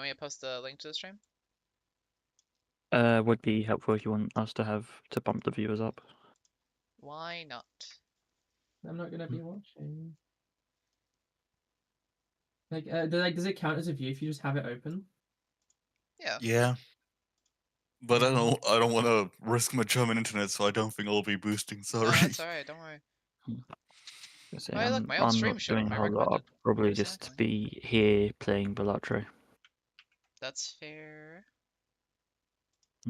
want me to post the link to the stream? Would be helpful if you want us to bump the viewers up. Why not? I'm not gonna be watching. Like, does it count as a view if you just have it open? Yeah. Yeah. But I don't want to risk my German internet, so I don't think I'll be boosting. No, Sorry. that's alright, don't worry. Say, Oh, look, my old I'm stream not showed doing my a whole lot. I'll recommended. probably just Exactly. be here playing Balatro. That's fair.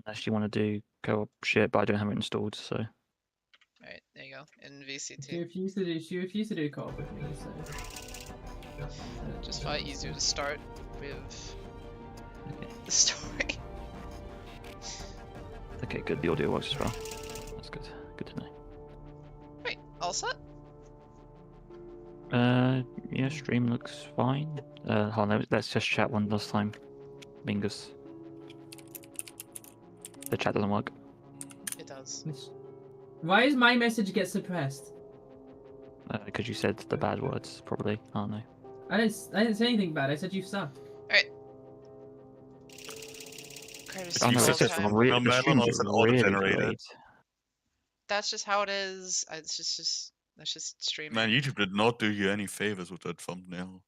Unless you want to do co-op shit, but I don't have it installed, so. Alright, there you go. In She VCT. refused to do co-op with me, so. Just thought easier to start with Okay. the story. Okay, good. The audio works as well. That's good. Good to know. Right, all set? Yeah, stream looks fine. Hold on, let's just chat one last time. Mingus. The chat doesn't work. It does. Why does my message get suppressed? Because you said the bad words, probably. I don't know. I didn't say anything bad. I said you sucked. Alright. Courtesy Oh no, all it's the just time. really, No, the man, streams it's an are really auto-generated. delayed. That's just how it is. It's just that's just streaming. Man, YouTube did not do you any favors with that thumbnail.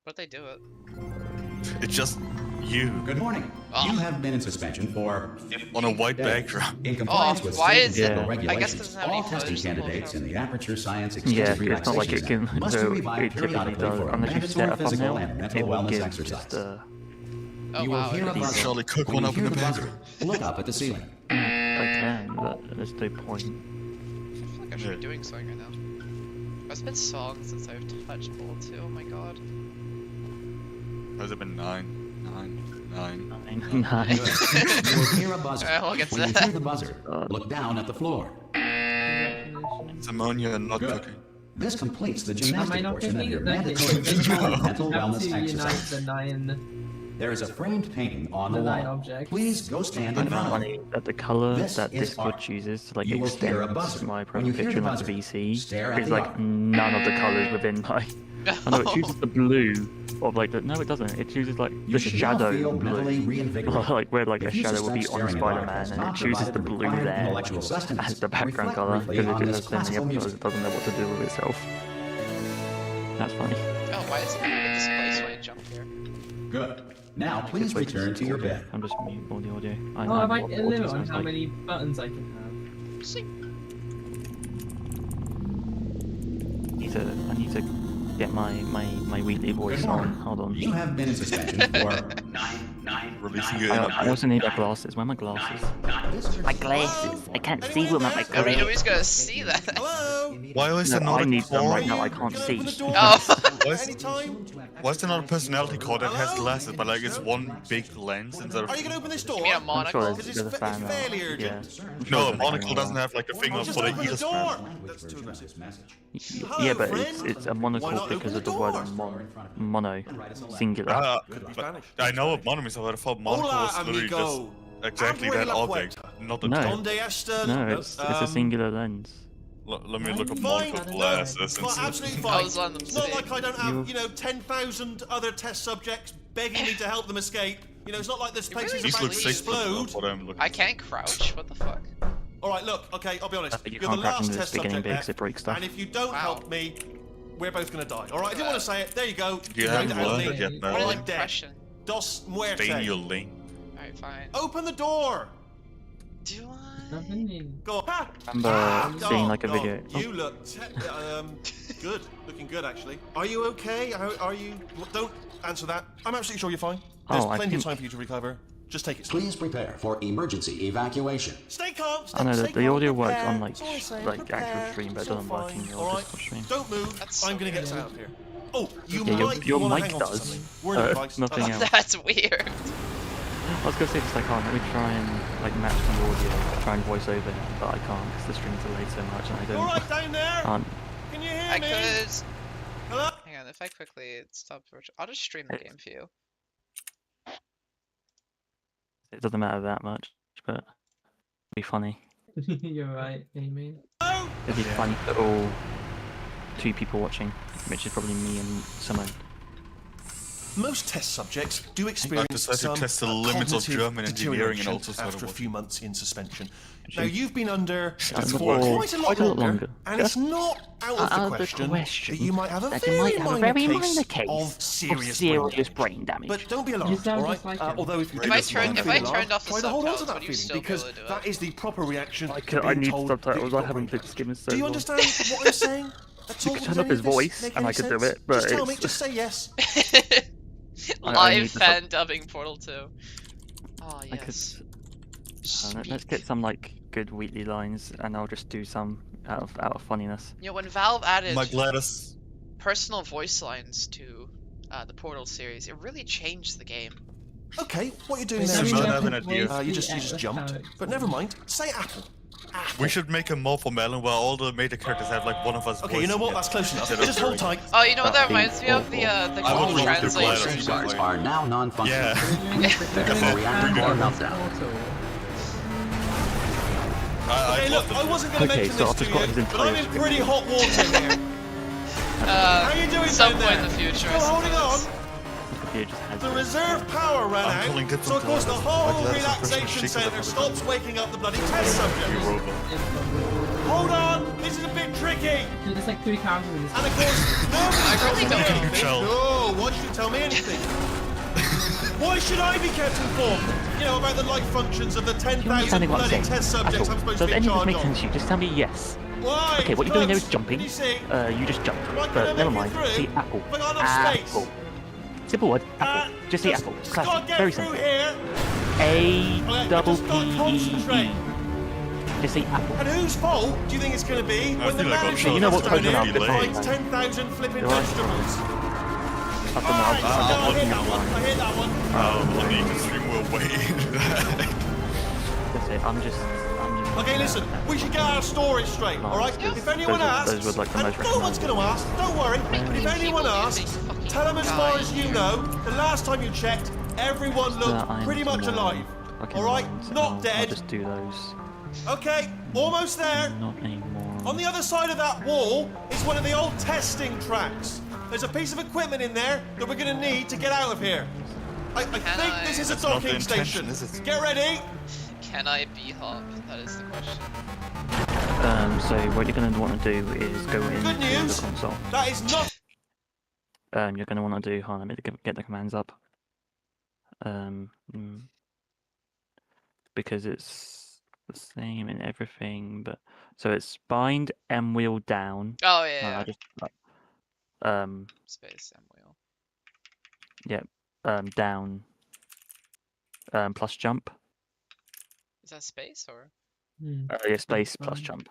But they do it. It's just you Good morning. Oh. You have been in suspension for on a white days. background. In compliance Oh, with why state is and it- federal I guess regulations, it doesn't have all any testing photos to pull candidates from. in the Aperture Science Yeah, Extended it's not like it Relaxation can. Center must So be it revived typically periodically does, for unless you mandatory set a physical thumbnail, and mental it will wellness give exercise. just Oh You wow. will hear a it is. buzzer. Charlie, cook When one you up in hear the the buzzer, bathroom. look up at the ceiling. I can, but there's no point. I feel like I should be doing something right now. It's been so long since I've touched Bowl 2, oh my god. Has it been 9? Nine. You will hear a buzzer. Alright, we'll get to When you that. hear the buzzer, look down at the floor. Congratulations. It's ammonia and not Good. cooking. This completes the Am I gymnastic not portion of thinking your that mandatory physical and mental have wellness to unite exercise. the nine There is a framed painting on the nine wall. objects? Please go stand I in find it front of it. funny that the color This that is Discord art. chooses to like You will hear a extend buzzer. my When profile you hear picture the like the buzzer, VC stare at is the like art. none of the colors within my. I know it chooses the blue of like the. No, it doesn't. It chooses like You the should now shadow feel mentally blue. reinvigorated. Like where like a If you shadow will be suspect on staring at art Spider-Man has and it not chooses the provided blue required there intellectual sustenance, as the background reflect color briefly because on it this has so many classical other music. colors it doesn't know what to do with itself. That's funny. Oh, why is it a displace when I jump here? Good. Now please return to your bed. I'm just mute all the audio. I Oh, know have I what a audio limit on sounds how like. many buttons I can See. I need to get my Wheatley voice Good on. morning. Hold on. You have been in suspension for Releasing you I also need my glasses. Where are my glasses? My glasses. I can't see with my How are you always gonna see that? Hello? Why is there No, not I a need them right core? now. I can't Can I see. open the door? Oh. Anytime? Why is there not a personality core that has Hello? glasses, but like it's one big lens instead of... Are you gonna open this door? You mean a I'm monocle? sure Because there's a fan it's fairly art. Yeah. urgent. I'm sure No, a there's a monocle fan doesn't art. have like a thing Just for the open the ear door. span. That's too aggressive. Yeah, Hello, but friend. it's a Why monocle not because open of the the word door? mono, singular. Could be But Spanish. I know what mono means, but I thought monocle Hola, was literally just amigo. exactly Abre that la object, puerta. not the No. top. Donde está? No, it's a singular lens. Let me look up Fine. monocle glasses and Fine, see. absolutely I fine. was on them It's not today. like I don't You- have, 10,000 other test subjects begging me to help them escape. It's not like this You place really is These about look to 6 foot explode. what I'm looking I can't crouch, what the fuck? Alright, look, okay, I'll be honest. You You're the can't crack last into this test beginning subject bit 'cause left, it breaks stuff. and if you don't Wow. help me, we're both gonna die. Alright, I didn't want to say it. There you go. You You're haven't ready to help learned me. it yet, What an Marilyn. I'm dead. impression. Dos Stay in your muerte. lane. Alright, fine. Open the door. Do I? Go on. Ha! Remember seeing like a God, video. You look good. Looking good, actually. Are you okay? Are you? Don't answer that. I'm absolutely sure you're fine. There's I plenty of think- time for you to recover. Just take it slow. Please prepare for emergency evacuation. Stay calm. I know stay that the calm, audio works prepare. on like That's all I'm saying, actual prepare. stream, but it It's all doesn't work in fine, your all right? Discord stream. Don't move. That's I'm so gonna get us weird. out of here. Oh, you Yeah, might your wanna mic hang on to does. something. We're in a device. Nothing Oh, else. That's weird. I was gonna say just like, oh, let me try and like match the audio, try and voice over it, but I can't because the stream's delayed so much and I You don't. alright down there? Can't. Can you hear I me? could. Hello? Hang on, if I quickly stop, I'll just stream the game for you. It doesn't matter that much, but it'd be funny. You're right, Amy. It'd be funny for all 2 people watching, which is probably me and Simone. most test subjects do experience decided to some test the limits of cognitive German engineering and deterioration also started after a watching. few months in suspension. Now, you've been under That's for all- quite a lot quite a lot longer, longer. and it's not out of the question that you might have a that you very might have a minor very case minor case of serious serious brain brain damage. But don't be You alarmed, sound all right? just like him. Although if you If do I just turned- want if to I feel turned alarmed, off the try to hold on to subtitles, that would you feeling still be because able to do it? that is the proper reaction I to being need told subtitles. that you've I got haven't brain been skimming so Do you long. understand what I'm saying? At You all? could Does turn up any his of this voice make and any I could do sense? it, but Just tell me, it's- just say yes. I Live need the fan dubbing Portal 2. Oh I could. yes. Let's get some like good Wheatley lines, and I'll just do some out of funniness. You know, when Valve added My Gladys. personal voice lines to the Portal series, it really changed the game. Okay, what you're doing Wait, there now is you I have have an to idea. voice you the just jumped. character. But never mind. Say apple. Apple. We should make a mod for Melon where all the major characters have like one of us. Okay, you know what? That's close enough. Just hold tight. Oh, you know what that That'd be reminds me of? The I would Google love to play translation. that. Shards are now non-functional. Yeah. Therefore, reactor or meltdown. Okay, look, I wasn't going to Okay, mention so this I've to just got his you, but I'm in entire pretty hot water here. How you doing some down point in there? the future, Still I holding on? suppose. Computer just has The it. reserve power ran I'm calling out, dibs so on of course the Gladys. whole My Gladys is relaxation pushing centre the stops waking up the bloody test subjects. Hold on, this is a bit tricky. Dude, there's like 3 characters in this. And of course, nobody tells really me don't anything. tell. No, why should you tell me anything? Why should I be kept informed? You know, about the life functions of the Do you 10,000 understand what I'm bloody saying? test At subjects all? I'm supposed Does to be any in of this charge make of? sense to you? Just tell me yes. Why? Okay, what you're doing there is Bugs, jumping. can you see? You just jumped. Am I gonna But never make mind. it through? See apple. Have I got enough space? Apple. Simple word. Apple. Just say apple. Just gotta Classic. get Very through simple. here. A double just gotta P E concentrate. E. Just say apple. And whose fault do you think it's going to be when the feel like I'm manager sure you know what comes in Pokemon and is like. finds 10,000 flipping You're right. vegetables? I've done Alright, that. I I've hit done that one. I hit that one. On the extreme will wait. That's it. I'm just. Okay, listen, we should get our story straight, alright? If anyone asks, those were like the and most no one's going to ask, don't worry, but if anyone asks, tell them as far as you know, the last time you checked, everyone looked pretty much alive. Alright? Not I'll dead. just do those. Okay, almost there. Not anymore. On the other side of that wall is one of the old testing tracks. There's a piece of equipment in there that we're going to need to get out of here. I think I- this is a That's not the docking intention, station. is it? Get ready. Can I B-hop? That is the question. So what you're going to want to do is go into Good news. the console. That is not. You're going to want to do. Hold on, let me get the commands up. Because it's the same in everything, but so it's bind M wheel down. Oh No, yeah. I just, Space M wheel. down. Plus jump. Is that space or? Yeah, space plus fine. jump.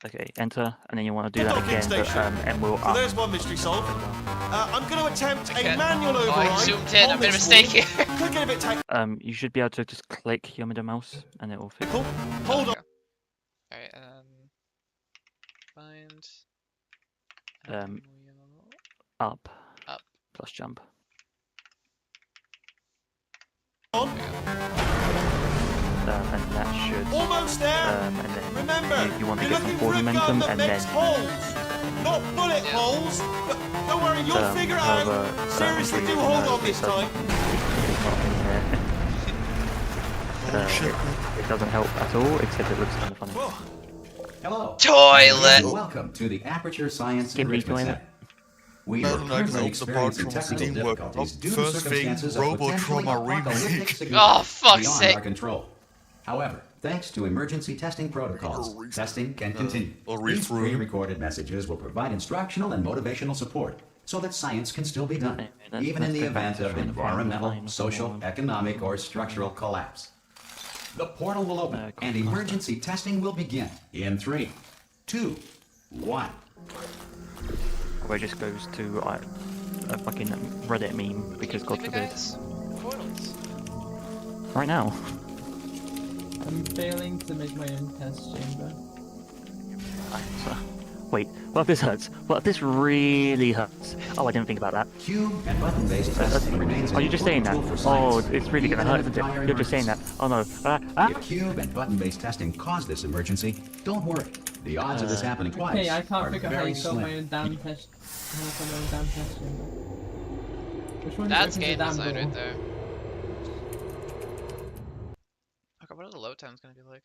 Okay, enter, and then you want to do The that docking again, but station. M wheel So up. there's one mystery solved. I'm going to attempt a Okay. manual Oh, override. I zoomed in. on I made a this mistake wall. here. Could get a bit technical. You should be able to just click your middle mouse, and it will fix. Hold on. Alright, find. Um, wheel. Up. Up. Plus jump. And that should. Almost there. And then Remember, you want to you're get some looking forward for a momentum, gun that and makes then holes, not bullet Yeah. holes. But don't worry, you'll figure it out. Seriously, do hold on this time. It's not in there. It doesn't help at all, except it looks kind of funny. Whoa. Hello. Toilet! Welcome to the Aperture Science Give me Enrichment toilet. Center. We No, are no, I can currently open the experiencing part from technical Steamwork. difficulties due to First thing, circumstances of Robo potentially Trauma apocalyptic remake. significance Oh, fuck's beyond sake. our control. However, thanks to emergency testing protocols, testing can continue. or read These through. pre-recorded messages will provide instructional and motivational support so that science can still be done, Okay, even in the let's go event back of to the environmental, final social, one. economic, or structural collapse. The portal will open and cool. emergency testing will begin in 3, 2, 1. Where it just goes to a fucking Reddit meme because God Leave it, forbid. guys. Portals. Right now. I'm failing to make my own test chamber. So, wait, what if this hurts? What if this really hurts? Oh, I didn't think about that. Cube and button-based testing remains an Are you just saying that? important tool for Oh, science, it's really gonna even hurt, in a isn't it? dire You're just saying that. emergency. Oh no. If cube and button-based testing caused this emergency, don't worry. The odds of this happening twice Hey, I are can't figure out how very you got my slim. own damn test. How I got my own damn test chamber. Which one That's opens the game damn design door? right there. Okay, what are the load times gonna be like?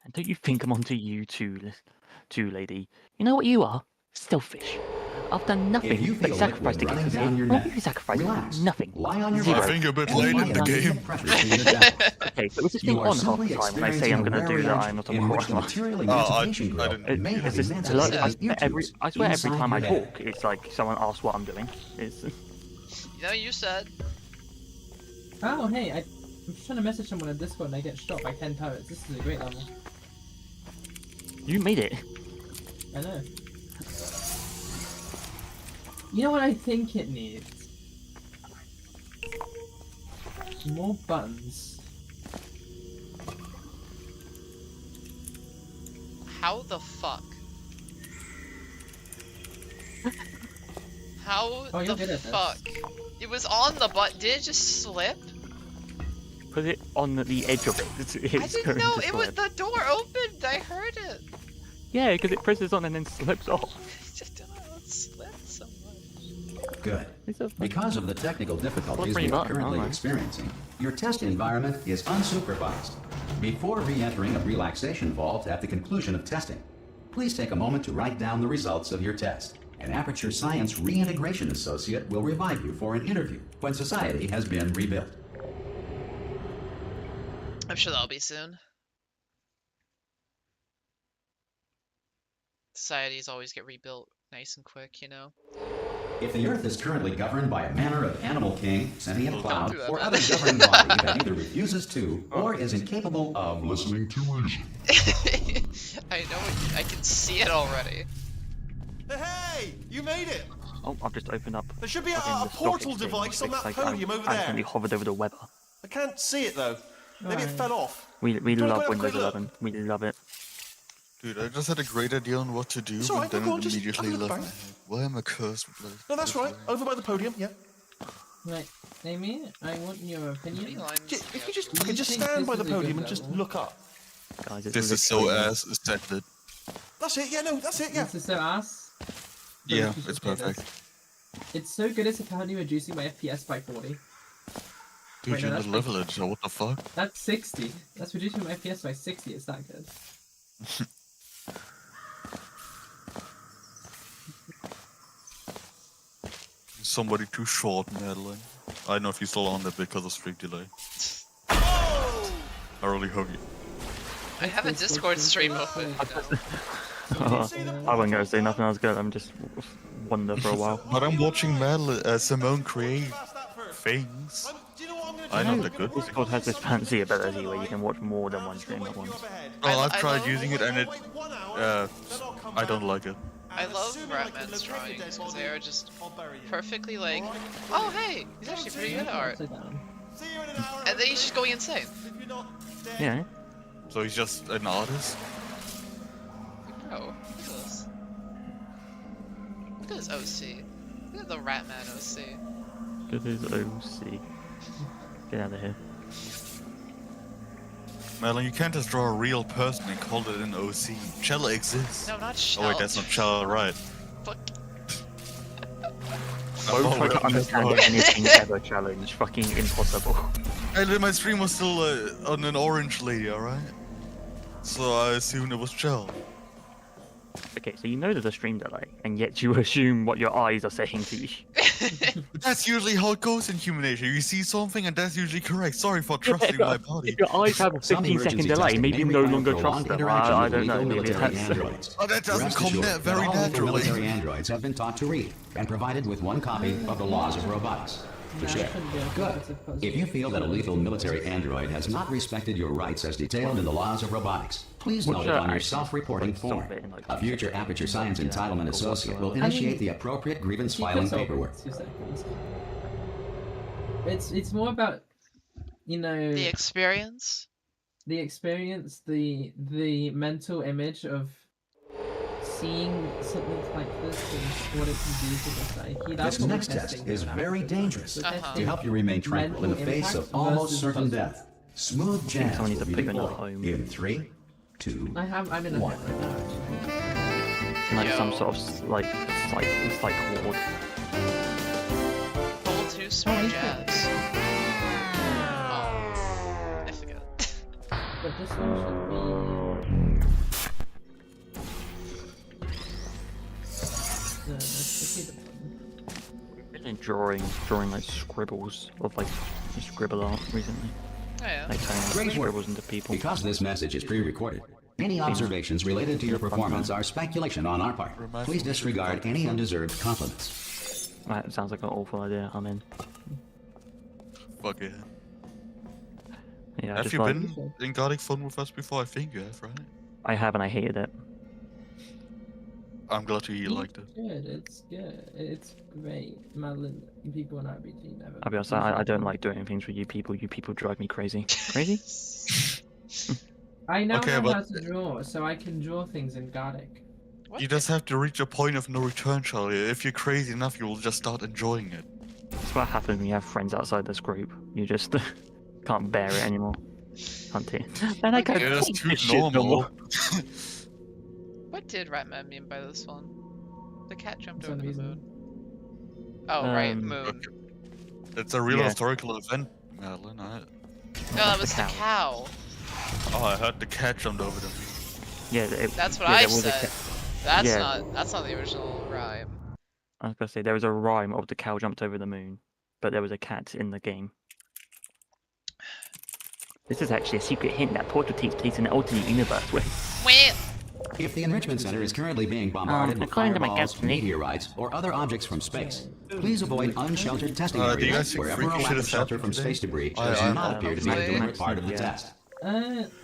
And don't you think I'm onto you too, lady? You know what you are? Selfish. I've done If nothing you but feel sacrifice to liquid get running this down here. your What neck, have you sacrificed? relax. Nothing. Lie on your Zero. I back. think you're a bit and late apply in the it game. under pressure to your temples. Okay, so is this You thing are on half simply the time when I say experiencing I'm a going to rare do that? edge I'm not in which the a material I emancipation grill didn't- may have It's just, hello, I emancipated swear every, ear I swear every inside time I your head. talk, it's like someone asks what I'm doing. It's, You know, you said. Oh, hey, I'm just trying to message someone on Discord and I get shot by 10 turrets. This is a great level. you made it. I know. You know what I think it needs? More buttons. How the fuck? How Oh, you're the good at this. fuck? It was on the button. Did it just slip? Put it on the edge of it. It's I didn't going know to it was. slip. The door opened. I heard it. Yeah, because it presses on and then slips off. I just don't know. It slipped so much. Good. It's a Because of the technical difficulties Slippery we are button, currently alright. experiencing, your test environment is unsupervised. Before re-entering a relaxation vault at the conclusion of testing, please take a moment to write down the results of your test. An Aperture Science Reintegration Associate will revive you for an interview when society has been rebuilt. I'm sure that'll be soon. Societies always get rebuilt nice and quick, you know? If the Earth is currently governed by a manner of animal king, sentient cloud, do that, or man. other governing body that either refuses to or is incapable of listening to reason. I know it, I can see it already. Hey, you made it! Oh, I've just opened up. There should be a fucking the stock portal exchange. device on Looks that like podium over I accidentally there. hovered over the weather. I can't see it though. Maybe it Right. fell off. We Do you wanna love go have a Windows quick look? 11. We love it. Dude, I just had a great idea on what to do, It's but alright, then go on, it just immediately have a look left. back. Why am I cursed with like? No, that's this right. way? Over by the podium, yeah. Right, Amy, I want your How opinion. many lines If you just, Do okay, you just think stand this by the is a good podium and just level? look up. Guys, it's This is so literally- ass aesthetic. That's it, yeah, no, that's it, yeah. This is so ass. Yeah, But it's okay, this- perfect. It's so good it's apparently reducing my FPS by 40. Dude, Wait, no, you that's level it, so what the fuck? That's 60. That's reducing my FPS by 60, it's that good. Somebody too short, Madeline. I don't know if you're still on there because of streak delay. Oh! I really hope you. I have a Discord stream open. I wasn't going to say nothing else good. I'm just wander for a while. But I'm watching Madeline, Simone create Pass that first. things. Do you know what I'm gonna I do? know I'm they're gonna good. work Discord has this on fancy ability where you can watch more than one I'm just gonna stream at wait for you once. up ahead. Oh, I I've tried love- using it and it, Wait 1 hour, uh, then I'll come I don't back. like it. I And love assuming I can Ratman's locate the drawings dead because body, they are just I'll bury you. perfectly like, Alright? oh hey, he's actually pretty good at art. Upside down. See you in an hour. And then he's just going insane. If you're not dead. Yeah. So he's just an artist? Bro, look at this. Look at this OC. Look at the Ratman OC. Good as OC. Get out of here. Madeline, you can't just draw a real person and call it an OC. Shell exists. No, not Oh Shell. wait, that's not Shell, right? Fuck. Don't Oh, try wait, to understand sorry. anything ever challenge. Fucking impossible. Hey, my stream was still on an orange lady, alright? So I assumed it was Shell. Okay, so you know there's a stream delay, and yet you assume what your eyes are saying to you. But that's usually how it goes in human nature. You see something and that's usually correct. Sorry for trusting my body. If your eyes have a Some 15-second emergency delay, testing maybe may you no require longer prolonged trust them. interaction I with don't know. lethal Maybe military that's... androids. Oh, that doesn't Rest come assured that very that all lethal naturally. military androids have been taught to read and provided with one copy of the laws of robotics to Nah, share. it shouldn't be a Good. competitive puzzle. If you feel that a lethal military android has not respected your rights as detailed in the laws of robotics, please Well, note sure, it on your actually, self-reporting stop form. it in, like, A 2 future seconds. Aperture Science Yeah, Entitlement or Associate will whatsoever. initiate the appropriate grievance You could filing solve it in paperwork. 2 seconds. It's more about, you know, The experience. the experience, the mental image of seeing something like this and what it can do to the psyche. That's This what we're next test testing is now. very dangerous. We're Uh-huh. testing To help you remain tranquil in the mental face of impact almost versus certain puzzle. death, smooth jazz someone needs will to be put you in a deployed home. in 3, 2, I'm in a One. bit right now. Like some Yo. sort of like psych ward. Pull 2 smart okay. jazz. Oh, I forgot. But this one should be. No, let's keep it fun. I've been drawing like scribbles of like scribble art recently. Oh yeah. Like turning Great work. scribbles into people. Because this message is pre-recorded, any observations related to your performance are speculation on our part. Please disregard any undeserved compliments. That sounds like an awful idea. I'm in. Fuck yeah. Yeah, I Have just you like, been in Gothic Fun with us before? I think you have, right? I have and I hated it. I'm glad to hear you liked it. It's good. It's great. Madeline, people in RPG never. I'll be honest, I don't like doing things with you people. You people drive me crazy. Crazy? I now Okay, know but- how to draw, so I can draw things in Gothic. What? You just have to reach a point of no return, Charlie. If you're crazy enough, you will just start enjoying it. That's what happens when you have friends outside this group. You just can't bear it anymore. Can't you? And I can't You're just take too this shit no normal. more. What did Ratman mean by this one? The cat jumped For over some the reason. moon. Oh, right, Um, moon. It's a real Yeah. historical event, Madeline. No, that was the cow. Oh, I heard the cat jumped over them. Yeah, That's what yeah, I there was a said. ca- Yeah. That's not the original rhyme. I was gonna say there was a rhyme of the cow jumped over the moon, but there was a cat in the game. This is actually a secret hint that Portal takes place in an alternate universe where Wait. If the Enrichment Center is currently being bombarded with according to my fireballs, destiny. meteorites, or other objects from space, please avoid unsheltered testing Do you areas guys think wherever freaky a lack shit of has shelter happened from today? space debris I- does I- not appear to be a I- deliberate part of the yeah. test.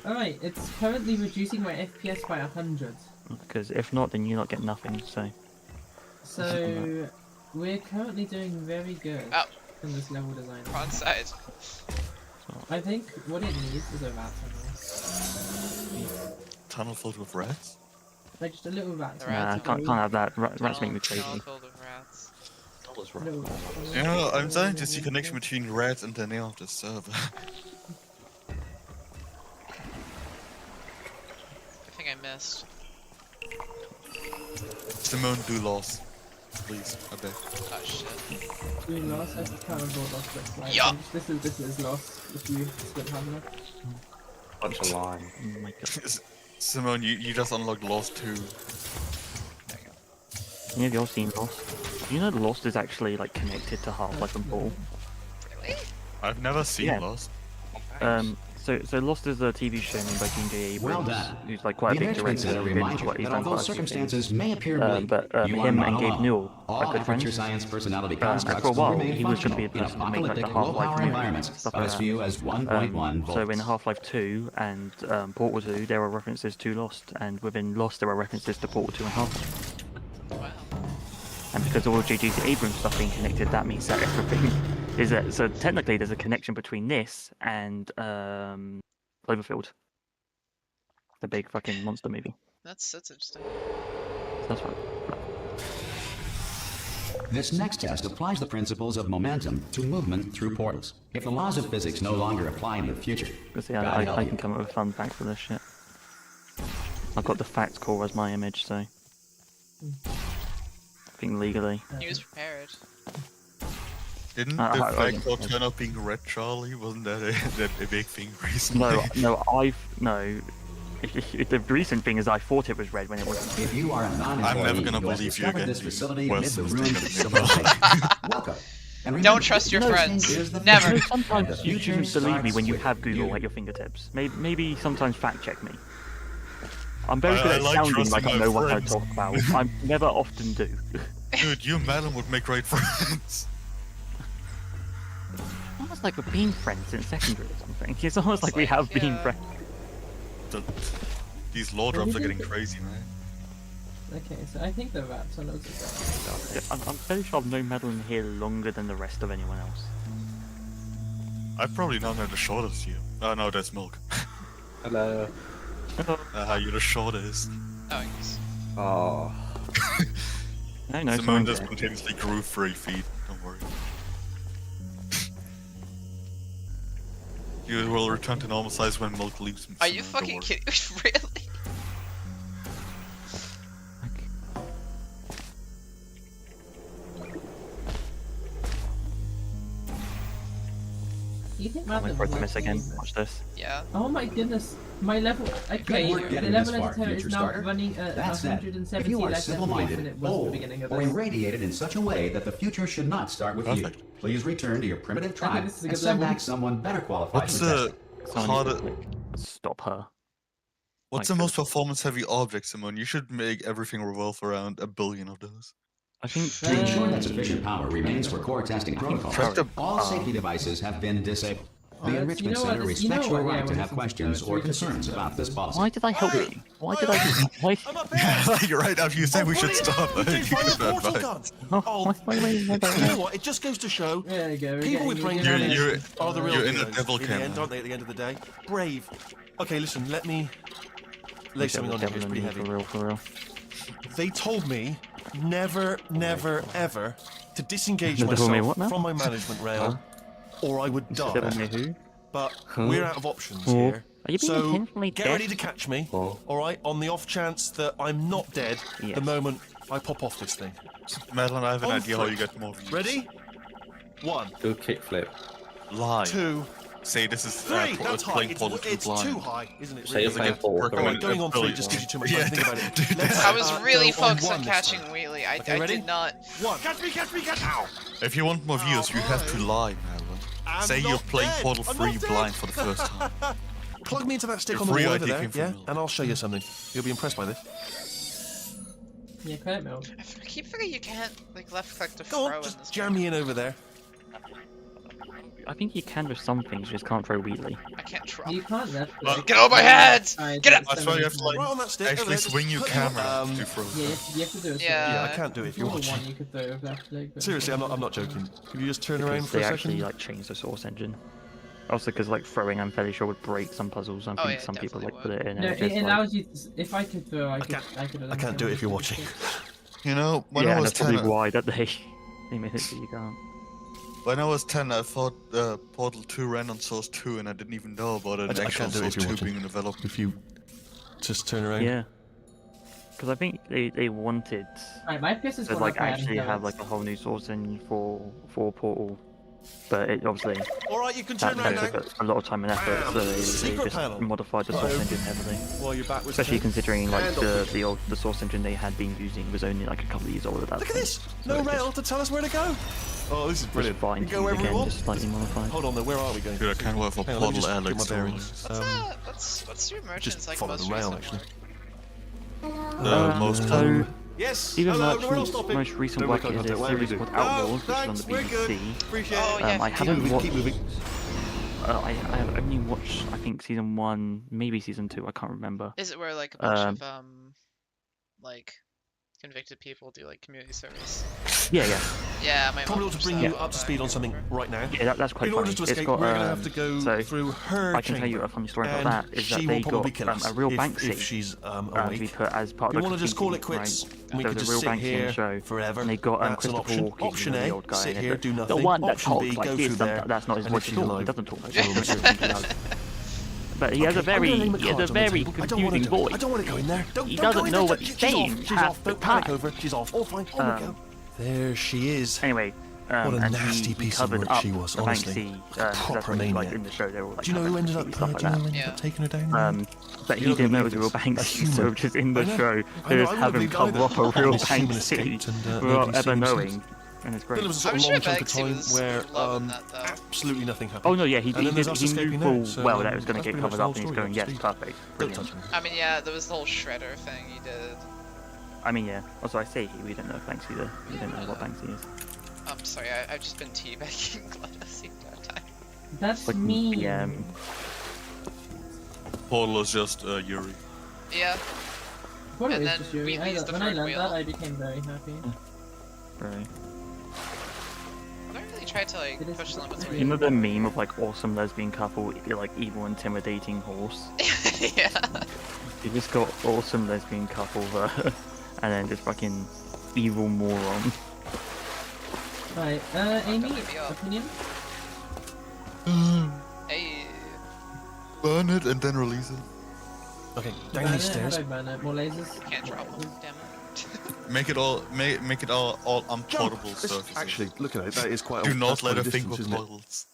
Alright, it's currently reducing my FPS by 100. because if not, then you not get nothing. So So, we're currently doing very good Oh. in this level design. Wrong side. I think what it needs is a rat tunnel. Tunnel filled with rats? Like just a little rat The tunnel. nah, rats can't have that. Rats make me Tunnel crazy. filled with rats. Little rat tunnel. You know, I'm starting to see connection between rats and the name of the server. I think I missed. Simone, do loss. Please, I beg. Oh shit. We lost. I can't remember what lost looks like. Yeah. This is lost. If you split hammer. Bunch of lime. Oh my god. Simone, you just unlocked Lost 2. Any of y'all seen Lost? You know Lost is actually like connected to Half-Life and Ball. Really? I've never seen Yeah. Lost. So Lost is a TV show made by J.J. Abrams, Well done. who's like quite The a big Enrichment director. Center Who reminds did you what he's that done although quite a few things. circumstances may appear bleak, but you are him not and Gabe alone. Newell All are good Aperture friends. Science personality For constructs a will while, remain he was going to be functional a in person to make like the apocalyptic Half-Life low-power movies, environments stuff of like as that. few as 1.1 volts. So in Half-Life 2 and Portal 2, there are references to Lost, and within Lost there are references to Portal 2 and Half-Life. Wow. And because all of J.J. Abrams stuff being connected, that means that everything is a, so technically there's a connection between this and Cloverfield, the big fucking monster movie. That's interesting. So that's fine. This next test applies the principles of momentum to movement through portals. If the laws of physics no longer apply in the future, Because God I help you. can come up with fun facts for this shit. I've got the fact core as my image, so I think legally. He was prepared. Didn't I- the I- fact of turn up being red, Charlie? Wasn't that a big thing recently? No. The recent thing is I thought it was red when it wasn't. if you are a non-employee I'm never gonna who has believe you discovered again. this facility Well, amid the so ruins of it's gonna civilization, welcome. And remember, Don't trust your No, friends. here's the Never. future. Sometimes And the you future shouldn't believe me when you starts have with Google you. at your fingertips. Maybe sometimes fact check me. I'm very I good at like sounding trusting like I my know what I friends. talk about. I never often do. Dude, you and Madeline would make great friends. Almost like we've been friends since secondary or something. It's almost like we have been yeah. friends. These law drops are getting crazy, man. Okay, so I think the rat tunnels are better. I'm fairly sure I've known Madeline here longer than the rest of anyone else. I've probably known her the shortest here. Oh no, that's Milk. Hello. You're the shortest. Oh, yes. Oh. I know Simone someone just spontaneously grew 3 feet. Don't worry. You will return to normal size when milk leaves. Are you fucking kidding me? Really? You think I'm waiting for it to working miss again. is- Watch this. Yeah. Oh my goodness, my level. Okay, work the getting level this far, editor is future now starter. running at That said, 170 if you are less FPS than civil-minded, it was at the old, beginning of or this. irradiated in such a way that the future should not start with Perfect. you, please return to your primitive tribe this is a and good send level. back someone better qualified What's for the testing. Someone needs harder? to, like, stop her. What's Like, the most performance-heavy object, Simon? You should make everything revolve around a billion of those. I think To ensure that Uh, sufficient power remains for core testing protocols, Press the- all safety devices have been disabled. The that's- Enrichment you know what, Center this- you know respects your what, yeah, right to when have this is questions done, or it's concerns really about this policy. Why did I help Hey! you? Why did I? Why? I'm up here! You're right. After you said we should stop, You you didn't find give the portal advice. gun! Oh, Oh, why you know what? It just goes to show There you go. we're people with getting brains it. You're- are the real you're in a heroes devil in the camp end, now. aren't they? At the end of the day, brave. Okay, listen. Let me lay something on you. It's pretty heavy. For real. They told me never, never, ever to disengage They told me myself what now? from my management rail, or I would die. Devil May who? But we're out of options Oh. here. Are you being So intentionally get deaf? ready to catch me. Oh. All right, on the off chance that I'm not dead Yes. the moment I pop off this thing. Madeline, I have an On idea how three. you get more views. Ready? 1, Do a kickflip. Lie. 2, Say this is 3. That's high. playing Portal 2 It's blind. too high, isn't it? Say you're Really? playing Portal All right, 3. going on 3 just gives you too much time Yeah, to think about it. dude, Let's, I was really go on focused on one this catching time. Wheelie. Okay, I ready? did not. 1. Catch me, ow! If you want more views, you have to lie, Madeline. I'm Say you're not playing dead. Portal I'm 3 not dead. blind for the first time. Plug me into that stick Your on the free wall over idea there, came from yeah? Mel. And I'll show you something. You'll be impressed by this. Yeah, play it, Mel. I keep forgetting you can't like left click to Go throw on, in just this jam me in over there. I think you can with some things, you just can't throw Wheatley. game. I can't drop. You can't left click. Get over my head! Alright, Get up! That's why you have to Right like on that stick. over actually there, just swing your put camera your, to throw. Yeah, you have to do it. Yeah. Yeah, I can't do it if you're If watching. one you could throw with left click. but- Seriously, I'm not joking. Could you just turn around Because for they a actually second? like changed the source engine. Also, because like throwing, I'm fairly sure would break some puzzles. I Oh, think yeah, some people like definitely put it in. No, and it just, like, allows you. If I could throw, I could. I can't do it if you're watching. You know, when yeah, I and was that's probably 10, why that they they made it so you can't. when I was 10, I thought Portal 2 ran on Source 2, and I didn't even know about it. I Actual can't do it if Source you're 2 watching. being developed. If you just turn around. Yeah. Because I think they wanted Alright, my FPS is to going like up by actually have balance. like a whole new source engine for Portal, but it obviously All right, you can that turn around now. took a lot of time and effort, so they Secret just panel. modified the source Uh-oh. engine heavily. While your back was Especially turned. considering like And the source engine they had been using was only like a couple of years old at that Look at point. this! So No it rail to tell us where to go. Oh, this is just brilliant. fine We can go wherever we again, want. just slightly modified. Hold on, though. Where are we going? Dude, I can't wait for Hang on, let me Portal just get Alex my to bearings. release. What's your merchant's Just like follow most the rail, recent actually. one? Most so Yes. even Hello, we're not Merchant's stopping. most recent Don't work make eye is a contact, whatever series you called do. Outlaws, No, which is on thanks, the we're good. BBC. Appreciate Oh, it. yeah, I keep haven't moving, watched. keep moving. I have only watched I think season 1, maybe season 2. I can't remember. Is it where like a bunch Um, of like convicted people do like community service? Yeah, yeah, Yeah, my Probably mom ought to watched bring that you up to speed on something right now. yeah. That's quite In funny. order to It's escape, got we're going to have to go so through her I can tell you chamber. a funny story about And that. Is that she they will probably got kill us a real if Banksy she's to be awake. put as part You of the want to just cooking call it team, quits, right? and we There could was just a real sit Banksy in here the show, forever. and they got That's an Christopher option. Walken, Option the A, old guy, sit and here, the- do the nothing. one that Option talks B, like go this. through there, That's not his and voice if at she's all. He alive, doesn't talk like she'll this. return. He does. But he has a I'm gonna lay very my cards on the confusing table. I don't want voice. I don't want to go in there. Don't, He don't go doesn't in know there. what he's She's saying off. She's half off. the Don't panic time. over. She's off. All fine. On we go. There she is. Anyway, What a and nasty he piece of covered work up she was, the honestly. Banksy, A that's proper when, like, maniac. in the show they were all, like, Do you know who ended up? stuff Do like you know that. who ended Yeah. up taking her down? But he You're not didn't know gonna it was a real believe this. A Banksy, so human. just in I the know. show, I they know, just I have wouldn't him believe cover either. up a real This human Banksy escaped and, without nobody's ever seen him knowing, since. and it's Then great. there was I'm a sure long chunk of Banksy time was where loving that though. absolutely nothing happened. Oh no, yeah, he And then there's us knew escaping full now, so well that it was going that's to get pretty much covered the up, whole and he's story, going, yes, Steve. perfect, Don't brilliant. touch me. I mean, yeah, there was the whole shredder thing he did. I mean, yeah. Also, I say we don't know Banksy though. We don't know what Banksy is. I'm sorry, I've just been teabagging Gladys the entire time. That's Like me. BM. Portal is just Yuri. Yeah, What And is then just Yuri? Wheatley's the When I third learned wheel. that, I became very happy. Right. I don't really try to like It is push the limits. weird. You know the meme of like awesome lesbian couple, like evil intimidating horse? Yeah. You just got awesome lesbian couple there, and then just fucking evil moron. Right, Amy, Don't leave me up. opinion? Hey. Burn it and then release it. Okay, Burn down it, these stairs. how do I burn it? More lasers? Can't drop them, damn it. Make it all unportable Jump! surfaces. Actually, look at it. That is quite. Do not that's let quite her a think distance, of isn't it? portals.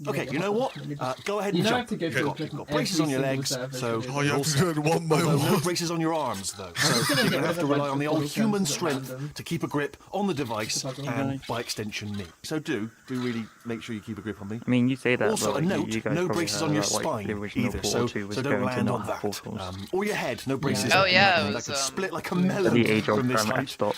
Okay, you know what? Go ahead You and know I jump. have to go through You've got braces on your legs, so Oh, you have to also- do it one by no one. braces on your arms, though. So you're going to have to rely on the old human strength to keep a grip on the device and, by extension, me. So do really make sure you keep a grip on me. I mean, you say that, Also, but a like, note: you guys no probably braces heard on your about, like, spine the original either. Portal So 2 was don't going to land not on have that. portals. Or your head, no braces. Oh, on yeah, that. it That was, could split like a melon The age old from this height. stop.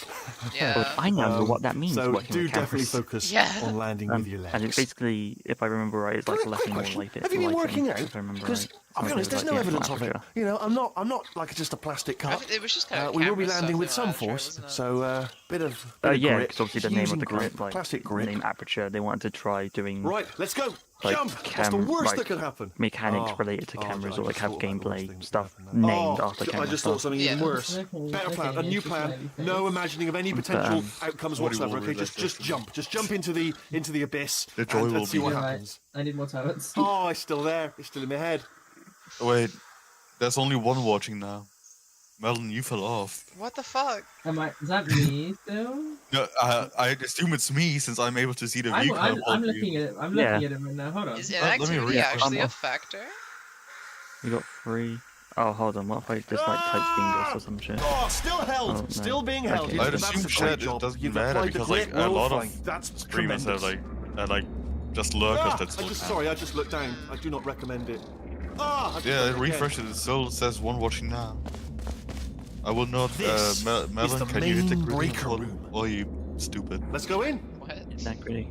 Yeah. I now know what that means. So working do with definitely cameras. focus Yeah. on landing with your legs. And it's basically, if I remember right, it's like Quick less more question. light. Have you been working out? If I remember Because right. I'll be Something honest, there's like no the evidence actual of it. aperture. You know, I'm not like just a plastic cup. It was just kind of We will be camera landing stuff with they some wanted to try, force, wasn't it? so bit of Yeah, grip, because obviously the name of using the grip, grip, like plastic the grip. name aperture, they wanted to try doing Right, let's go. like Jump. That's the worst like, that could happen. mechanics Oh, related to oh, cameras I or like just have thought about the worst gameplay things stuff that happened there. named Oh, after I camera just thought stuff. something even Yeah. worse. Okay, Better plan, a okay, new just plan. smiley face. No imagining of any potential outcomes What do you whatsoever. want Okay, with just this? jump into the abyss The joy and will see be- what You're right. happens. I need more turrets. Oh, it's still there. It's still in my head. Wait, there's only one watching now. Melon, you fell off. What the fuck? Is that me still? No, I assume it's me since I'm able to see the view. I'm looking at it. I'm Yeah. looking at it right now. Hold on. Is let me inactivity read- actually a I'm- factor? We got 3. Oh, hold on. What if I just like type fingers or some shit? Oh, still held. Oh, no. Still being held. Okay. You've I'd done assume a shit, great it job. doesn't You've matter applied the because, like, grit, a we're lot all of fine. That's streamers have tremendous. just lurkers that's Sorry, I just looked down. I do not recommend it. Ah, I just Yeah, looked again. refresh it. It still says one watching now. I will not. This Melon, is the can you hit the main green breaker button? room. Or you stupid? Let's go in. What? That gritty.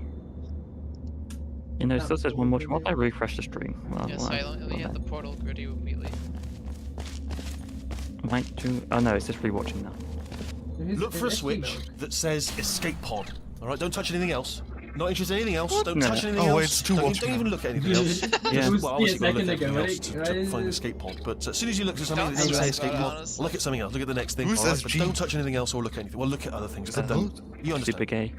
You know, it still says one more. What if I refresh the stream? Well, Yeah, well, silently well, hit the portal gritty immediately. Might do. Oh no, it's just rewatching now. Look for a switch that says escape pod. All right, don't touch anything else. Not interested in anything don't No. touch anything Oh, else. wait, it's two don't, watching don't even now. look at anything else. Yeah. It was Well, a obviously, second look at ago, everything right? else to find the escape pod. But as soon as you look at something Don't that doesn't say stress escape about it, pod, honestly. look at something else. Look at the next thing. Who all says but G? don't touch anything else or look at anything. Well, look at other things. Is But that don't. You Super understand? gay.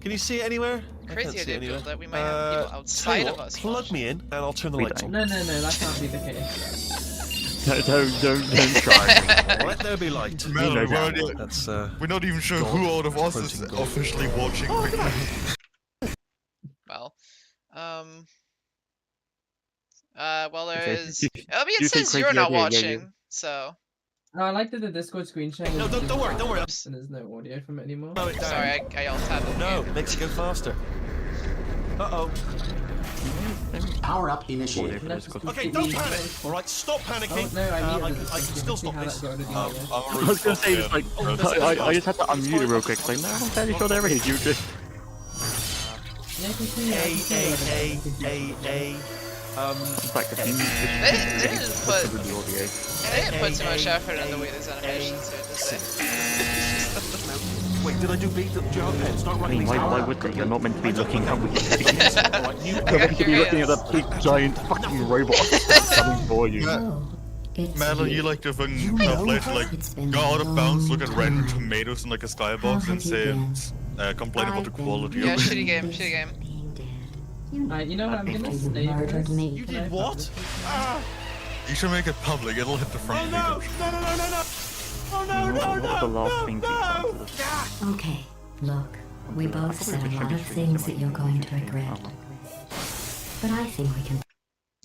Can you see it anywhere? I Crazy can't see idea, it anywhere. Bill, that we might have people Tell outside you of what, us plug watching. me in and I'll turn the We lights don't. on. No, that can't be the case. No, don't try me. Let there be light. Melon, know we're, that. already- That's we're not even sure God, who out of us is protein God. officially watching. Well, well, there Okay. is. I mean, you it think says you're crazy not idea, yeah, watching, so. I like that the Discord screen share. No, is don't just worry, don't worry. live And there's no audio from it anymore. Slow it down. Sorry, I alt tabbed the No, game. makes it go faster. Uh-oh. Power up Audio initiated. for Discord. Okay, don't panic. All right, stop panicking. Oh, no, I need I can still stop this. I was gonna say, it's like, I just had to unmute it real quick. It's like, no, I'm fairly sure there is. You just. It's like the theme. They didn't put The audio. they didn't put too much effort in the way these animations are, did they? Wait, did I do beat the jar pen? Start I writing mean, these why down. would they? You're not meant to be I don't looking up. look You're All right, you meant to be looking at that big giant fucking robot coming for you. Melon, you like to fucking You know, play to like it's been go out of a bounds, long look at random time. tomatoes in like a How skybox and have you say, been? complain about the I've been quality Yeah, of it. shitty game, shitty game. Being dead. Alright, you know what? I'm gonna You save murdered this. me. You Can I did what? Ah! You should make it public, it'll hit the Oh front no! page. No, no, no, no, no! Oh no, What no, was no, the last no, thing you no! found to this? Okay, look, we both probably said a should lot be of streaming things somewhere. that you're going to regret. But I think we can.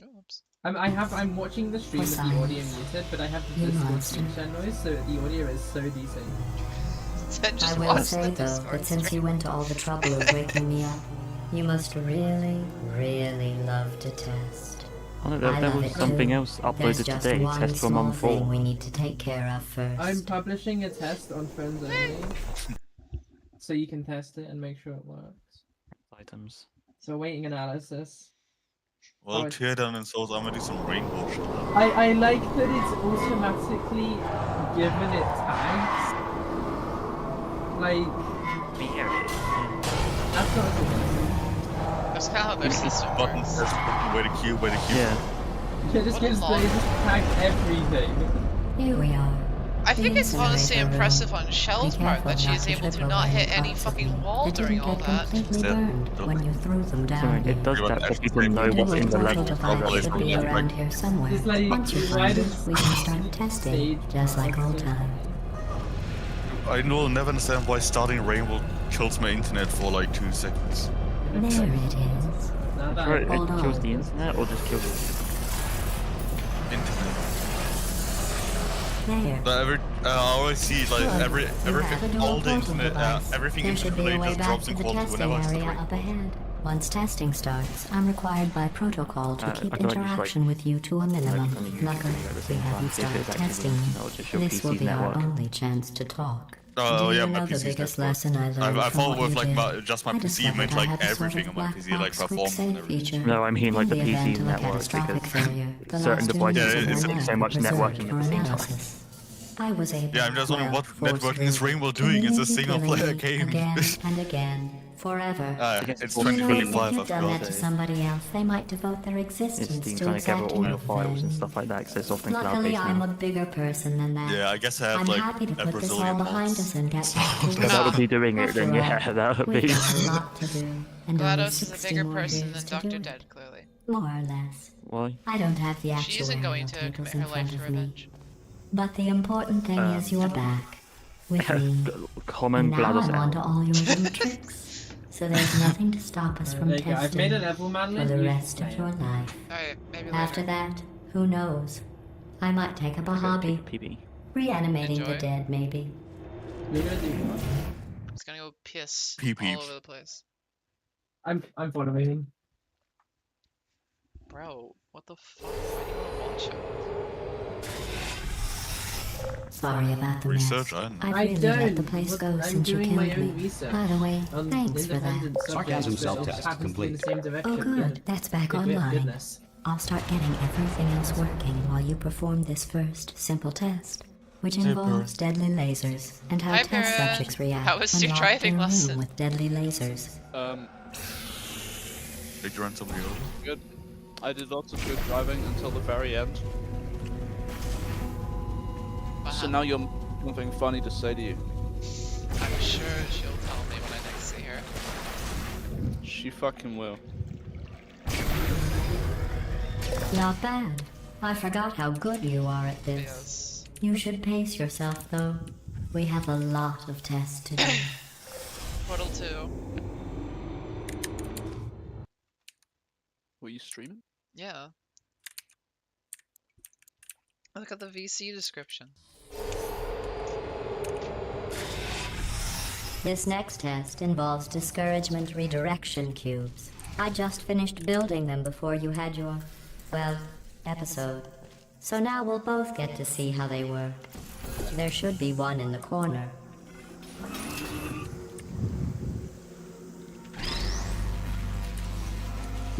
Oops. I'm watching the stream with the audio muted, but I have the You Discord monster. screen share noise, so the audio is so decent. Then just I will watch say the though Discord that since stream. you went to all the trouble of waking me up, you must really, really love to test. Oh, no, I there love was it something too. else There's uploaded just today. one Test for small Mum thing 4. we need to take care of first. I'm publishing a test on Friends Only, so you can test it and make sure it works. Items. So awaiting analysis. Well, Oh, tear down and souls, I'm gonna do some rainbow shit. I like that it's automatically given it tags. Like, that's not a good That's kind of how their system Button works. says fucking way to cube, way to cube. Yeah. It just gives they just tag everything. Here we are. I think The it's honestly incinerator impressive room. on Shell's Be part careful that she is not to able to trip not over hit any any parts of fucking me wall that during didn't all get that. completely burned when you threw them So down it does Pretty that much so people everything. know here. The what's in the little level. portal device should be around here somewhere. It's like, Once you why find it, does we can start testing, stage just like old so- times. I will never understand why starting Rainbow kills my internet for like 2 seconds. There it is. Now that Right, Hold it kills on. the internet or just kills Internet. There. But I always see like Good. everything, You have a all dual the portal internet, device. everything There should be a internet way just back drops to in the quality testing whenever I area start up Rainbow. ahead. Once testing starts, I'm required by protocol to I keep feel like you should, interaction with you to a minimum. something you should Luckily, do at the we same time, haven't see if started it's actually testing working, yet. or just your This will PC's be our network. only chance to talk. Oh Do yeah, you my know the PC's biggest network. lesson I learned I from thought what with you like did? just my I PC discovered meant I like have a sort everything of on my black PC, like box quick performance save and everything. feature. No, I mean like In the the PC event of a network catastrophic because failure, the certain last devices images Yeah, of it's my take so lab much were preserved networking for at the same time. analysis. I was able, Yeah, I'm just wondering what networking forcefully, is Rainbow to doing. It's a leave you single killing player me game. again and again, forever. It's You know, 2025, if I you'd done that forgot. to somebody else, they might devote their It's existence Steam to trying to gather exacting all your files and revenge. stuff like that because it's often Luckily, cloud-based I'm now. a bigger person than that. Yeah, I guess I have I'm like happy to a put this all Brazilian behind mods. us and get back to Yeah, work. that would be doing it After then, yeah, all, that would we've be. got a lot to do, and only GLaDOS is a 60 bigger more person years than to Dr. do Dead, it. clearly. More or less. Why? I don't have the She isn't actuarial going to tables commit in her life front to of me. revenge. But the important thing is you're back with me. Common And now GLaDOS I'm on to error. all your little tricks. So there's nothing to stop us from there you go. I've made testing a level man for list. the You should rest play of it. your life. Alright, maybe After later. that, who knows? I might take up a hobby. PB. Reanimating the Enjoy. dead, maybe. We're gonna do what? I'm just gonna go piss Peep all peep. over the place. I'm following. Bro, what the fuck? Why do you wanna watch it? Sorry about the Research, mess. I don't know. I've I really let the don't. place Look, go I'm since you doing my killed own me. research By the way, on thanks for that. independent Sarcasm subjects, but it self-test happens to be in complete. the same direction. Oh good, Yeah. that's back Good online. goodness. I'll start getting everything else working while you perform this first simple test, which involves deadly lasers and how Hi, test Parrot. subjects react How was when your locked driving in a room lesson? with deadly lasers. Did you run somebody over? Good. I did lots of good driving until the very end. So Wow. now you're something funny to say to you. I'm sure she'll tell me when I next see her. She fucking will. Not bad. I forgot how good you are at this. Yes. You should pace yourself, though. We have a lot of tests to do. Portal 2. Were you streaming? Yeah. Look at the VC description. This next test involves discouragement redirection cubes. I just finished building them before you had your, well, episode. So now we'll both get to see how they work. There should be one in the corner.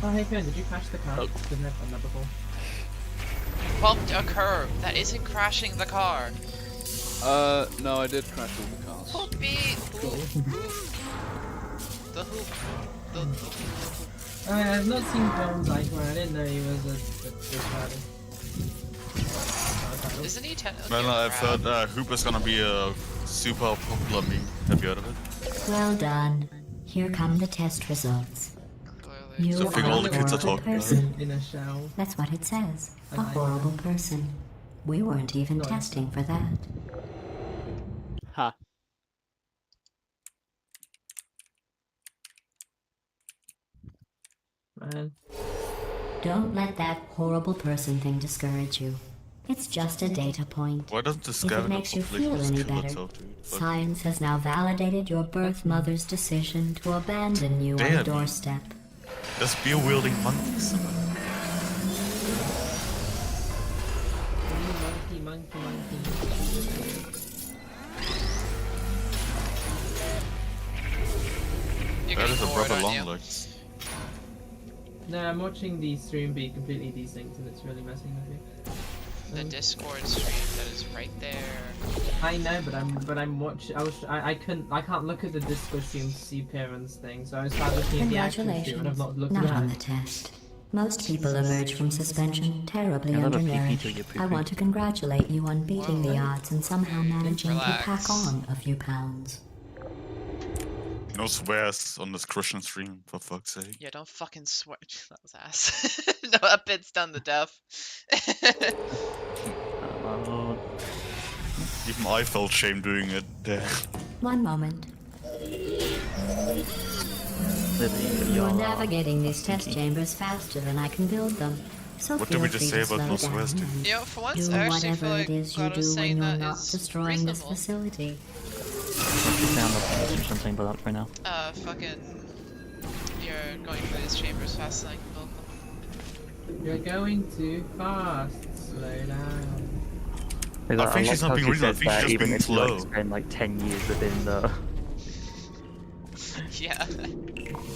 Oh, hey Finn, did you crash the car? Oh. Didn't have done that before. Bumped a curb. That isn't crashing the car. No, I did crash all the cars. Hoopy. Hoop. The hoop. The hoop. I've not seen Brown's Icon. I didn't know he was a driver. Isn't he technically Man, a I've crab? heard Hooper's gonna be a super popular meme. Have you heard of it? Well done. Here come the test results. Clearly. You Something are all the a kids are horrible talking about. person. In a shell. That's what it says. A I like horrible person. We weren't even Nice. testing for that. Ha. Man. Don't let that horrible person thing discourage you. It's just a data point. Why doesn't the If it scavenger makes you population feel just any kill better, itself, dude? Fuck. science has now validated your birth mother's decision to abandon you on Damn. the doorstep. There's beer-wielding monkeys. Monkey. You're That getting is a bored, brother aren't long you? legs. No, I'm watching the stream be completely desynced and it's really messing with me. The Discord stream that is right there. I know, but I'm watching. I can't look at the Discord stream to see Piran's thing, so I was trying looking at the actual stream and I've Congratulations. not looked Not at on it. the test. Most people emerge from suspension terribly I love a undernourished. pee-pee to your I poo-poo. want to congratulate you on beating the odds and somehow managing to Relax. pack on a few pounds. No swears on this Christian stream, for fuck's sake. Yeah, don't fucking swear. That was ass. No, that bit's done the death. Even I felt shame doing it there. One moment. You're navigating these test chambers faster than I can build them. So What feel did we free just to say about slow no down swears, dude? and Yo, for once, do I actually feel whatever like it is you God was do saying when you're that not is destroying this reasonable. facility. Something but up right now. Fucking... You're going through these chambers faster than I can build them. You're going too fast. Slow down. Is I that- think like she's not how being she reasonable, I says think she's that just even being if you like slow. spend like 10 years within the... Yeah.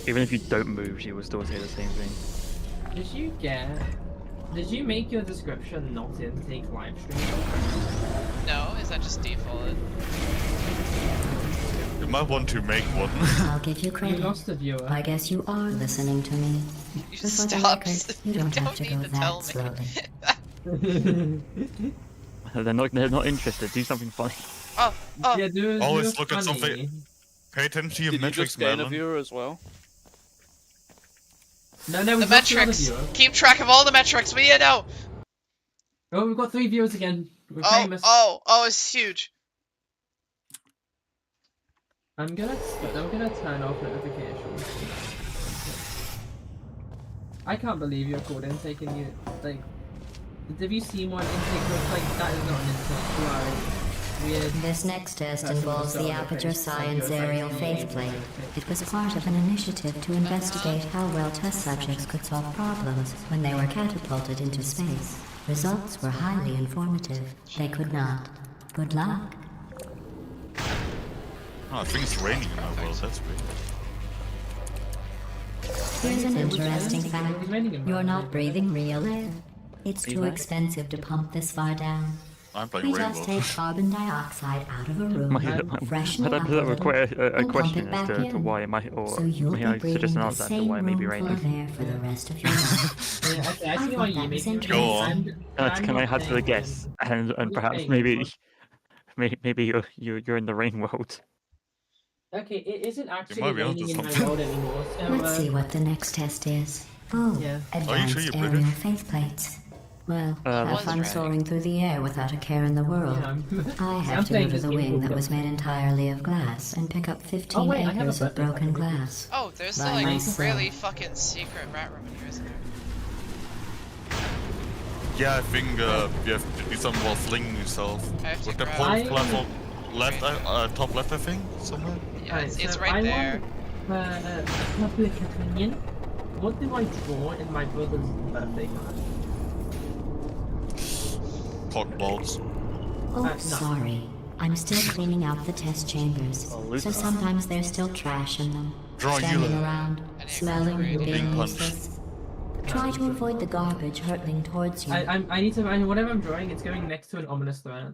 Even if you don't move, she will still say the same thing. Did you make your description not intake live stream? No, is that just default? You might want to make one. I'll give you You credit. lost a viewer. I guess you are listening to me. You But just for the stop. record, you don't have to need go to tell that me. slowly. They're not interested. Do something funny. Oh, oh. Yeah, do Always do look at funny. something. Pay attention to your Did you metrics, just gain a Melon. viewer as well? No, we The lost another metrics. viewer. Keep track of all the metrics. We know. Oh, we've got 3 viewers again. We're Oh, famous. oh, it's huge. I'm gonna turn off notifications. I can't believe you're called intake and you like. Have you seen one intake looks like that is not an intake? You are a weird. This next test Person involves with the a Aperture face, like Science you're Aerial like- Faceplate. It was part of an initiative to investigate how well test subjects could solve problems when they were catapulted into space. Results were highly informative. They could not. Good luck. Oh, I think it's raining in my world, that's weird. Here's an interesting It was fact. raining in You're my not world. breathing real air. It's Are you too back? expensive to pump this far down. I'm playing We just Rainbow. take carbon dioxide out of a room, freshen I'd it have up to a have a, little, a and pump question it as back to in. why it might, or So you'll may I be breathing suggest an the answer as to same why it may be room full raining. of air for the rest of your life. Yeah, okay, I I see why thought you that make was it. interesting. Go on. Can I hazard a guess? And What perhaps are you maybe saying? maybe you're in the rain world. Okay, it isn't actually might be onto raining in my something. world anymore. So, Let's see what the next test is. Oh, Yeah. advanced you're aerial British? faceplates. Well, have was fun right. soaring through the air without a care in the world. Yeah, I I'm have to go playing to this the game wing with that them. was made entirely of glass and pick up 15 wait, I have a acres of button. broken glass. Oh, there's By still like myself. really fucking secret rat room in here, isn't there? Yeah, I think you have to do some more flinging yourself. I have to With the grab- point I- platform left, top left, I think, somewhere. Yeah, Alright, it's so right I there. want, public opinion. What do I draw in my brother's birthday card? Cotton balls. Oh, no. sorry. I'm still cleaning out the test chambers, Oh, so Lucifer. sometimes there's still trash in them. Draw Standing Eula. around, I need smelling to and read being Being punched. useless. Try to avoid the garbage hurtling towards you. I need to. Whatever I'm drawing, it's going next to an ominous threat.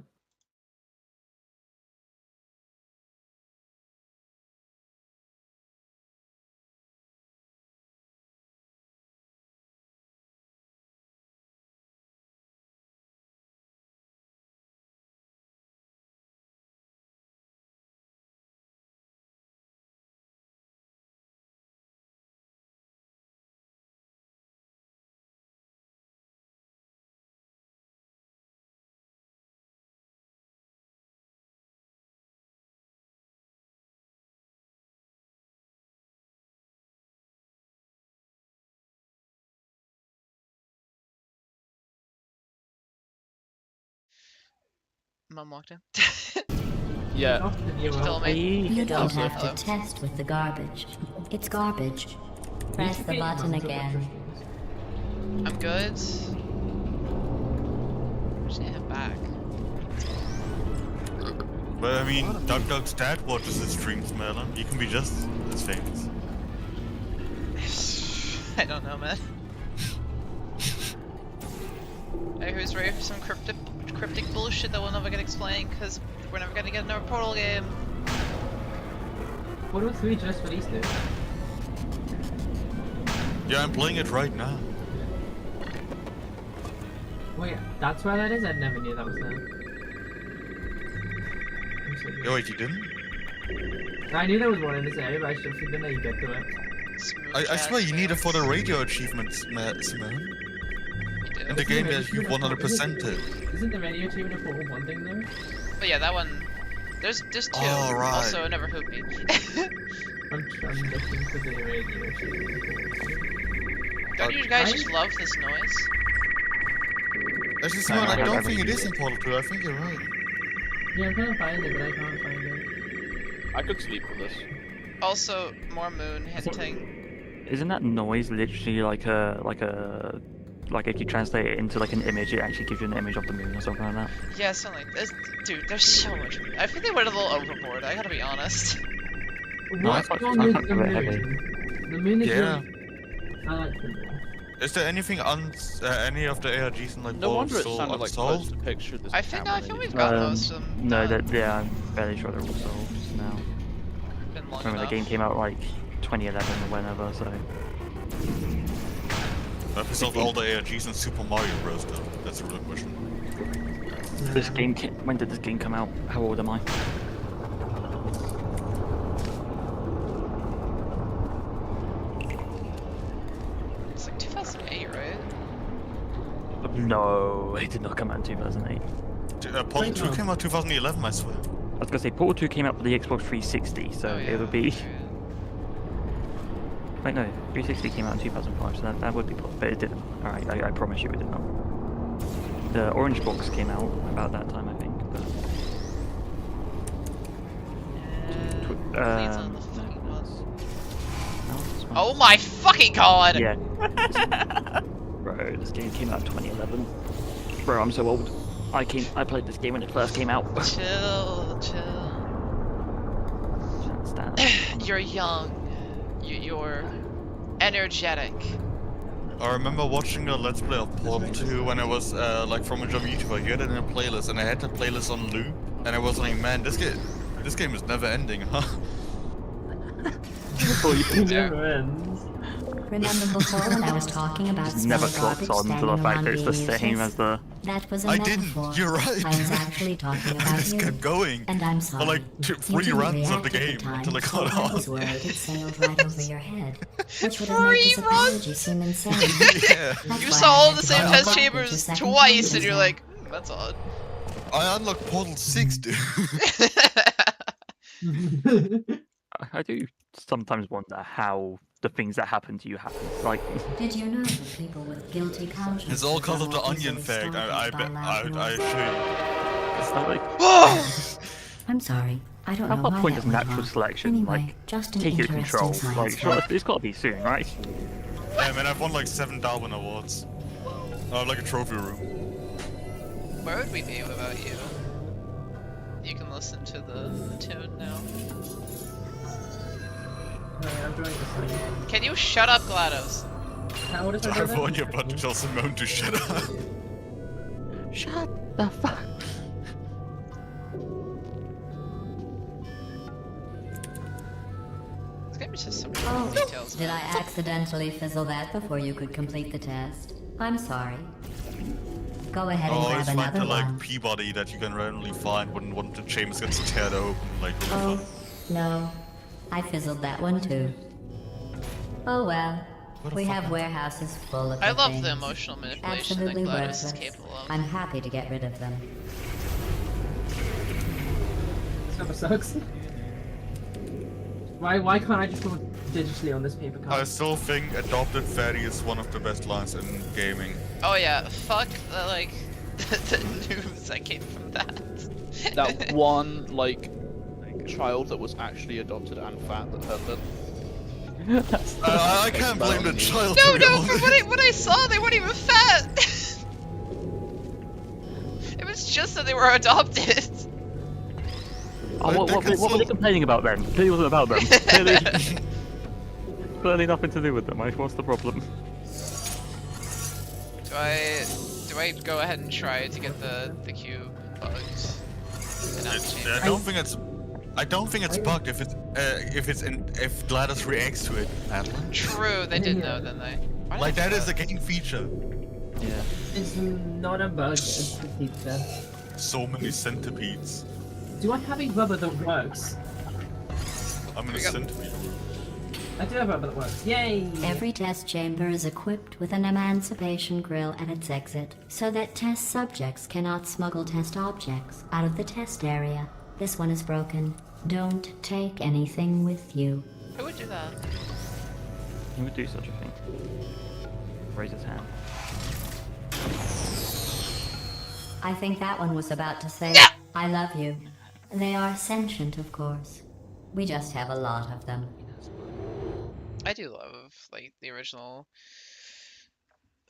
Mum walked in. Yeah. Off the viewer. Told me. You don't Also- have to test with the garbage. It's garbage. Press the button again. I'm good. I just need to head back. But I mean, Doug's dad watches his streams, Melon. You can be just as famous. I don't know, man. Hey, who's ready for some cryptic bullshit that will never get explained because we're never gonna get another Portal game. Portal 3 just released it. Yeah, I'm playing it right now. Wait, that's where that is? I never knew that was there. Oh, wait, you didn't? I knew there was one in this area, but I just didn't know you get to it. I swear you need it for the radio achievements, Simone. In the game that you 100%ed it. Isn't the radio achievement a Portal 1 thing though? But yeah, that one. There's two. Oh, right. Also, never hoop me. I'm looking for the radio achievement. Don't you guys just love this noise? Actually, Simone, I don't think it is in Portal 2. I think you're right. Yeah, I'm trying to find it, but I can't find it. I could sleep with this. Also, more moon hinting. Isn't that noise literally like if you translate it into like an image, it actually gives you an image of the moon or something like that? Yeah, something like this. Dude, there's so much. I think they went a little overboard. I gotta be honest. What's wrong with the moon? The moon is Yeah. I like the moon. Is there anything any of the ARGs in like No Portal wonder it still sounded like unsolved? close to picture this. I feel we've got most of them. No, done. yeah, I'm fairly sure they're all solved now. Been long Remember enough. the game came out like 2011 or whenever, so. I've solved all the ARGs in Super Mario Bros. Though. That's a real question. This game when did this game come out? How old am I? It's like 2008, right? No, it did not come out in 2008. Portal 2 came out 2011, I swear. I was gonna say Portal 2 came out for the Xbox 360, so Oh, yeah. it would be. Wait, no, 360 came out in 2005, so that would be possible, but it didn't. Alright, I promise you it did not. The Orange Box came out about that time, I think. But... Please on the fucking nuts. No, this one. Oh my fucking god! Yeah. Bro, this game came out in 2011. Bro, I'm so old. I played this game when it first came out. Chill. You're young. You're energetic. I remember watching a Let's Play of Portal 2 when it was like from a German YouTuber. He had it in a playlist, and I had the playlist on loop, and I was like, man, this game is never ending, huh? It never ends. Remember before when I was talking about Never smelly clocks garbage on to the standing fact around that it's the being same useless? as the. That was a I metaphor. didn't. You're right. I was actually talking I about just you. kept going And I'm sorry. for like You 3 didn't runs of the react at game time, until I so got I was on. worried it sailed right over your head, which would have made this apology seem insane. Yeah. That's You why saw I all had the to same go test back chambers into second twice, and chambers you're now. like, that's odd. I unlocked Portal 6, dude. I do sometimes wonder how the things that happen to you happen. Like, Did you know that people with guilty consciences It's all because of the are more onion easily fact. startled by loud I noises? assure you. it's not like I'm sorry. I don't at know what why point that does went natural wrong. selection Anyway, just an take it interesting control? science Like, sure, fact. it's got to be soon, right? Yeah, man, I've won like 7 Darwin Awards. I have like a trophy room. Where would we be without you? You can listen to the tune now. Alright, I'm doing this thing. Can you shut up, GLaDOS? How old is my I've brother? won your butt to tell Simone to shut up. Shut the fuck. This game is just some Oh, details. did I accidentally fizzle that before you could complete the test? I'm sorry. Go ahead and Oh, grab it's like another the like one. Peabody that you can randomly find when one of the chambers gets teared open, like. Oh, no. I fizzled that one too. Oh well. What a We have fucking- warehouses full of I the love things. the emotional manipulation Absolutely that GLaDOS is worthless. capable of. I'm happy to get rid of them. This never sucks. Why can't I just go digitally on this paper I card? still think adopted fatty is one of the best lines in gaming. Oh yeah, fuck the like the news that came from that. That one, like, child that was actually adopted and fat that heard that. I can't blame the child. No, to be no, honest. from what I saw, they weren't even fat. It was just that they were adopted. Oh, They what can were they still- complaining about then? Clearly wasn't about them. Clearly nothing to do with them. What's the problem? Do I go ahead and try to get the cube bugged? And I don't think it's bugged if GLaDOS reacts to it, Madeline. True, they did know, didn't they? Why did Like I that do is a game feature. Yeah. It's not a bug, it's the pizza. So many centipedes. Do I have a rubber that works? I'm in a centipede. I do have a rubber that works. Yay! Every test chamber is equipped with an emancipation grill at its exit, so that test subjects cannot smuggle test objects out of the test area. This one is broken. Don't take anything with you. Who would do that? Who would do such a thing? Raise his hand. I think that one was about to say, I love you. They are sentient, of course. We just have a lot of them. I do love like the original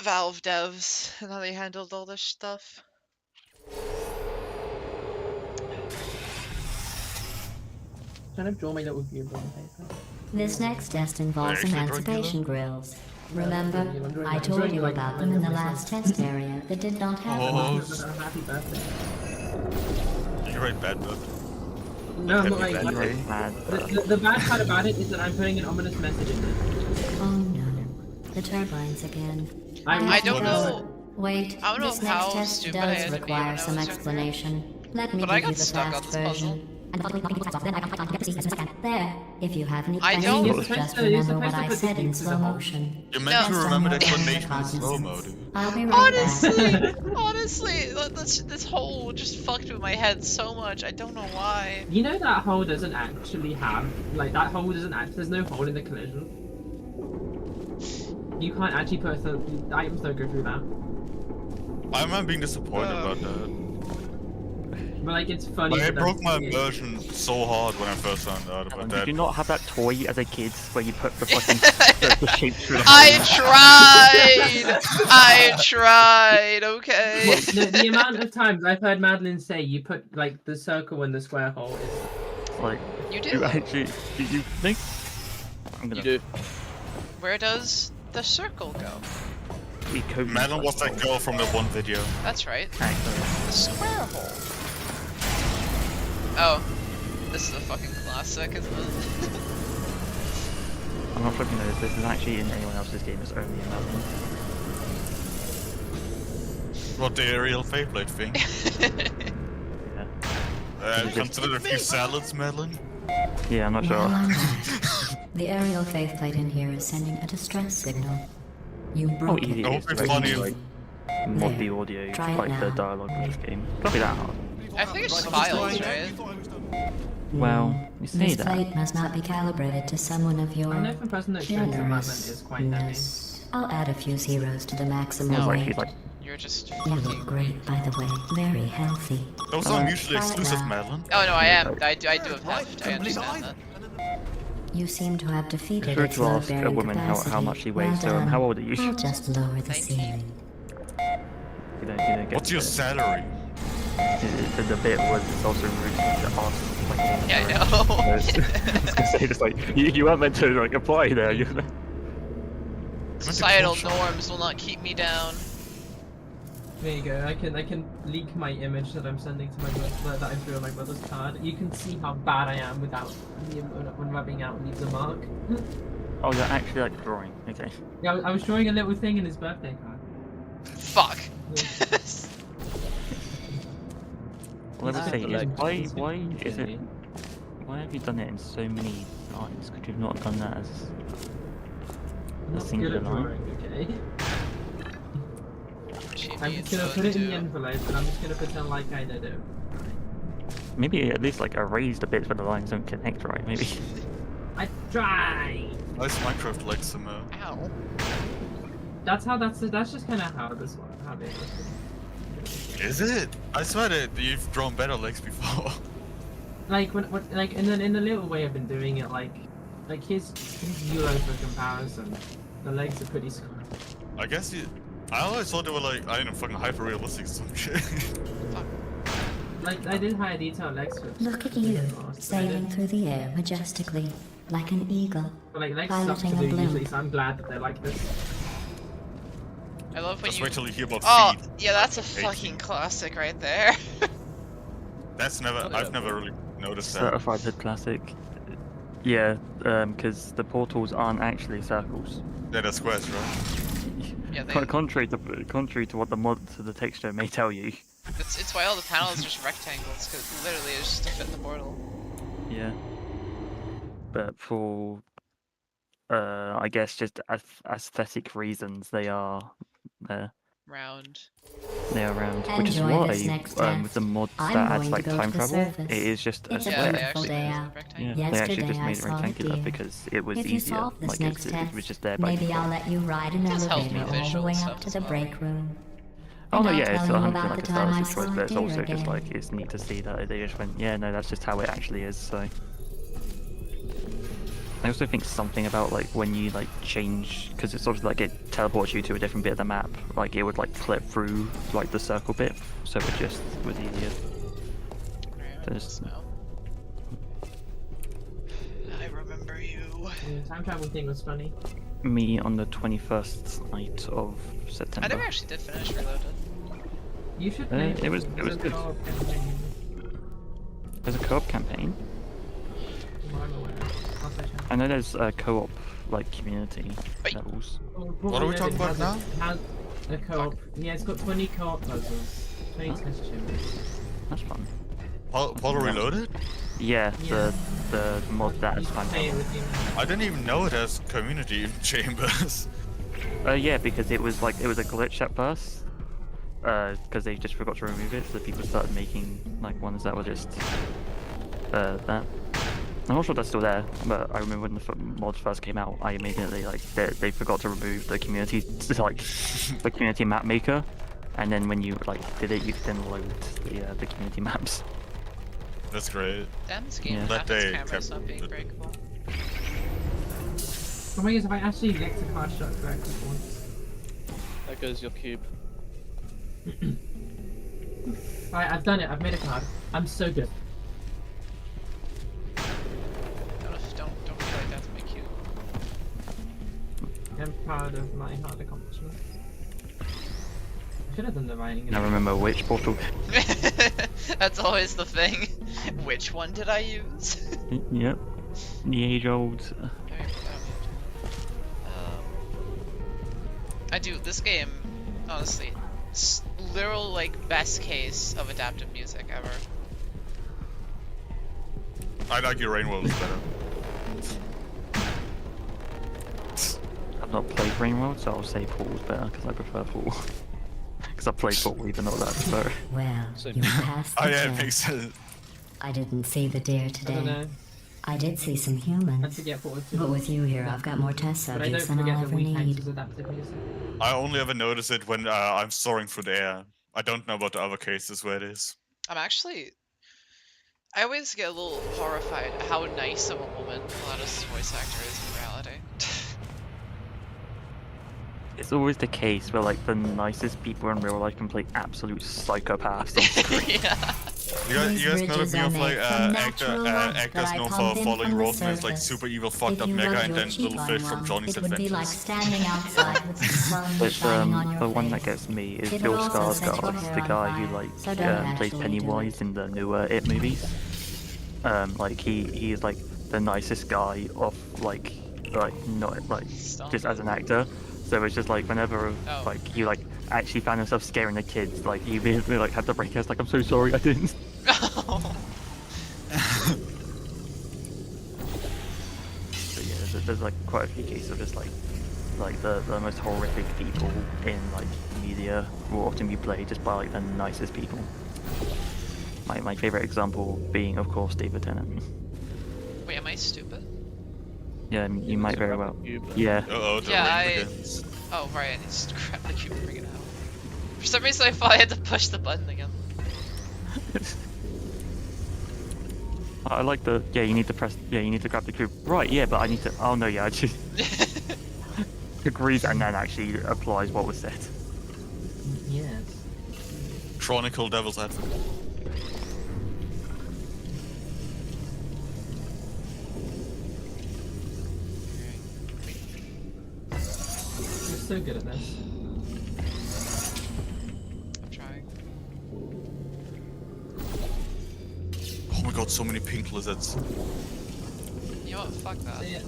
Valve devs and how they handled all this stuff. Trying to draw my little view on paper. This next test involves Actually, emancipation grills. Remember, I told you about them in the last test area that did not have them. Oh, Happy birthday. you write bad book. No, I'm not Happy like birthday. Bad. the bad part about it is that I'm putting an ominous message in it. Oh no, the turbines again. I don't know. Wait, I don't know this how next test stupid I had does to be require when I some was younger. explanation. Let me But I give you got the stuck on fast this puzzle. version. There, if you have any I questions, don't- You're just supposed to- you're remember what supposed to I put the said in cubes in slow the hole. motion. You're meant to No. remember the Some more explanation in cognizance. slow-mo, dude. I'll be right Honestly, this whole just fucked with my head so much. I don't know why. You know that hole doesn't actually have, like, that hole doesn't actually, there's no hole in the collision. You can't actually put the items don't go through that. I remember being disappointed about that. But like, it's funny. Like, it that broke my that's- immersion so hard when I first found out about Did that. you not have that toy as a kid where you put the fucking the shape through the I hole? tried, okay? The amount of times I've heard Madeline say you put like the circle in the square hole is Like, You you do. actually, you think? I'm gonna You do. Where does the circle go? be coding. Madeline was that girl from the one video. That's right. Actually, The square hole. Oh. This is a fucking classic, isn't it? I'm not flipping those. This is actually in anyone else's game. It's only in Madeline. What the aerial Feyblade thing? Yeah. Consider a few salads, Madeline? Yeah, I'm not sure. Well, I'm back. The aerial faceplate in here is sending a distress signal. You Oh, broke easy it. I hope it's funny if- like mod the audio, Try it like the now. dialogue of this game. Can't be that hard. I think it's files, right? Well, you say This that. plate must not be calibrated to someone of your I know from person that experience that Madeline is quite heavy. generousness. I'll add a few zeros to the maximum Sounds like weight. she's like, You're just You fucking... look great, by the way. Very healthy. Those aren't mutually Try it exclusive, now. Madeline. Oh no, I am. I do have heft. I understand that. You seem to have defeated sure its to ask a load-bearing woman capacity. how much she weighs. Well So, done. how old are you? I'll just lower the 19. ceiling. You don't get What's your salary? the bit was it's also rude to ask. Like, Yeah, I know. I was gonna say, just like, you weren't meant to like apply there. You know? Societal norms will not keep me down. There you go. I can leak my image that I'm sending to my brother, that I drew on my brother's card. You can see how bad I am without when rubbing out leaves a mark. Oh, you're actually like drawing. Okay. Yeah, I was drawing a little thing in his birthday card. Fuck. Well, I would say, Like, why is it? Why have you done it in so many lines? Could you have not done that as I'm a not good singular at line? drawing, okay? She I'm needs just gonna put it in the to- envelope and I'm just gonna pretend like I did it. Maybe at least like erase the bits where the lines don't connect right. Maybe. I tried! Nice Minecraft like some. Ow. That's just kinda how this one, how they look. Is it? I swear that you've drawn better legs before. Like like in the little way I've been doing it, like here's Euro for comparison. The legs are pretty square. I guess you. I always thought they were like, I don't know, fucking hyper realistic or some shit. Like I did higher detail legs for. Look at you, sailing through the air majestically, like an eagle. But like legs suck to piloting a do blimp. usually, so I'm glad that they're like this. I love when Just you... wait till you hear about Oh, feet. yeah, that's a Hate fucking you. classic right there. That's never. I've never really noticed that. Certified Hood Classic. Yeah, because the portals aren't actually circles. Yeah, they're squares, right? Yeah, they, Contrary to what the mod to the texture may tell you. it's why all the panels are just rectangles, because literally it's just to fit the portal. Yeah. But for I guess just aesthetic reasons, they are there. Round. They are round, which is Enjoy this why next with the test. mod I'm that adds going like to go time to the travel, surface. it is just a It's a Yeah, they square. beautiful actually day made it out. Yeah, rectangular. they actually Yesterday just I made it saw a rectangular deer. because it was If you easier. solve this Like next it test, was just there by maybe default. I'll let you ride an Does help elevator me all the visual way stuff up to as the well. break room. Oh And no, I'll yeah, it's tell you 100% about like the a time I stylistic choice, saw a but it's deer also just again. like it's neat to see that they just went, yeah, no, that's just how it actually is. So I also think something about like when you like change, because it's sort of like it teleports you to a different bit of the map, like it would like clip through like the circle bit, so it just was easier. Just now. I remember you. The time travel thing was funny. me on the 21st night of September. I never actually did finish Reloaded. You should play it was There's a good. co-op campaign. There's a co-op campaign. From what I'm aware. I'll say I know there's a co-op like community Wait. levels. What are we talking about now? It has a co-op. Yeah, it's got 20 co-op puzzles. 20 test chambers. That's fun. Portal Reloaded? Yeah, Yeah. the mod that You has should time play it travel. with you. I didn't even know it has community chambers. Yeah, because it was a glitch at first. Because they just forgot to remove it, so people started making like ones that were just that. I'm not sure that's still there, but I remember when the mod first came out, I immediately like they forgot to remove the community like the community map maker, and then when you like did it, you could then load the community maps. That's great. Damn, this game Yeah. half That its day cameras kept- not being breakable. The thing is, if I actually licked a card shot correctly once. There goes your cube. Alright, I've done it. I've made a card. I'm so good. Don't feel like that's my cue. I'm proud of my hard accomplishments. I should have done the writing. Now remember which portal? That's always the thing. Which one did I use? Yep, the age-old. I do this game, honestly. Literal like best case of adaptive music ever. I like your Rain World better. I've not played Rain World, so I'll say Portal's better because I prefer Portal. Because I played Portal even though that I prefer it. Well, So- you passed the Oh yeah, it test. makes sense. I didn't see the deer I don't today. know. I did see some I humans. forget what was But with you here, I've got more test But I don't subjects than I'll forget that ever we need. is adaptive music. I only ever notice it when I'm soaring through the air. I don't know about the other cases where it is. I always get a little horrified at how nice of a woman Gladys' voice actor is in reality. It's always the case where like the nicest people in real life can play absolute psychopaths on screen. Yeah. You guys know the bridges thing are of made like from natural logs actors that I known pumped for in following from the roles and it's like surface. super evil fucked If up you mega rub and your then cheek little on fish from one, Johnny's it would be like Adventures. standing outside with the sun But shining on your the one that face. gets me is It Bill would also set your Skarsgård, hair the on guy who fire, like so don't plays actually do Pennywise it. in the newer It movies. Like he's like the nicest guy of like not like Stop. just as an actor. So it's just like whenever Oh. like he like actually found himself scaring the kids, like he immediately like had to break out like I'm so sorry I didn't. But yeah, there's like quite a few cases of just like the most horrific people in like media will often be played just by like the nicest people. My favorite example being of course David Tennant. Wait, am I stupid? Yeah, you might very well. Yeah. Uh-oh, the Yeah, rain I- begins. Oh, right, I need to grab the cube and bring it out. For some reason I thought I had to push the button again. I like the you need to grab the cube. Right, yeah, but I need to oh no yeah I just agrees and then actually applies what was said. Yes. Chronicle Devil's Advocate. You're so good at this. I'm trying. Oh my god, so many pink lizards. You know what? Fuck that. See it?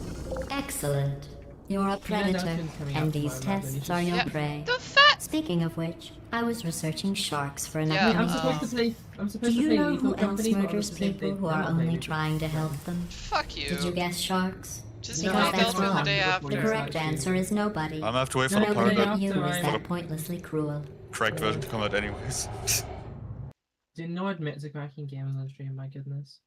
Excellent. You're a predator, dolphins coming out and from these my mouth, and tests you are should- your Yeah, prey. the fat. Speaking of which, I was researching sharks for an Yeah, I'm upcoming supposed to test. play. I'm Do supposed to you play know Lethal who else Company, but murders obviously people they- who I'm are not only playing trying to help them? Fuck you. Did you guess sharks? Just No, Because play that's Delta the wrong. day The after. The correct answer is nobody. I'm gonna have to wait for No, the no, Nobody no, but no. you after is I- that pointlessly cruel. correct version to come out anyways. Do not admit to cracking games on stream. My goodness.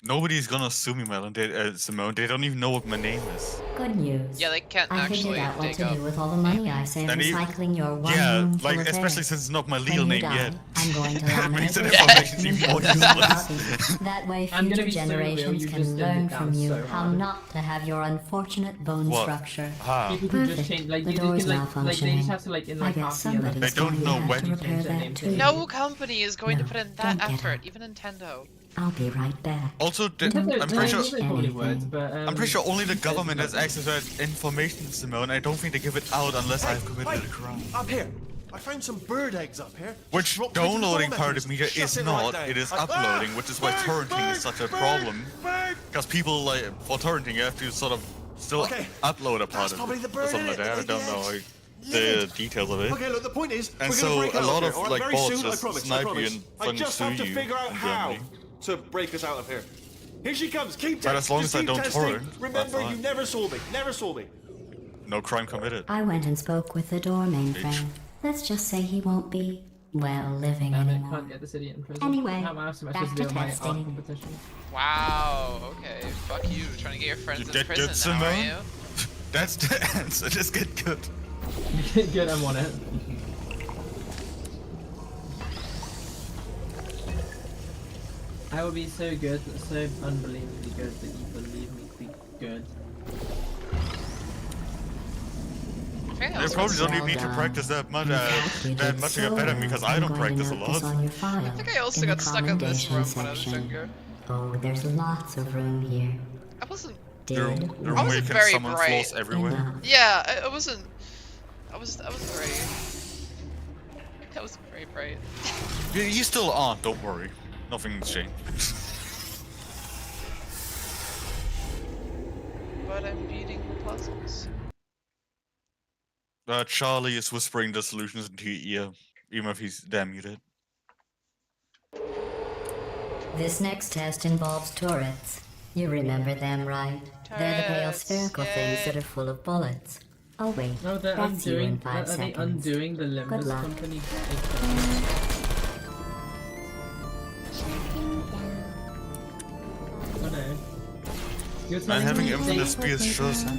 Nobody's gonna sue me, Melon. Simone. They don't even know what my name is. Good news. Yeah, they can't I actually figured out what dig to up. do with all the money I saved And recycling your one Yeah, room like full of especially air. since it's not my When legal you name die, yet. I'm going to That makes laminate the your information face even more into a useless. copy. That way I'm gonna future be so real, generations you can just learn ended from down you so how hard. not to have your unfortunate bone What? structure. Ah. People can just Perfect. change, like The you door's can like they malfunctioning. just have to like in I like guess half the year. somebody's They don't going know to have when. to repair that too. No company is going to No, put in don't that get effort, up. even Nintendo. I'll be right back. Also, They have their- I'm they pretty have sure. their holy Anything. words, but, I'm pretty sure only the it's government has nothing. access to that information, Simone. I don't think they give it out unless I've committed a crime. Up here. I found some bird eggs up here. Which Drop them into the downloading door part of media mechanism. is Shut it right not. down. It is Ah! uploading, which is why Bird, torrenting is bird, such a bird, problem. bird. Because people like for torrenting, you have to sort of still Okay, upload a part that's of probably it the or bird, something like isn't it? that. I The don't know eggs. the details of it. Okay, look, the point is, And we're so gonna break a out lot of of, here, all right? like, Very bots soon, I just promise, snipe I you promise. and I fucking just have sue to you figure out in how Germany. to break us out of here. Here she comes. Keep But as long as I don't testing. torrent, that's Remember, you fine. never saw me. Never saw me. No crime committed. I went and spoke with the doorman Bitch. friend. Let's just say he won't be, well, living Damn it, anymore. can't get this idiot in prison. Anyway, How am I supposed back to to do my art testing. competition? Wow, okay. Fuck you, trying to get your friends in That prison good, now, are Simone? you? That's the answer. Just get good. Good, I'm on it. I will be so good, so unbelievably good that you believe me to be good. I think that You was probably don't Well even need to done. practice that much, In fact, you did to so get better well. because I I'm don't going to practice a note this lot. on your file, I think I also in the got stuck in this room commendation when I was section. younger. Oh, there's lots of room here. I wasn't. The Did room I where you wasn't can very summon bright. flaws everywhere. enough. Yeah, I wasn't. I wasn't very. I wasn't very bright. You still aren't, don't worry. Nothing's changed. But I'm beating the puzzles. Charlie is whispering the solutions into your ear, even if he's damn muted. This next test involves turrets. You remember them, right? They're the pale Turrets, spherical things that yay. are full of bullets. Oh wait, No, they're that's you in undoing. 5 Are they seconds. undoing the Limbus luck. company? Oh no. You're And telling having me infinite spears shows that.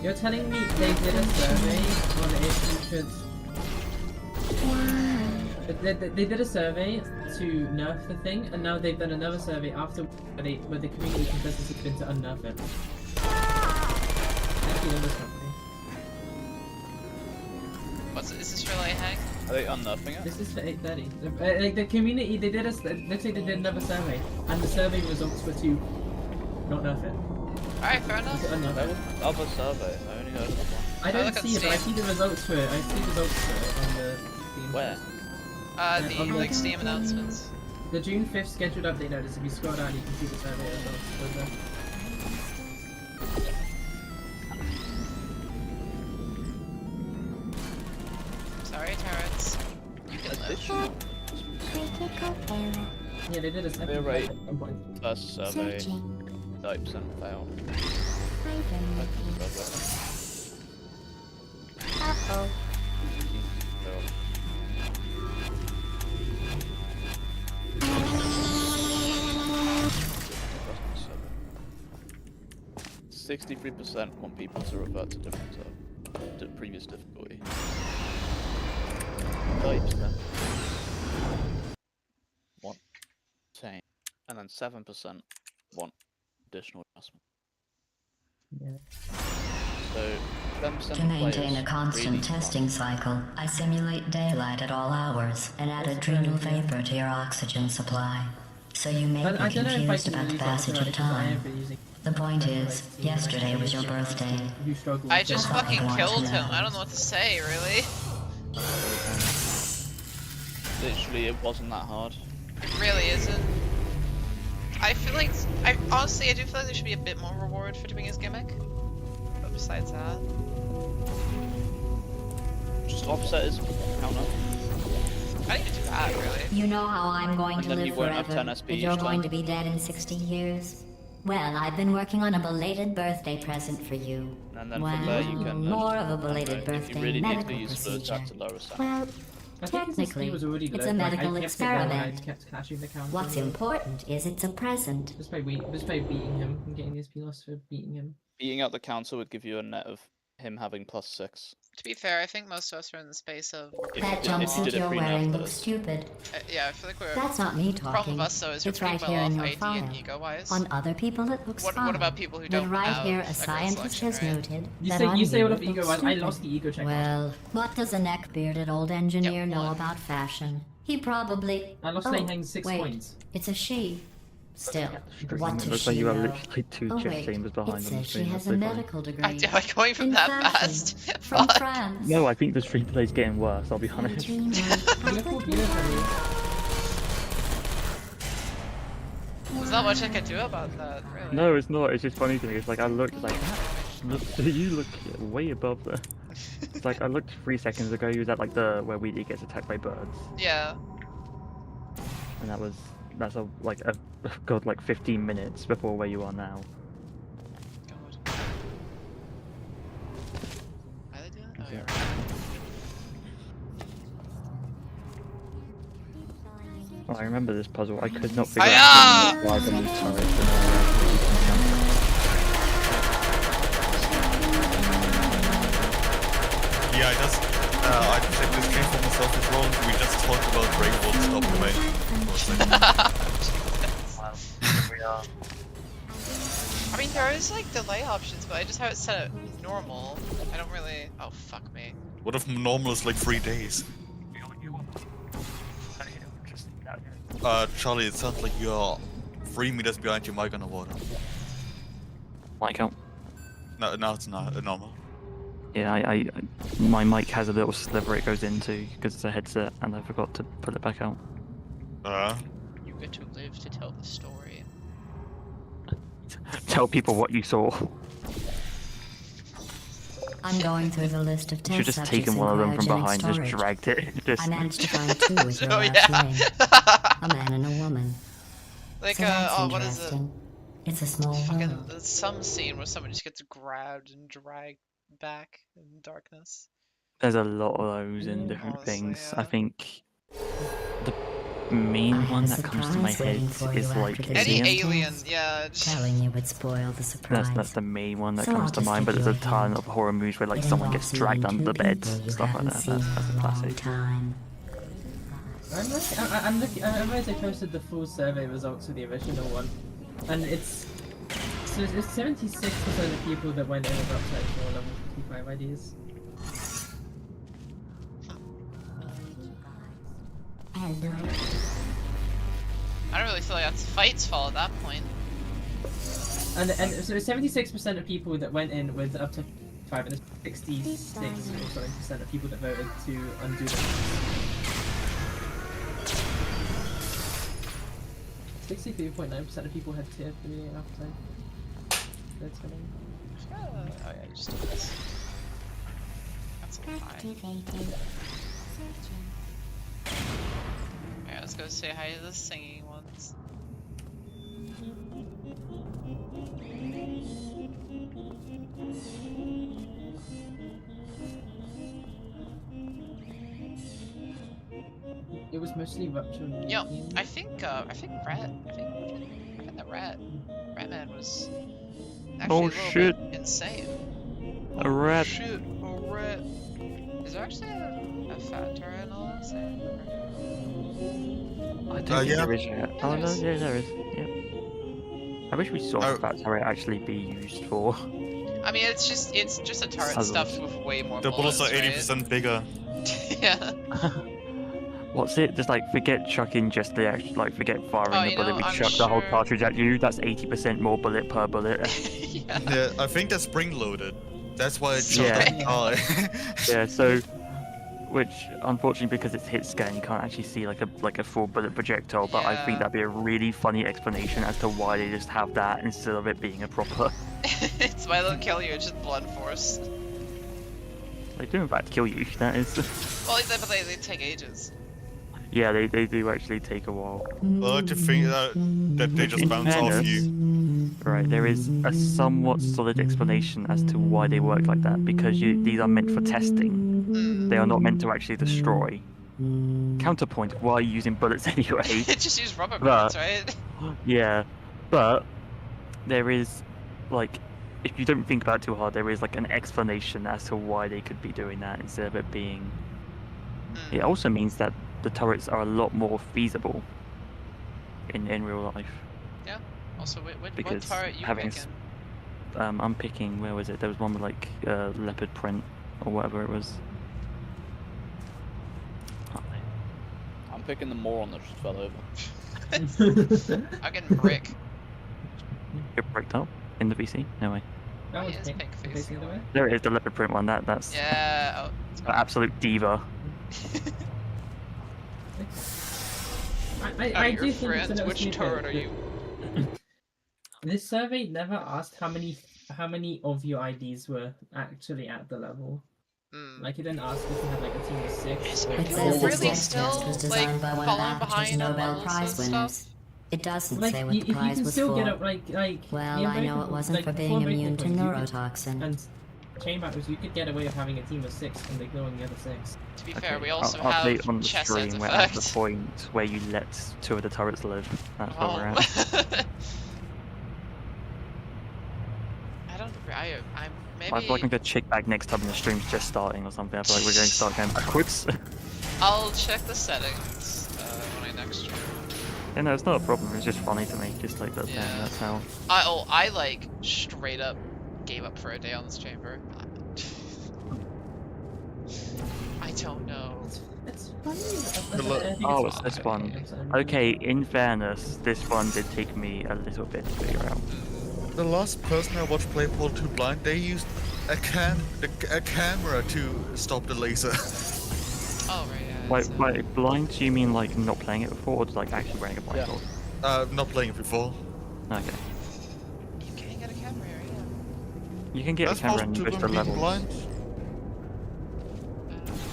You're telling me they did a survey on if you could. They did a survey to nerf the thing, and now they've done another survey after where the community consensus has been to unnerf it. Thank you, Limbus company. Is this really hang? Are they unnerfing it? This is for 8:30. Like the community, they did let's say they did another survey, and the survey results were to not nerf it. Alright, fair enough. To unnerf There it. was another survey. I only heard of one. I don't look at see it, but I Steam. see the results for it. I see results for it on the Steam. Where? The on like Steam announcements. The June 5th scheduled update notice. If you scroll down, you can see the survey results. For the... Sorry, turrets. You can live. Additional. Yeah, they did a second They're right. at some point. First survey. 90% fail. Fail. 63% want people to revert to different to previous difficulty. 30% want change, and then 7% want additional adjustment. Yeah. So 10% To maintain a players constant really testing want- cycle, I simulate daylight at all hours and add adrenal vapor to your oxygen supply. So you may But I be don't know if I confused can about the release passage that of because I time. have been using. The point is, yesterday was your birthday. You struggle. I with just it. fucking want killed to him. know. I don't know what to say, really. Literally, it wasn't that hard. It really isn't. I feel like honestly, I do feel like there should be a bit more reward for doing his gimmick. besides that? Just offset his counter. I didn't even do that, really. You know how I'm going And to then live you won't have forever, 10 SP but you're each going time. to be dead in 60 years? Well, I've been working on a belated birthday present for you. And then well, from there you can... more of a belated if you birthday really need to medical use the procedure. attack to lower stamina. Well, I think his technically, speed was already it's low, a like, medical I kept it low and I experiment. kept catching the counter. What's important is it's a present. Just by beating him and getting the SP loss for beating him. Beating out the counter would give you a net of him having +6. To be fair, I think most of us are in the space of... That if you jumpsuit did it you're pre-nerf, wearing that looks is. stupid. yeah, I feel like we're... That's not me The problem talking. with us, though, is we're It's pretty right well here in off your ID file. and ego-wise. On other people, it looks fine. What about people who But don't right have here, a a great scientist selection, has right? noted You that say on you say you all it of ego. looks I stupid. lost the ego check. Well, what does a neck-bearded old engineer know one. about fashion? He probably... I lost oh, Lei Heng's 6 wait. points. It's a she. Still, It what looks does like she you have know? literally like 2 Oh chess wait, chambers behind it on the says she screen. has That's a so funny. medical degree. Am I going from in that fashion fast? from Fuck. France. No, I think the stream play's getting worse, I'll be honest. You look all beautiful. There's not much I can do about that, really. No, it's not, it's just funny to me. It's like I looked like, you look way above there. It's like I looked 3 seconds ago, you was at like the where Weedy gets attacked by birds. Yeah. And that's like a god like 15 minutes before where you are now. God. Are they doing that? Oh, yeah. Oh, I remember this puzzle. I could not figure Hiya! out why the loot turrets Yeah, I checked this game for myself as well. We just talked about Rainbow Stop away for a second. we are. I mean, there is like delay options, but I just have it set at normal. I don't really. Oh, fuck me. What if normal is like 3 days? Charlie, it sounds like you're 3 meters behind your mic underwater. Mic out. No, now it's not normal. Yeah, my mic has a little sliver it goes into because it's a headset, and I forgot to put it back out. You get to live to tell the story. Tell people what you saw. I'm going through the list of You test should just subjects taken in one of them from cryogenic behind, storage. just dragged it. Just... I managed to find 2 with your Oh, last yeah. name. A man and a woman. Like, So that's oh, what is it? interesting. It's a small Fucking, world. there's some scene where someone just gets grabbed and dragged back in darkness. There's a lot of those in different Honestly, things. yeah. I think the main I had one a that comes to my surprise waiting head for is you like after this Any Alien. year's alien, test. yeah. Just, Telling you would spoil the surprise. That's the main one that So comes I'll to just mind, but give there's you a a ton hint. of horror movies where like It someone involves gets dragged seeing under the 2 beds, people you stuff like haven't that. seen That's a in a long classic. time. I'm looking. I realized I posted the full survey results for the original one, and it's 76% of people that went in with up to like 4 level 55 IDs. I don't really feel like that's Fight's fault at that point. And so 76% of people that went in with up to 5, and 66 or something % of people that voted to undo them. 63.9% of people had tier 3 after. That's funny. Oh yeah, just do this. That's fine. Alright, let's go say hi to the singing ones. It was mostly Rupture and Yo, Leaking. I think that Ratman was actually Oh, a little shit. bit insane. A rat. Shit, a rat. Is there actually a fat turret in all this? I don't think yeah. there is yet. Oh no, yeah, there is. Yeah. I wish we saw Oh. that turret actually be used for. I mean, it's just a turret Puzzles. stuffed with way more The bullets are right? 80% bigger. Yeah. What's it? Just like forget chucking just the actual, like forget firing Oh, the you bullet. know, We I'm chuck the whole sure- cartridge at you. That's 80% more bullet per bullet. Yeah. Yeah, I think that's spring loaded. That's why it's shot Yeah. that high. Yeah. So, which unfortunately because it's hit scan, you can't actually see like a full bullet projectile. But I think Yeah. that'd be a really funny explanation as to why they just have that instead of it being a proper It's why they'll kill you, it's just blunt force. They do in fact kill you. That is. Well, but they take ages. Yeah, they do actually take a while. Well, to think that they just In bounce off fairness, you. Right, there is a somewhat solid explanation as to why they work like that, because these are meant for testing. They are not meant to actually destroy. Counterpoint, why are you using bullets anyway? Just use rubber bullets, right? Yeah, but there is, like, if you don't think about it too hard, there is like an explanation as to why they could be doing that instead of it being... It also means that the turrets are a lot more feasible in real life. Yeah. Also, what Because turret you having picking? I'm picking, where was it? There was one with like leopard print or whatever it was. I'm picking the moron that just fell over. I'm getting brick. You're bricked up in the VC? No way. That was It is pink. pink Facing the way. There it is, the leopard print one. That's Yeah. Oh, it's an gone. absolute diva. I Your do think it's friends, a little which stupid turret are that- you? This survey never asked how many of your IDs were actually at the level. Mm. Like, it didn't ask if you had like a team of 6 or It You're says really this next still, test was like, designed by one of falling Aperture's behind on Nobel levels Prize and winners. stuff? It doesn't like say what you, the you prize can was still for. get up like Well, the I know American- it wasn't like, for being American immune to points, you could- neurotoxin. And chain battles, you could get away with having a team of 6 and ignoring the other 6. To be fair, we I'll also update have on the chess stream. as We're at the effect. point where you let 2 of the turrets live. That's where we're at. I'm maybe. I feel like I'm gonna check back next time when the stream's just starting or something. I feel like we're going to start going backwards. I'll check the settings when I next stream. Yeah, no, it's not a problem. It's just funny to me. Just like that. Yeah. That's how. I like straight up gave up for a day on this chamber. I don't know. It's funny. Oh, it's this one. Okay, in fairness, this one did take me a little bit to figure out. The last person I watched play Portal 2 blind, they used a camera to stop the laser. Oh right, yeah. Wait, blind? Do you mean like not playing it before, or just like actually wearing a blindfold? Not playing it before. Okay. You can get a camera here, yeah. You can get That's a camera in Portal 2 most of the being levels. blind.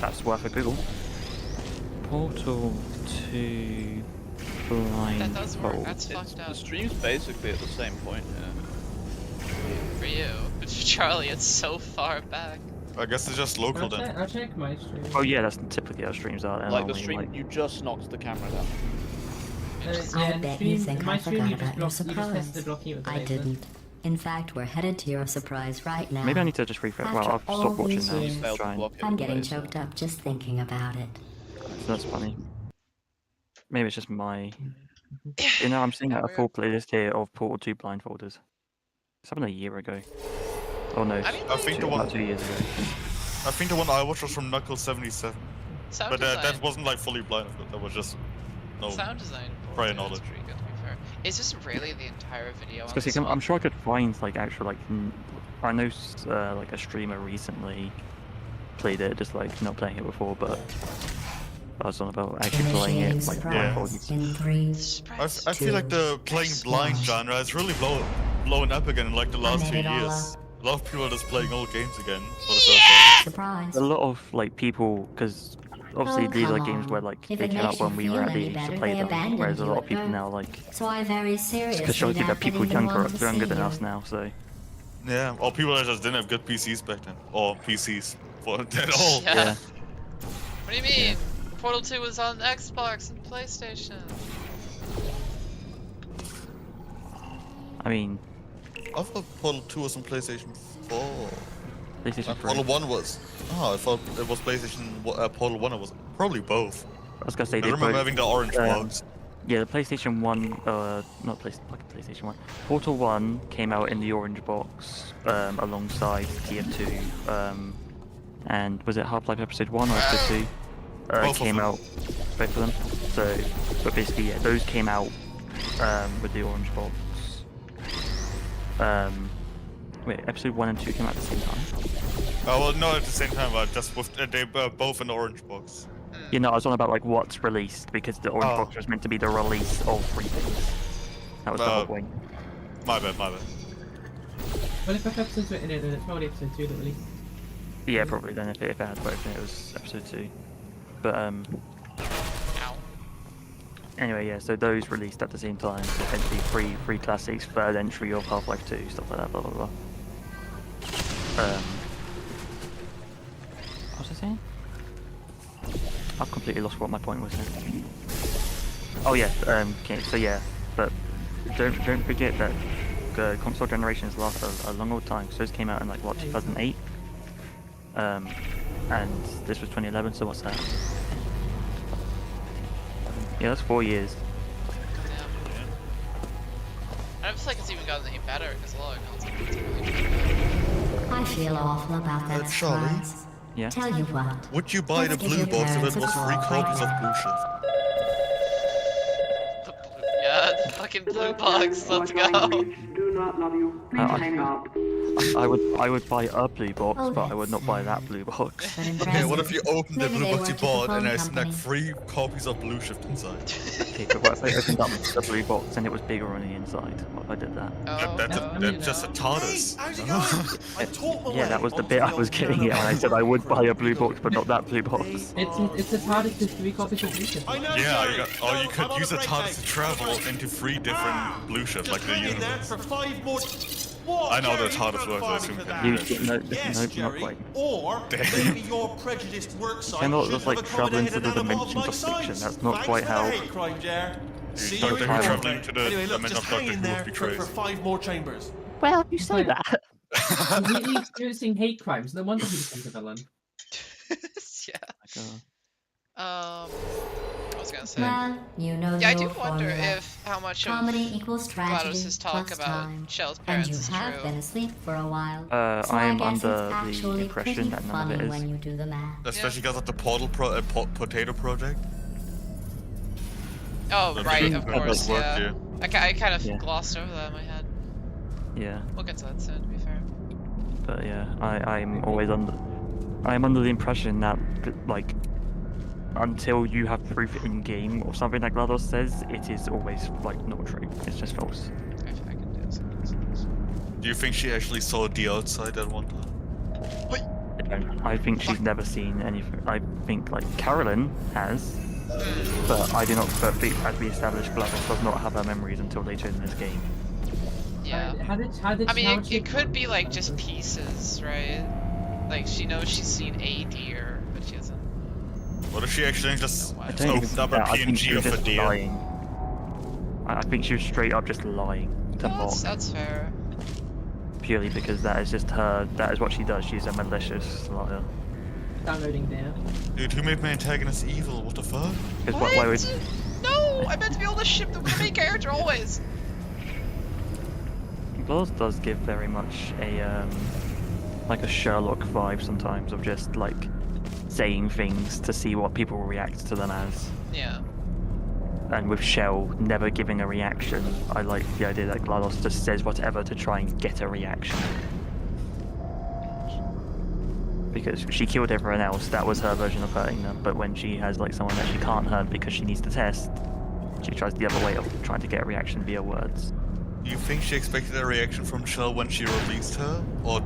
That's worth a Google. Portal 2 That does work. blindfold. That's fucked The up stream's basically at the same point, for you, but for Charlie, it's so far back. I guess it's just local then. I'll check my stream. Oh yeah, that's typically how streams are. They're Like the normally, stream, like- you just knocked the camera down. I bet you think my I stream, forgot you just about your blocked, you just surprise. tested blocking it with the I laser. didn't. In fact, we're headed to your surprise right now. Maybe I need to just refresh. Well, After I've all stopped watching these now. years, so Failed to try and- block it I'm with the getting laser. choked up just thinking about it. So that's funny. Maybe it's just my. You know, I'm seeing a full playlist here of Portal 2 blindfolders. It's happened a year ago. Oh no, I mean, I think the about one 2 years ago. I think the one I watched was from Knuckles 77. Sound But design. that wasn't like fully blind, that was just no. Sound design. prior is knowledge. pretty good, to be fair. Is this really the entire video? On Because this I'm one? sure I could find like actual like I know like a streamer recently played it, just like not playing it before, but I was on about actually playing Initiating it like surprise blindfolded. in 3. I feel like the playing blind genre has really blown up again in like the last made few it all years. A lot of people are just playing old games again for the first time. Surprise. A lot of like people, because obviously Oh, these are come games on. where like If they it came out makes you when we were feel at the any age to better, play they them, abandoned whereas a you lot at of people birth. now like So I very seriously especially doubt people that even younger one to younger than see us you. now, so Yeah, or people that just didn't have good PCs back then, or PCs for at all. Yeah. yeah. What do you mean? Portal 2 was on Xbox and PlayStation. I mean I thought Portal 2 was on PlayStation 4. PlayStation 3. Portal 1 was. Oh, I thought it was PlayStation. Portal 1. It was probably both. I was gonna say I they remember both, having the orange box. yeah, the PlayStation 1, not PlayStation 1. Portal 1 came out in the orange box alongside TF2, and was it Half-Life Episode 1 or Episode 2? Both of Came them. out, both of them. So, but basically, yeah, those came out with the orange box. Wait, Episode 1 and 2 came out at the same time? Oh well, no, at the same time, but just with they were both in the orange box. You know, I was on about like what's released, because the orange Oh. box was meant to be the release of 3 things. That was the whole point. My bad. Well, if episode's written in, then it's probably episode 2 that released. Yeah, probably then if it had both, then it was episode 2. But Ow. anyway, yeah. So those released at the same time. So essentially, free classics, third entry of Half-Life 2, stuff like that. Blah blah blah. What was I saying? I've completely lost what my point was now. Oh yeah. Okay. So yeah, but don't forget that console generations last a long old time. So this came out in like what 2008. And this was 2011. So what's that? Yeah, that's 4 years. I don't feel like it's even gotten any better because a lot of content is really I feel awful about that Charlie? surprise. Yeah. Tell you what. Would you buy the Let's give blue your box if parents it a was call 3 copies right of Blue Shift? Yeah, the fucking blue box. Let's go. Do not love you. Please hang up. I would buy a blue box, Oh, but I would that's not buy that blue box. But Okay, impressive. what if you opened the Maybe blue they box you work at the bought and phone there's like company. 3 copies of Blue Shift inside? Okay, but what if I opened up the blue box and it was bigger on the inside? What if I did that? Oh, That's just a TARDIS. How's it going? I taught my Yeah, way that was the onto bit I was old getting at. piano. I said I would buy a blue box, but not that blue box. It's a TARDIS with 3 copies of Lucian. I know, Yeah, Jerry. or No, you could I'm on use a a break TARDIS now. to travel into 3 different Blue Shift, like Just the hang in there universe. for 5 more. What? I know Jerry, the you TARDIS weren't works, I farming assume for it that. can You do didn't know, Yes, no, not Jerry. quite. Or maybe your prejudiced work site Cannot should just have like travel into accommodated the an animal of dimensions my of fiction. size. That's not Thanks quite for the how. hate crime, Jer. See don't you think in we're your traveling to the Anyway, look, dimension just of hang Doctor in Who there would be for crazy. 5 more chambers. Well, you say Like- that. Completely experiencing hate crimes. No wonder he becomes a villain. yeah. I was gonna say. Well, you know Yeah, I the do old wonder formula. if how much Comedy of equals tragedy GLaDOS's talk plus about time. Shell's And parents you is have true. been asleep for a while. I So I am guess under it's the actually impression pretty that none of funny it is. when you do the math. Especially because of the Portal Potato Project. Oh, The right, thing of that course, does work, yeah. I kind of Yeah. glossed over that in my head. Yeah, We'll get to that soon, to be fair. but yeah, I'm always under. I'm under the impression that like until you have proof in game or something like GLaDOS says, it is always like not true. It's just false. I can do something. Do you think she actually saw the outside at one time? I think she's never seen anything. I think like Carolyn has, but I do not. But as we established, GLaDOS does not have her memories until later in this game. Yeah. How did I mean, how it she- could be like just pieces, right? Like she knows she's seen a deer, but she hasn't. What if she actually just No, I I don't even opened think up a that. I think she PNG was of a just deer? lying. I think she was straight up just lying to No, mock, that's fair. purely because that is just her. That is what she does. She's a malicious liar. Downloading there. Dude, who made my antagonist evil? What the fuck? Because why would? No! I meant to be able to ship the main character always! GLaDOS does give very much a like a Sherlock vibe sometimes of just like saying things to see what people react to them as. Yeah. And with Shell never giving a reaction, I like the idea that GLaDOS just says whatever to try and get a reaction. Because she killed everyone else, that was her version of hurting them. But when she has like someone that she can't hurt because she needs to test, she tries the other way of trying to get a reaction via words. Do you think she expected a reaction from Shell when she released her? Or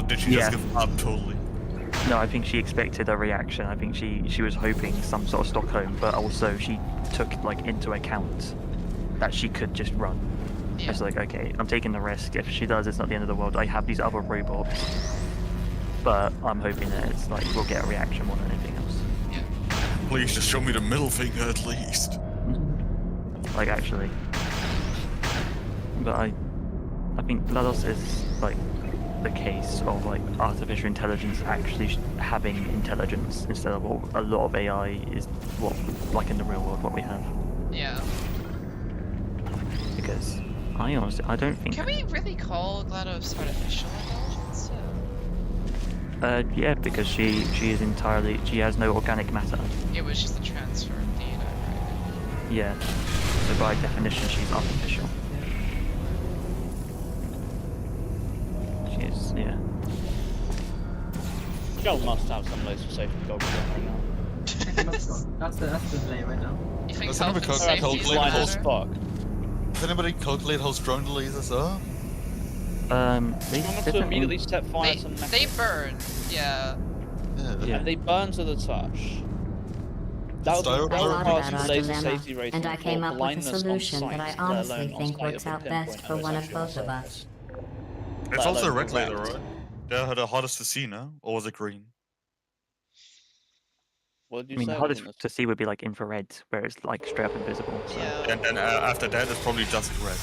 did she just Yeah. give up totally? No, I think she expected a reaction. I think she was hoping some sort of Stockholm, but also she took like into account that she could just run. Yeah. It's like, okay, I'm taking the risk. If she does, it's not the end of the world. I have these other robots, but I'm hoping that it's like we'll get a reaction more than anything else. Please just show me the middle finger at least. Like actually, but I think GLaDOS is like the case of like artificial intelligence actually having intelligence instead of what a lot of AI is what like in the real world what we have. Yeah. Because I don't think. Can we really call GLaDOS artificial intelligence? Yeah, because she is entirely she has no organic matter. It was just a transfer of data, right? Yeah. So by definition, she's artificial. She is, yeah. Shell must have some laser safety goggles on right now. That's the delay right now. You think Does health anybody and safety is calculate Blind better? as fuck. Does anybody calculate how strong the lasers are? They You want to definitely- immediately set fire to metal. They burn. Yeah. Yeah. And they burn to the touch. That would Styro- be I thought pass about our laser dilemma, safety rating and I for came up with a blindness on solution sight, that I let honestly alone on think sight works of a out pinpoint best and for it's one of actually on both of us. surface. It's Let also alone red laser, direct. right? They're the hardest to see now, or was it green? What did you I mean, say? the hardest to see would be like infrared, where it's like straight up invisible. So. Yeah. And then after that, it's probably just red.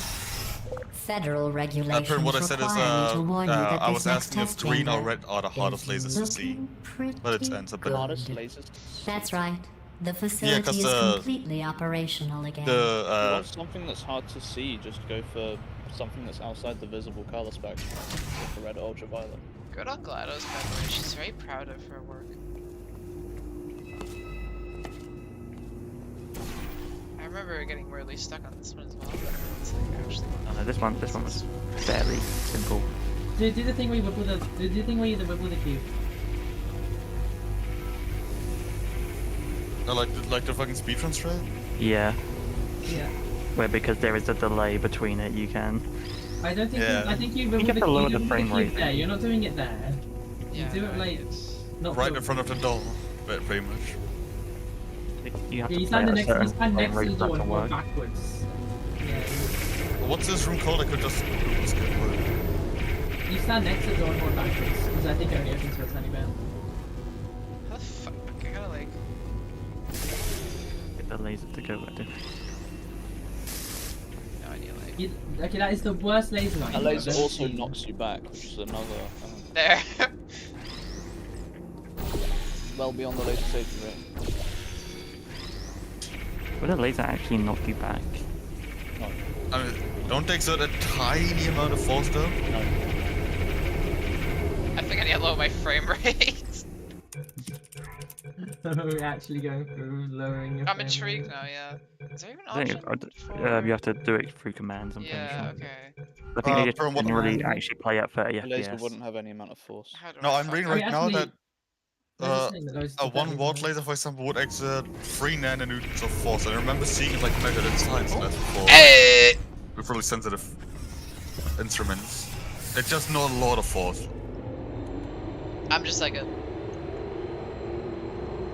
Federal regulations What I said is, require me to warn you that I this was next asking if test green or chamber red are the hardest is lasers to see. looking pretty But it's answer good. better. Hardest lasers. That's right. The facility 'cause, is completely operational again. If you The want something that's hard to see, just go for something that's outside the visible color spectrum, infrared or ultraviolet. Good on GLaDOS, by the way. She's very proud of her work. I remember getting really stuck on this one as well, but it's like actually. No, this one was fairly simple. Do the thing where you whip with the do the thing where you whip with the cube. like the fucking speedrun strat. Yeah, Yeah. where because there is a delay between it, you can. I don't think Yeah. I think you whip You with have the to lower cube, the you whip frame the cube rate. there. You're not doing it there. Yeah, You do it no, like it's- not Right in forward. front of the door, very much. You have Yeah, to you play stand at a next, you certain stand frame next to rate the for that door to and walk work. backwards. Yeah. What's this room called? I could just skip it. You stand next to the door and walk backwards, because I think it only opens for a tiny bit. How the fuck? I gotta like. Get the laser to go with it. No idea, like. You, okay, that is the worst laser line. That laser I've ever also seen. knocks you back, which is another There. well beyond the laser safety rate. Would a laser actually knock you back? No, I mean, don't they exert a tiny amount of force though? no. I think I need to lower my frame rate. We're actually going through lowering your I'm frame intrigued rate. now, yeah. Is there even an I think option you have to do it through commands. I'm pretty Yeah, sure. okay. I think they just from what- generally actually play at 30 The laser FPS. wouldn't have any amount of force. How do No, I I'm fuck reading up? right now that They're just saying that those a 1 watt laser, for example, would exert 3 nanonewtons of force. I remember seeing it like measured in science labs before. Hey! With really sensitive instruments. It's just not a lot of force. I'm just like a.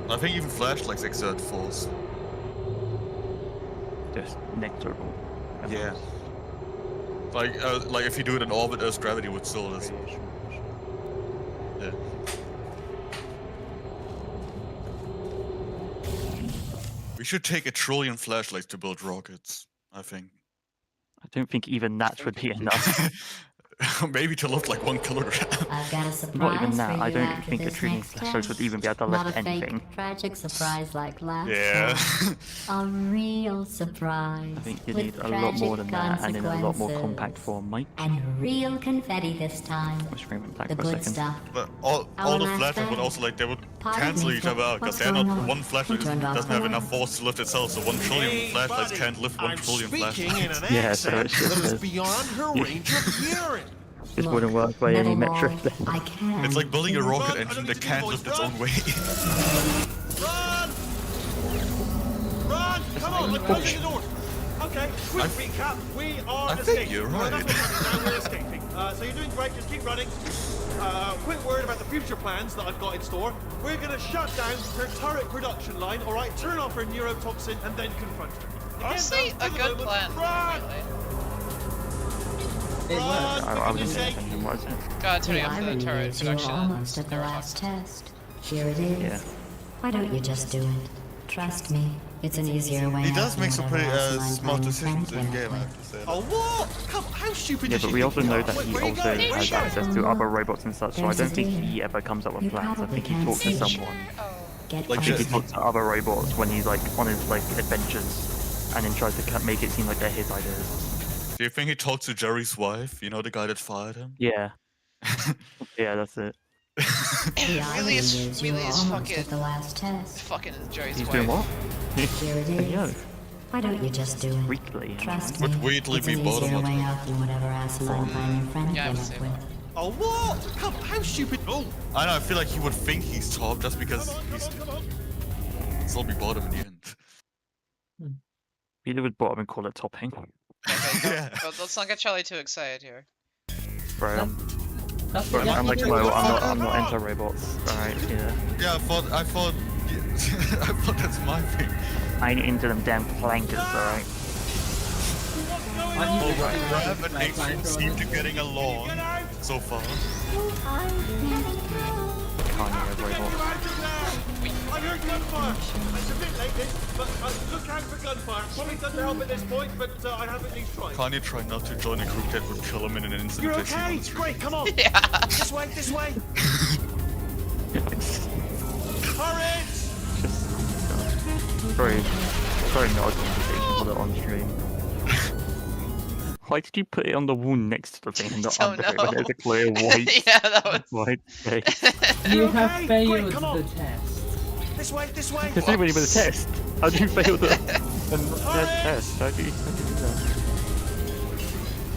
I think even flashlights exert force. Just negligible. Yeah. Like if you do it in orbit, Earth's gravity would still is. Yeah. We should take 1 trillion flashlights to build rockets, I think. I don't think even that would be enough. Maybe to lift like 1 kilogram. I've got a Not surprise even for that. you I don't after think a this trillion next flashlights would test. even be able to Not lift a anything. fake, tragic surprise like last Yeah. time. A real surprise. I think you with need a lot more than that, and in a lot more consequences. compact form, Mike. And real confetti this time. Let's bring it back The for a good second. stuff. But all Our the last flashlights would band. also they would Pardon cancel me, each other out what's because they're not going on? one flashlight Who turned off doesn't the have enough lights? force to lift itself, so 1 trillion Hey, flashlights buddy, can't lift 1 I'm trillion speaking flashlights. in an Yeah, so accent it should that is be. beyond her range of hearing. This wouldn't work by any metric. I can. It's like building a rocket Run, engine I that don't can't need lift to its do own weight. Run! Run! Come on, I'm closing the doors. Okay, quick recap. We are I think escaping. you're Well, right. that's what's happening. Now we're escaping. So you're doing great. Just keep running. Quick word about the future plans that I've got in store. We're going to shut down her turret production line, all right? Turn off her neurotoxin and then confront her. Again, Honestly, though, a for the good moment, plan. Run! It worked. I wasn't saying anything, was it? God, turning The off the irony turret is you're production. almost at the last test. Here it is. Yeah. Why don't you just do it? Trust me, it's an easier way He out does than make some whatever pretty else mind smart playing decisions friend in came game, up I with. have to say. Oh, what? Come, how stupid Yeah, is but she we think also you know are? that Wait, he where are you also going? Where are you has going? access to other robots and such, so I There's don't his think dear. he ever comes up with You plans. I probably think he can't talks to see. someone. Get Like I think he just- talks to other robots when he's like on his like adventures, and then tries to make it seem like they're his ideas. Do you think he talked to Jerry's wife? You know, the guy that fired him? Yeah. Yeah, that's it. The irony Really is you're almost fucking. at the last It's test. fucking Jerry's He's wife. doing what? Here it Yo, is. Why don't you just do it? weekly. Trust Would me, weirdly it's be an bottom easier of way it. out than whatever asinine plan your friend Yeah, I came would up say with. Oh, what? Come, how stupid? Oh, I know, I feel like he would think he's top just because he's come on. still be bottom in the end. Either would bottom and call it topping. Okay, Yeah. let's not get Charlie too excited here. bro. That's Bro, what I'm like, no, Fuck I'm not off. anti-robots. Alright, yeah. Yeah, I thought, I thought that's my thing. I ain't into them damn clankers, alright? Rev and Nathan seem to getting along so far. Can't hear robots. I heard gunfire. It's a bit late, but look out for gunfire. Probably doesn't help at this point, but I have at least tried. Kanye tried not to join a group that would kill him in an instant. You're if they see him on okay? the street. Great, come on. Yeah. This way, this way. Hurry! Sorry, not a conversation for the on stream. Why did you put it on the wound next to the thing and not Don't under it know. when there's a clear white, Yeah, that was. white space? You Okay, have great, failed come on. the test. This way, this way. There's nobody with a test. How do you fail the test? How do you do that?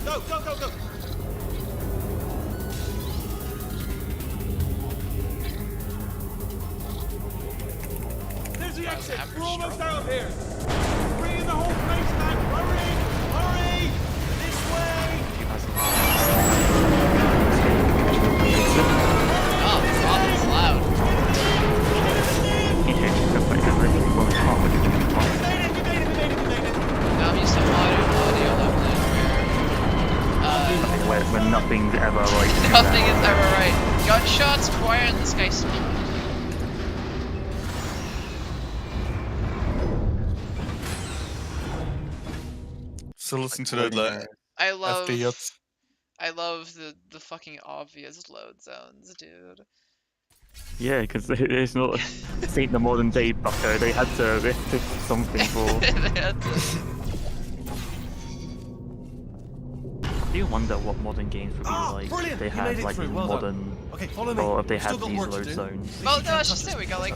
Go, go, go, go. There's the exit. We're almost out of here. Bring in the whole place back. Hurry! Hurry! This way! Oh, God, it's loud. No, I'm used to audio leveling where when nothing's ever like. nothing is ever right. Gunshots, fire, and this guy smoke. So listen to the I love the fucking obvious load zones, dude. Yeah, because it's not. This ain't the modern day bucker. They had to pick something for. They had to. I do wonder what modern games would be like brilliant. if they You had made it like through. these Well done. modern, Okay, follow me. or if they We've still had got these work to load do. zones. Well, no, it's just it. We got like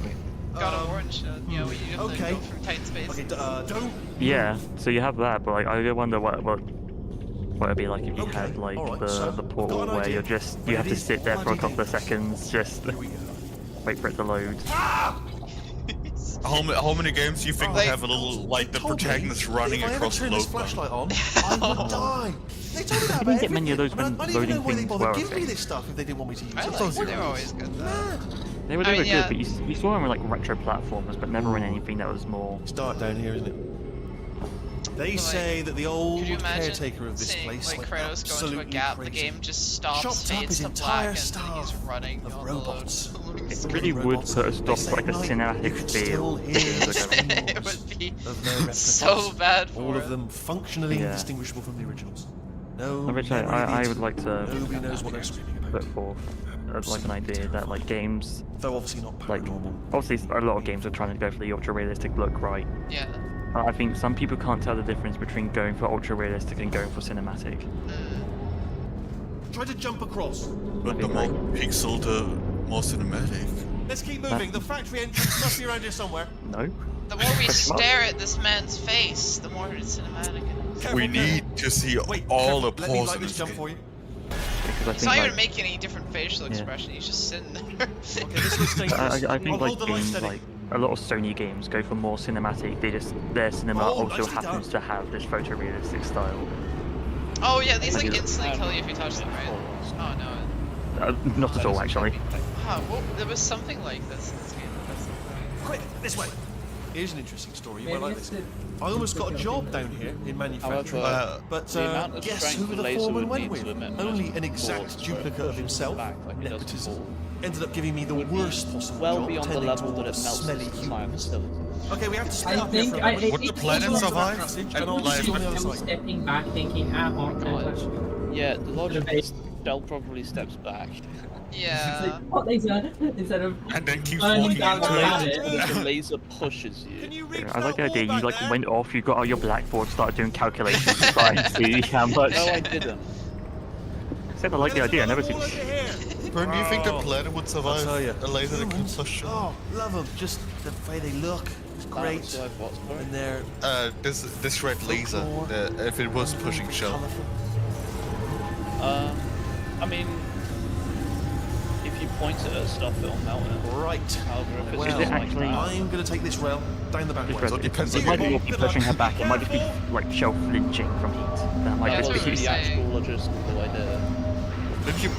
God of War and shit. You know, you have to Okay. go through tight space. Okay, don't. Yeah, so you have that, but like I wonder what it'd be like if you had like alright, the so, the we've portal got an where idea. you But have it to is sit there for a bloody couple of dangerous. seconds, just Here we go. wait for it to load. How many games do you think will Like- have a little like the Told me protagonist running if across I the ever turn load this button? flashlight on, I would die. They told me that You about didn't get many of those everything, when and I don't even loading know why they things bother were a giving me thing. this stuff if they didn't want me to use I it. like them. They were always good though. Mad. They were I mean, good, yeah. but you saw them in like retro platformers, but never in anything that was more. It's dark down here, isn't it? They But, say that the old Could you imagine caretaker of this seeing place, like Kratos go into a absolutely gap, crazy, the game just stops, chopped up fades his to entire black, and he's staff running of on robots. the load. It really would put a stop to like a cinematic Still feel. hear the It screams would be of their replicas. so bad for All it. of them functionally Yeah. indistinguishable from the originals. No, Which memory of I it. would like to Nobody knows what they're screaming put about. forth like an idea that like games, Though obviously not like paranormal. obviously a lot of games are trying to go for the ultra realistic look, right? Yeah. I think some people can't tell the difference between going for ultra realistic and going for cinematic. Try to jump across. But the more pixel, the more cinematic. Let's keep moving. The factory entrance must be around here somewhere. No. The more we stare at this man's face, the more cinematic it is. Careful, We need to see Wait, all the careful. Let me pores light in this this jump game. for you. Because I He's think not even like, making any different facial expression, he's just sitting there. Okay, this looks dangerous. I think I'll like hold the light games steady. like a lot of Sony games go for more cinematic. Their cinema Oh, also nicely happens done. to have this photorealistic style. Oh yeah, these like Maybe instantly kill you if you touch them, right? Oh no. Not at all, actually. Well, there was something like this in this game. Quick, this way. Here's an interesting story. You Maybe might like it's this. the- I almost got a job down here in manufacturing, However, but the amount of guess strength who the the laser foreman would went need with? to emit Only most an exact force duplicate of himself. back, like it doesn't Nepotism. fall. Ended up giving me the Would be worst possible well job, beyond the tending level to that all it the melts smelly the entire humans. facility. Okay, we have to split I up here think for a I moment. Would the planet I'm survive? Passage, And and I'll life see you on the other I'm side. stepping back, thinking, hot touch. Yeah, the logic Innovate. is Del probably steps back. Yeah. What they said instead of And then keeps Burning walking down into the it. planet. The laser pushes Can you. you reach I like the that idea. wall You back like there? went off. You got out your blackboard, started doing calculations to try and see how much. No, I didn't. Said I like the There's idea. I never another seen. wall over here. Bern, do you think the Oh. planet would survive tell ya. a laser that can Humans, push? Oh, love them. Just the way they look. It's great. So I've watched for it. And they're This red laser, if it was pushing shell. colourful. I mean, if you point it at stuff, it'll melt it. Right. However, if it's Well, just it like actually- that, I'm going to take this rail down the back way. It, So it depends it on might your be goal. be pushing her back. It might just be like shell flinching from heat. That might Yeah, just that's what be. we the saying. actual logistical idea. Did you?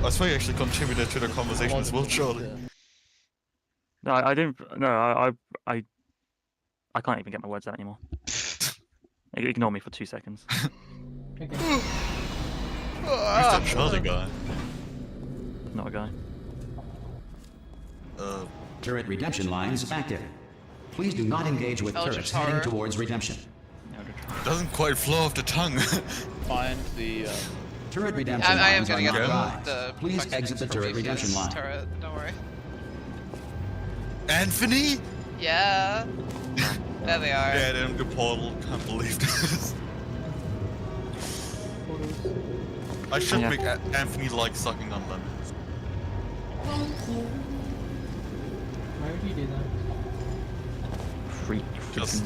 I swear you actually contributed to the conversation as well, Charlie. No, I didn't. No, I can't even get my words out anymore. Ignore me for 2 seconds. Okay. Who's that Charlie guy? Not a guy. Turret redemption lines active. Please do not engage with turrets heading towards redemption. Doesn't quite flow off the tongue. Find the. Turret redemption I am lines are gonna not get arrived. the Please fucking exit the turret redemption line. turret, don't worry. Anthony? Yeah. There they are. Yeah, them the portal. Can't believe this. I should make Anthony like sucking on lemons. Why would you do that? Just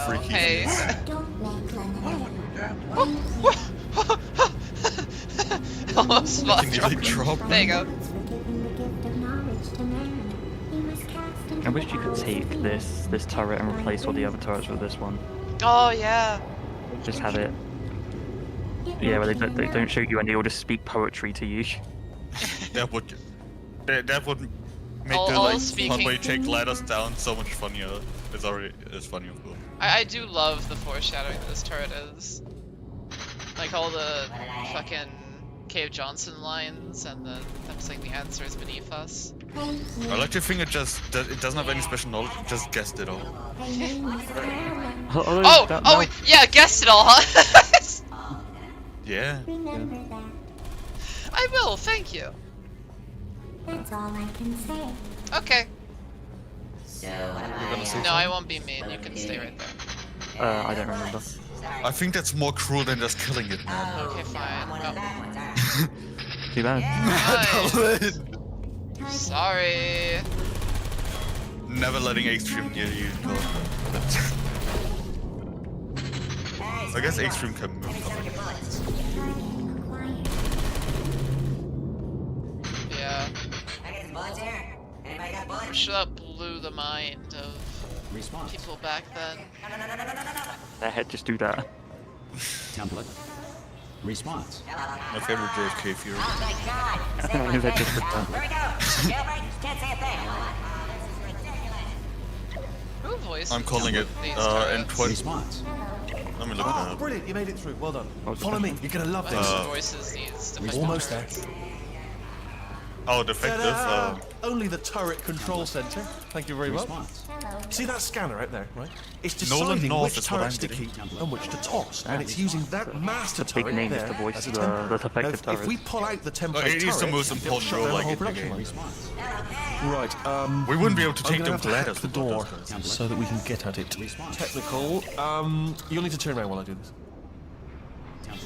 Oh, freaky. hey. Almost lost. Can you like drop? There you go. I wish you could take this turret and replace all the other turrets with this one. Oh yeah. Just have it. Yeah, where they don't shoot you and they all just speak poetry to you. That would make All the like speaking- part where you take ladders down so much funnier. It's funny of course. I do love the foreshadowing this turret is. Like all the fucking Cave Johnson lines and then them saying the answer is beneath us. I like to think it doesn't have any special knowledge, it just guessed it all. Oh, yeah, guessed it all, huh? Yeah. I will, thank you. That's all I can say. Okay. So, No, I won't be mean. You can stay right there. I don't remember. I think that's more cruel than just killing it, man. Okay, fine. Oh. Too bad. Nice. Sorry. Never letting Extreme near you. No. I guess Extreme can move. Yeah. I'm sure that blew the mind of people back then. Their head just do that. Template. Response. My favorite JFK Fury. His head just returned. Who voiced I'm calling it these in turrets? 20. Response. Let me look Oh, at it. brilliant! You made it through. Well done. was Follow the me. You're gonna love Which this. voices needs to find Almost there. turrets? Oh, defective. Ta-da! Only the turret control center. Thank you very much. Response. See that scanner out there, right? It's Nolan deciding North which is what turrets I'm to getting. keep and which to toss, and it's using that master Big turret names there to voice as a the template. defective Now, if turrets. we pull out the template it is the turret, most it'll important shut role, down the like, whole in the production game. line. Response. Right, We wouldn't be able to I'm take gonna them have to to hack ladders the with door those guys. so that we can get at it. Response. Technical. You'll need to turn around while I do this.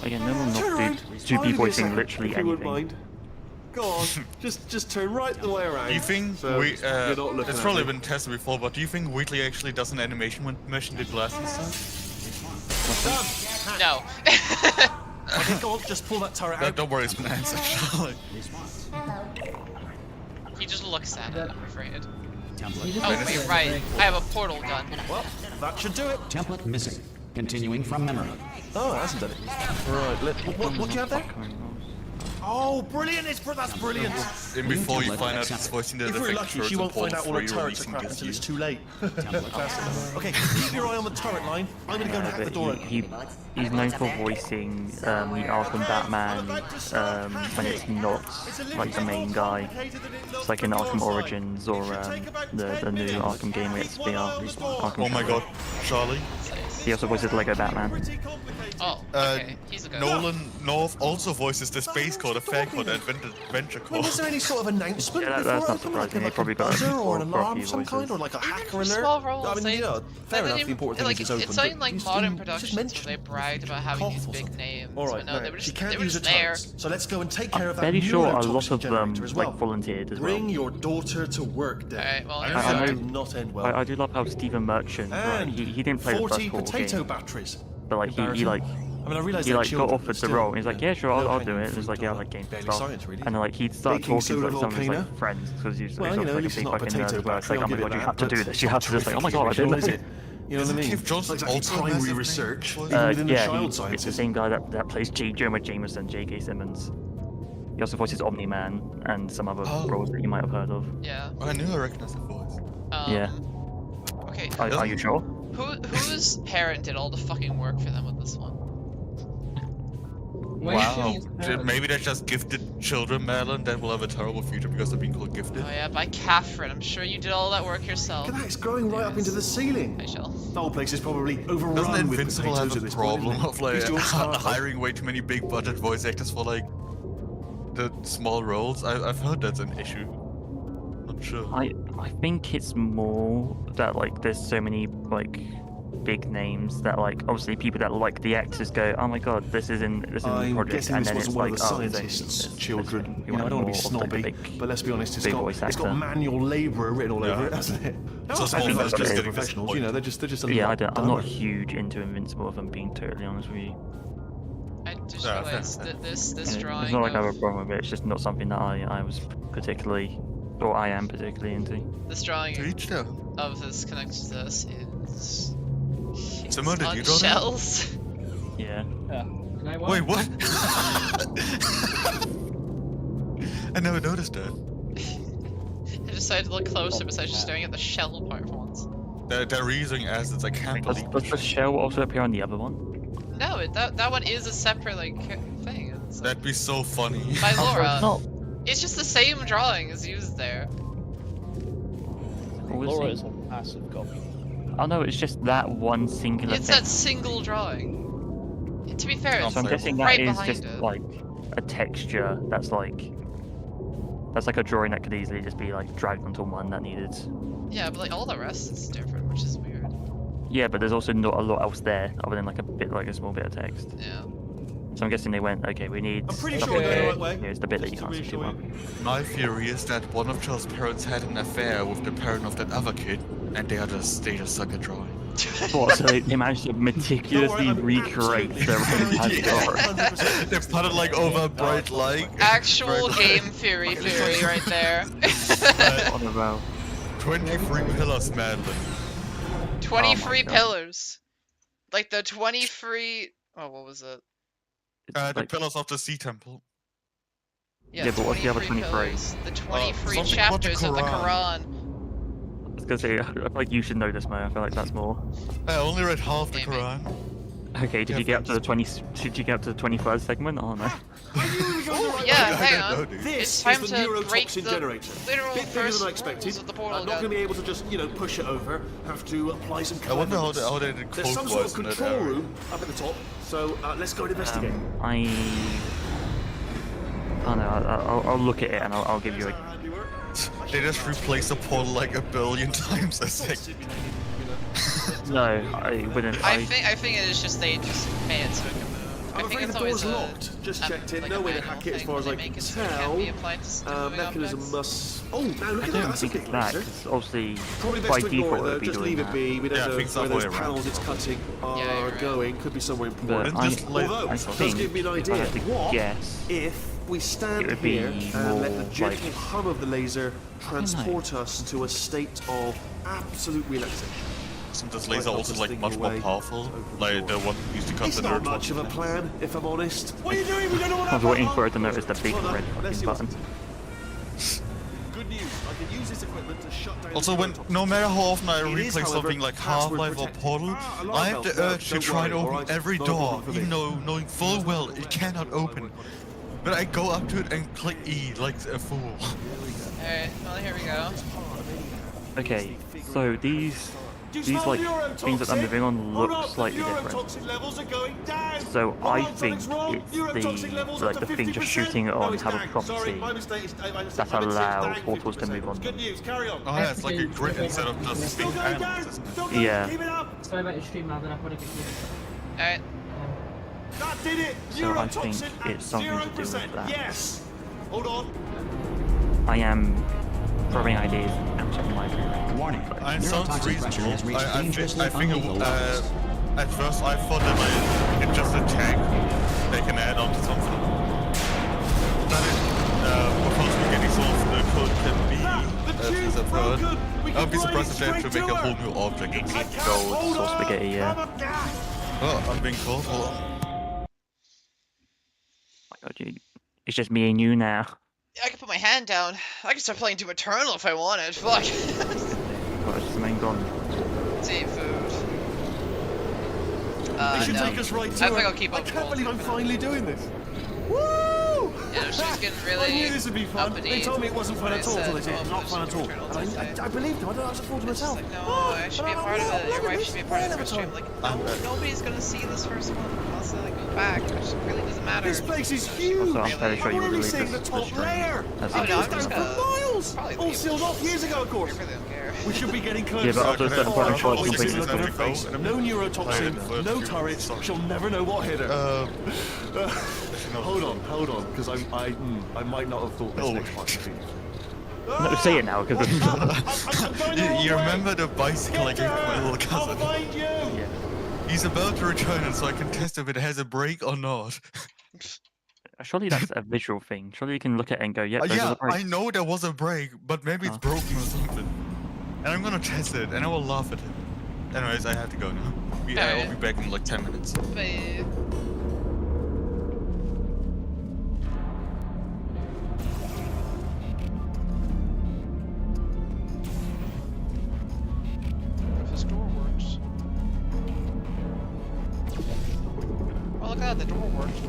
Again, no one Turn not around. to I'll be give you a voicing second, literally if you wouldn't anything. mind. Go on, just turn right the way around. Do you think so you're not looking it's at probably me. been tested before, but do you think Wheatley actually does an animation when mashing the glass and stuff? Done. No. Okay, go on, just pull that turret out. Don't worry, it's been answered, Charlie. Response. He just looks at it, I'm afraid. Template. Oh, wait, right. I have a portal gun. Well, that should do it. Template missing. Continuing from memory. Oh, it hasn't done it. Right, what do you have there? Oh, brilliant! That's brilliant. And before you Template find out accepted. she's voicing the If we're defective lucky, turrets she and won't find Portal out all her 3 turrets are releasing crap this until it's year. too late. Fantastic. Okay, keep your eye on the turret line. I'm gonna go and hack the But door. he's known for voicing the Arkham Batman when it's not like the main guy. It's like in Arkham Origins or the new Arkham game where it's the Arkham Oh my god, Charlie. He also voices Lego Batman. Oh, okay. He's a good Nolan North also voices the Space Code, a fair code, Adventure Well, Code. was there any sort of announcement Yeah, before that's not it opened? Like surprising. He a probably got buzzer or an for a alarm few of some kind, voices. or like a hacker for alert? small roles, I mean, yeah, fair enough. The important thing like, is it's open. it's not in but like he's modern just productions where mentioned they bragged about having these cough or big something. names. All right, but no, they now, were she just, can't they were use the just there. turrets, so let's go and take care I'm of that fairly sure a lot neurotoxic of them generator as well. like volunteered as well. Bring your daughter to work day. Alright, well, that I did not end well. I do love how Stephen Merchant, like, and he didn't play the 40 first Portal potato game, batteries. but like he like I mean, I realize he they're like got children, offered but the still, role. He's like, yeah, sure, I'll do it. low-hanging It's like, fruit yeah, I or like game barely stuff. science, really. And then like he'd start Baking talking to like soda some of his volcano? like friends because he's Well, you know, like at a least big it's not fucking potato nerd. Where it's battery, like, oh I'll my give god, it you that, have to but do it's this. You not have to just like, oh my terrific god, I original, didn't is know. it? You know what I mean? Keith Johnson Not exactly also a primary massive research, name? even within the yeah, child it's the sciences. same guy that plays Jonah Jameson, J.K. Simmons. He also voices Omni-Man and some other roles that you might have heard of. Yeah. I knew I recognized the voice. Yeah. Okay. Are you sure? Whose parent did all the fucking work for them with this one? Why are you Wow. saying his parents? Maybe they're just gifted children, Madeline, that will have a terrible future because they're being called gifted. Oh yeah, by Catherine. I'm sure you did all that work yourself. Look at that, it's growing right up into the ceiling. I shall. The whole place is probably overrun Doesn't with Invincible potatoes have at a this point, problem isn't it? of like These two all start- hiring way too many big budget voice actors for like the small roles? I've heard that's an issue. Not sure. I think it's more that like there's so many like big names that like obviously people that like the actors go, oh my god, this is in the I'm project, guessing and this then wasn't it's one like, of the oh, there's scientists' this children. person. You know, I don't want to be More of, like, snobby, a big- but let's be honest, big voice it's got actor. manual labourer written all over it, hasn't it? So So small small fans just getting professionals, you know, they're just a Yeah, lot I'm not dumber. huge into Invincible, if I'm being totally honest with you. I just Yeah, realized that this Yeah, drawing. it's not like I have a of, problem with it, it's just not something that I was particularly, or I am particularly into. this drawing To each their. of this connected to this is. Simone, did on you draw that? shells. Yeah. Can I Wait, what? I never noticed that. I decided to look closer besides just staring at the shell part for once. They're reusing acids, I can't Does believe the shell also appear on the other one? No, that one is a separate like thing. It's, like, that'd be so funny. by Laura. No. It's just the same drawing as used there. Laura is a massive copy. Oh no, it's just that one singular It's thing. that single drawing. To be fair, it's So I'm guessing that right is behind just it. like a texture that's like a drawing that could easily just be like dragged onto one that needed. Yeah, but like all the rest is different, which is weird. Yeah, but there's also not a lot else there other than like a small bit of text. Yeah. So I'm guessing they went, okay, we need I'm pretty stuff sure we're going the here. right way. Here's the bit that you Just can't to see too reassure well. you. My theory is that one of Joe's parents had an affair with the parent of that other kid, and they just suck at drawing. What, so they managed to meticulously I'm recreate absolutely their own sure. drawing. 100%. They put it like over a bright light. Actual Bright game light. theory right there. On about 23 pillars, Madeline. 23 God. pillars. Like the 23. Oh, what was it? it's The like, pillars of the Sea Temple. Yeah, Yeah, but what's the other 23? pillars. The 23 something chapters about the of the Quran. I was gonna say, I feel like you should know this, Mo. I feel like that's more. I only read half the Maybe. Quran. Okay, did Yeah, you get up to the thanks. 20? Did you get up to the 23rd segment? Oh no. Oh, yeah, hang I don't know, on. dude. It's This time is the to break neurotoxin the generator. literal Bit bigger first than I rules expected. of the portal I'm not going to gun. be able to just, push it over. Have to apply some I wonder how cleverness. they did There's some code sort of voice in that control area. room up at the top, so let's go and investigate. Oh no, I'll look at it and I'll give you a. Handiwork. They just replaced the portal like 1 billion times, I think. No, I wouldn't. I think it is just they just made it so it can move. I I'm think afraid it's the always door's a, locked. Just checked it. like No a way to manual hack it as thing far as when I they can make it so it can't tell. be applied to moving Mechanism objects. must. Oh, now look I at that. don't That's a think big it's that. laser. 'Cause obviously, Probably by best to ignore default, it it though. would be Just doing leave it that. be. We don't Yeah, I know think it's where the those other way panels around. it's cutting Yeah, are you're right. going. Could be somewhere But important. I, just let- Although, I it does think give me an if I idea. had to What guess, if we stand it would be here and let the more gentle like- hum of the laser know. transport us to a state of absolute relaxation? Isn't this laser also like much more powerful? Like the one used to cut It's the not neurotoxin? much of a plan, if I'm honest. What are you doing? We don't know what I was waiting for it to notice the big red fucking button. Good news. I can use this equipment to shut down. Also, the when neurotoxin. no matter how often I It is, replay however, something like password Half-Life or protected. Portal, Alarm I have bell. the No, urge to don't try worry, to open alright? every Not a door, problem for even me. though knowing full well it cannot open. But I go up to it and click E like a fool. Alright, well here we go. Okay, so these like things that I'm moving on look slightly different. Neurotoxin levels are going down. So Hold I on, think something's wrong. it's Neurotoxin levels the up to thing just 50%. shooting it No, on it's have a down. prophecy Sorry, my mistake. My mistake. that My mistake. allow Down portals to 50%. move on. Good news. Carry on. Oh yeah, it's like a grid instead of just Still big going panels, down. isn't it? Still going. Yeah. Keep it up. Sorry about your stream, Alvin. I've got to get you. Alright. That did it. So I think Neurotoxin it's something to do with 0%. that. Yes. Hold on. I am throwing ideas out of my brain. Warning. It sounds Neurotoxin pressure has reasonable. reached dangerously I think unlegal levels. at first I thought that like, it's just a tag they can add on to something. That is, before spaghetti sauce, the code can be, The as tube's I've heard, broken. We I'd be surprised if they have to make a whole new object. Gold sauce spaghetti, yeah. Oh, I'm being called. Hold on. My God, it's just me and you now. Yeah, I can put my hand down. I can start playing Doom Eternal if I wanted. Fuck. God, it's the main gone. Seafood. They should No. take us right to I think her. I'll keep I up can't with believe I'm Gold. finally doing this. Woo! Yeah, no, she's getting really I knew this would be fun. uppity. They told me it wasn't fun when at I all. said, So they said "Oh, it's not there's fun at all. Eternal And Tuesday." I believed them. I don't have to fool to It's just myself. like, no, I should be a part of it. Your wife should be a part of the first stream. Like, no, nobody's gonna see this first one. Also, like, go back. It really doesn't matter. This place is huge. Also, I'm very sure I'm you would only release seeing the this top stream layer. as It a no, goes I'm down just for gonna miles. probably All leave. sealed off years ago, of course. I really don't care. We should be getting closer. Yeah, but after a certain point, I'm sure it's Oh, completely look at her different. face. No neurotoxin, no turrets. She'll never know what hit her. Hold on, because I might not have thought this next part would be. No, say it now, because You remember the bicycle I gave my little I'll cousin? find you. yeah. He's about to return it so I can test if it has a brake or not. Surely that's a visual thing. Surely you can look at it and go, yep, there's Yeah, a break. I know there was a brake, but maybe it's Oh. broken or something. And I'm gonna test it, and I will laugh at it. Anyways, I have to go now. I'll be back in like 10 minutes. Bye. If this door works. Oh, look at that, the door worked.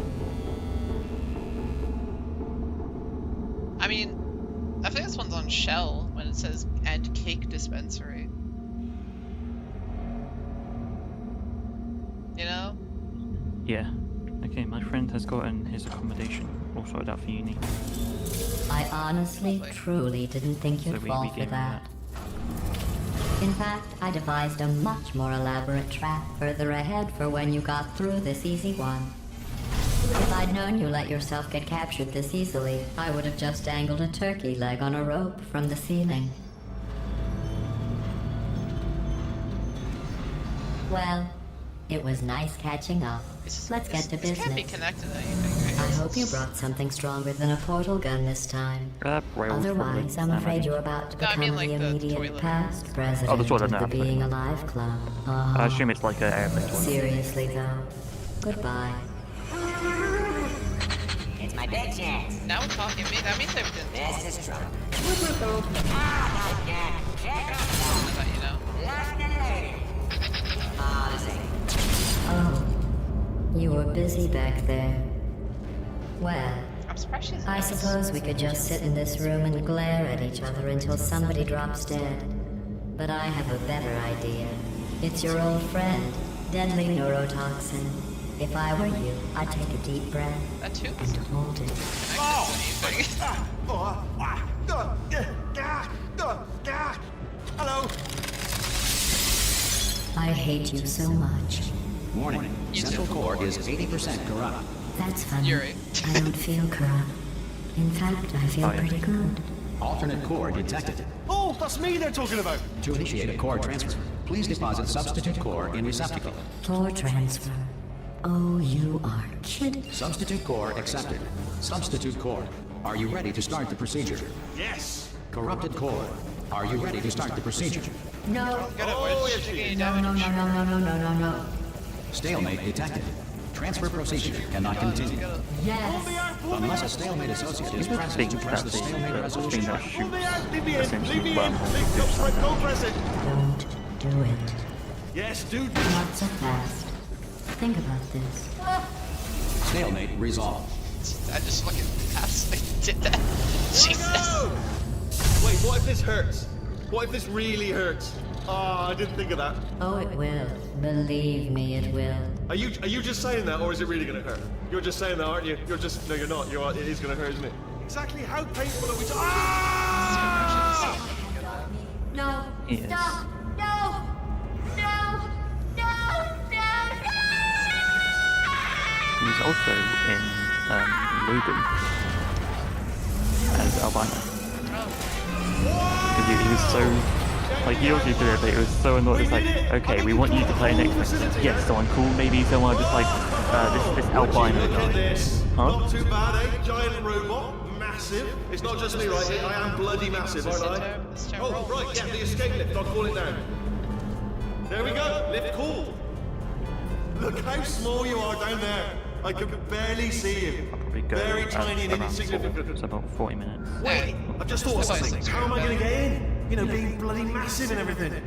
I mean, I think this one's on shell when it says "and cake dispensary." You know? Yeah. Okay, my friend has gotten his accommodation all sorted out for uni. I honestly, Lovely. truly didn't think you'd So we fall for gave him that. In fact, I devised a much more elaborate trap further ahead for when you got through this easy one. If I'd known you let yourself get captured this easily, I would have just dangled a turkey leg on a rope from the ceiling. Well, it was nice catching up. Let's get to This can't be business. connected to anything, right? I hope you brought something stronger than a portal gun this time. Rails Otherwise, I'm afraid you're about to No, I become mean, like, the the immediate toilet. past president the toilet, of no, the absolutely. Being Alive Club. I assume it's like an airplane toilet. Seriously, though. Goodbye. It's my big chance. Now we're talking. That means they didn't talk. This is trouble. I thought, you know. Lost and loaded. Ah, the same. Oh, you were busy back there. Well, I'm surprised she's I suppose we could just sit in this room and glare at each other until somebody drops dead. But I have a better idea. It's your old friend, deadly neurotoxin. If I were you, I'd take a deep breath That too? and hold it. Hello. I hate you so much. Warning. Central core is 80% corrupt. That's funny. Yuri. I don't feel corrupt. In fact, I feel Oh, yeah. pretty good. Alternate core detected. Oh, that's me they're talking about. To initiate a core transfer, please deposit substitute core in receptacle. Core transfer. Oh, you are kidding. Substitute core accepted. Substitute core. Are you ready to start the procedure? Yes. Corrupted core. Are you ready to start the procedure? No. Get it. Why is she taking any No, no, damage? no, no, no, no, no, no. Stalemate detected. Transfer procedure cannot continue. Yes. Unless a stalemate associate is I present think to press that's the the stalemate thing resolution that button. Hold me shoots. out. Leave me in. Leave Essentially, me in. well, Don't press it. Don't do it. Yes, dude. Not so fast. Think about this. Stalemate resolved. I just fucking absolutely did that. Jesus. No! Wait, what if this hurts? What if this really hurts? Ah, I didn't think of that. Oh, it will. Believe me, it will. Are you just saying that, or is it really gonna hurt? You're just saying that, aren't you? You're just no, you're not. It is gonna hurt, isn't it? Exactly how painful are we? Ah! No. Yes. Stop. No. No. No. No. He's also in Logan as albino. Because he was so, like, he obviously did it, but it was so annoying. It's like, okay, we want you to play next time. Yes, someone cool, maybe someone just like this albino Look guy. at this. Huh? Not too bad, eh? Giant robot. Massive. It's not just me, right? I am bloody massive, aren't I? Oh, right, yeah, the escape lift. I'll call it now. There we go. Lift cool. Look how small you are down there. I can barely see you. Probably go Very tiny and around insignificant. so about 40 minutes. Wait, I've just thought of something. How am I going to get in? You know, being bloody massive and everything.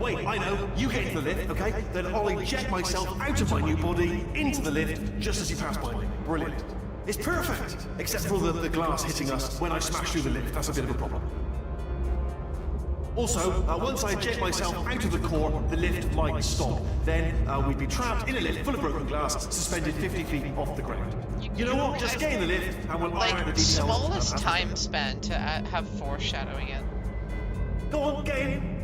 Wait, I know. You get into the lift, okay? Then I'll eject myself out of my new body into the lift just as you pass by me. Brilliant. It's perfect, except for the glass hitting us when I smash through the lift. That's a bit of a problem. Also, once I eject myself out of the core, the lift might stop. Then we'd be trapped in a lift full of broken glass, suspended 50 feet off the ground. You know what? Just get in the lift and we'll iron out the details. Smallest time span to have foreshadowing in. Go on, get in.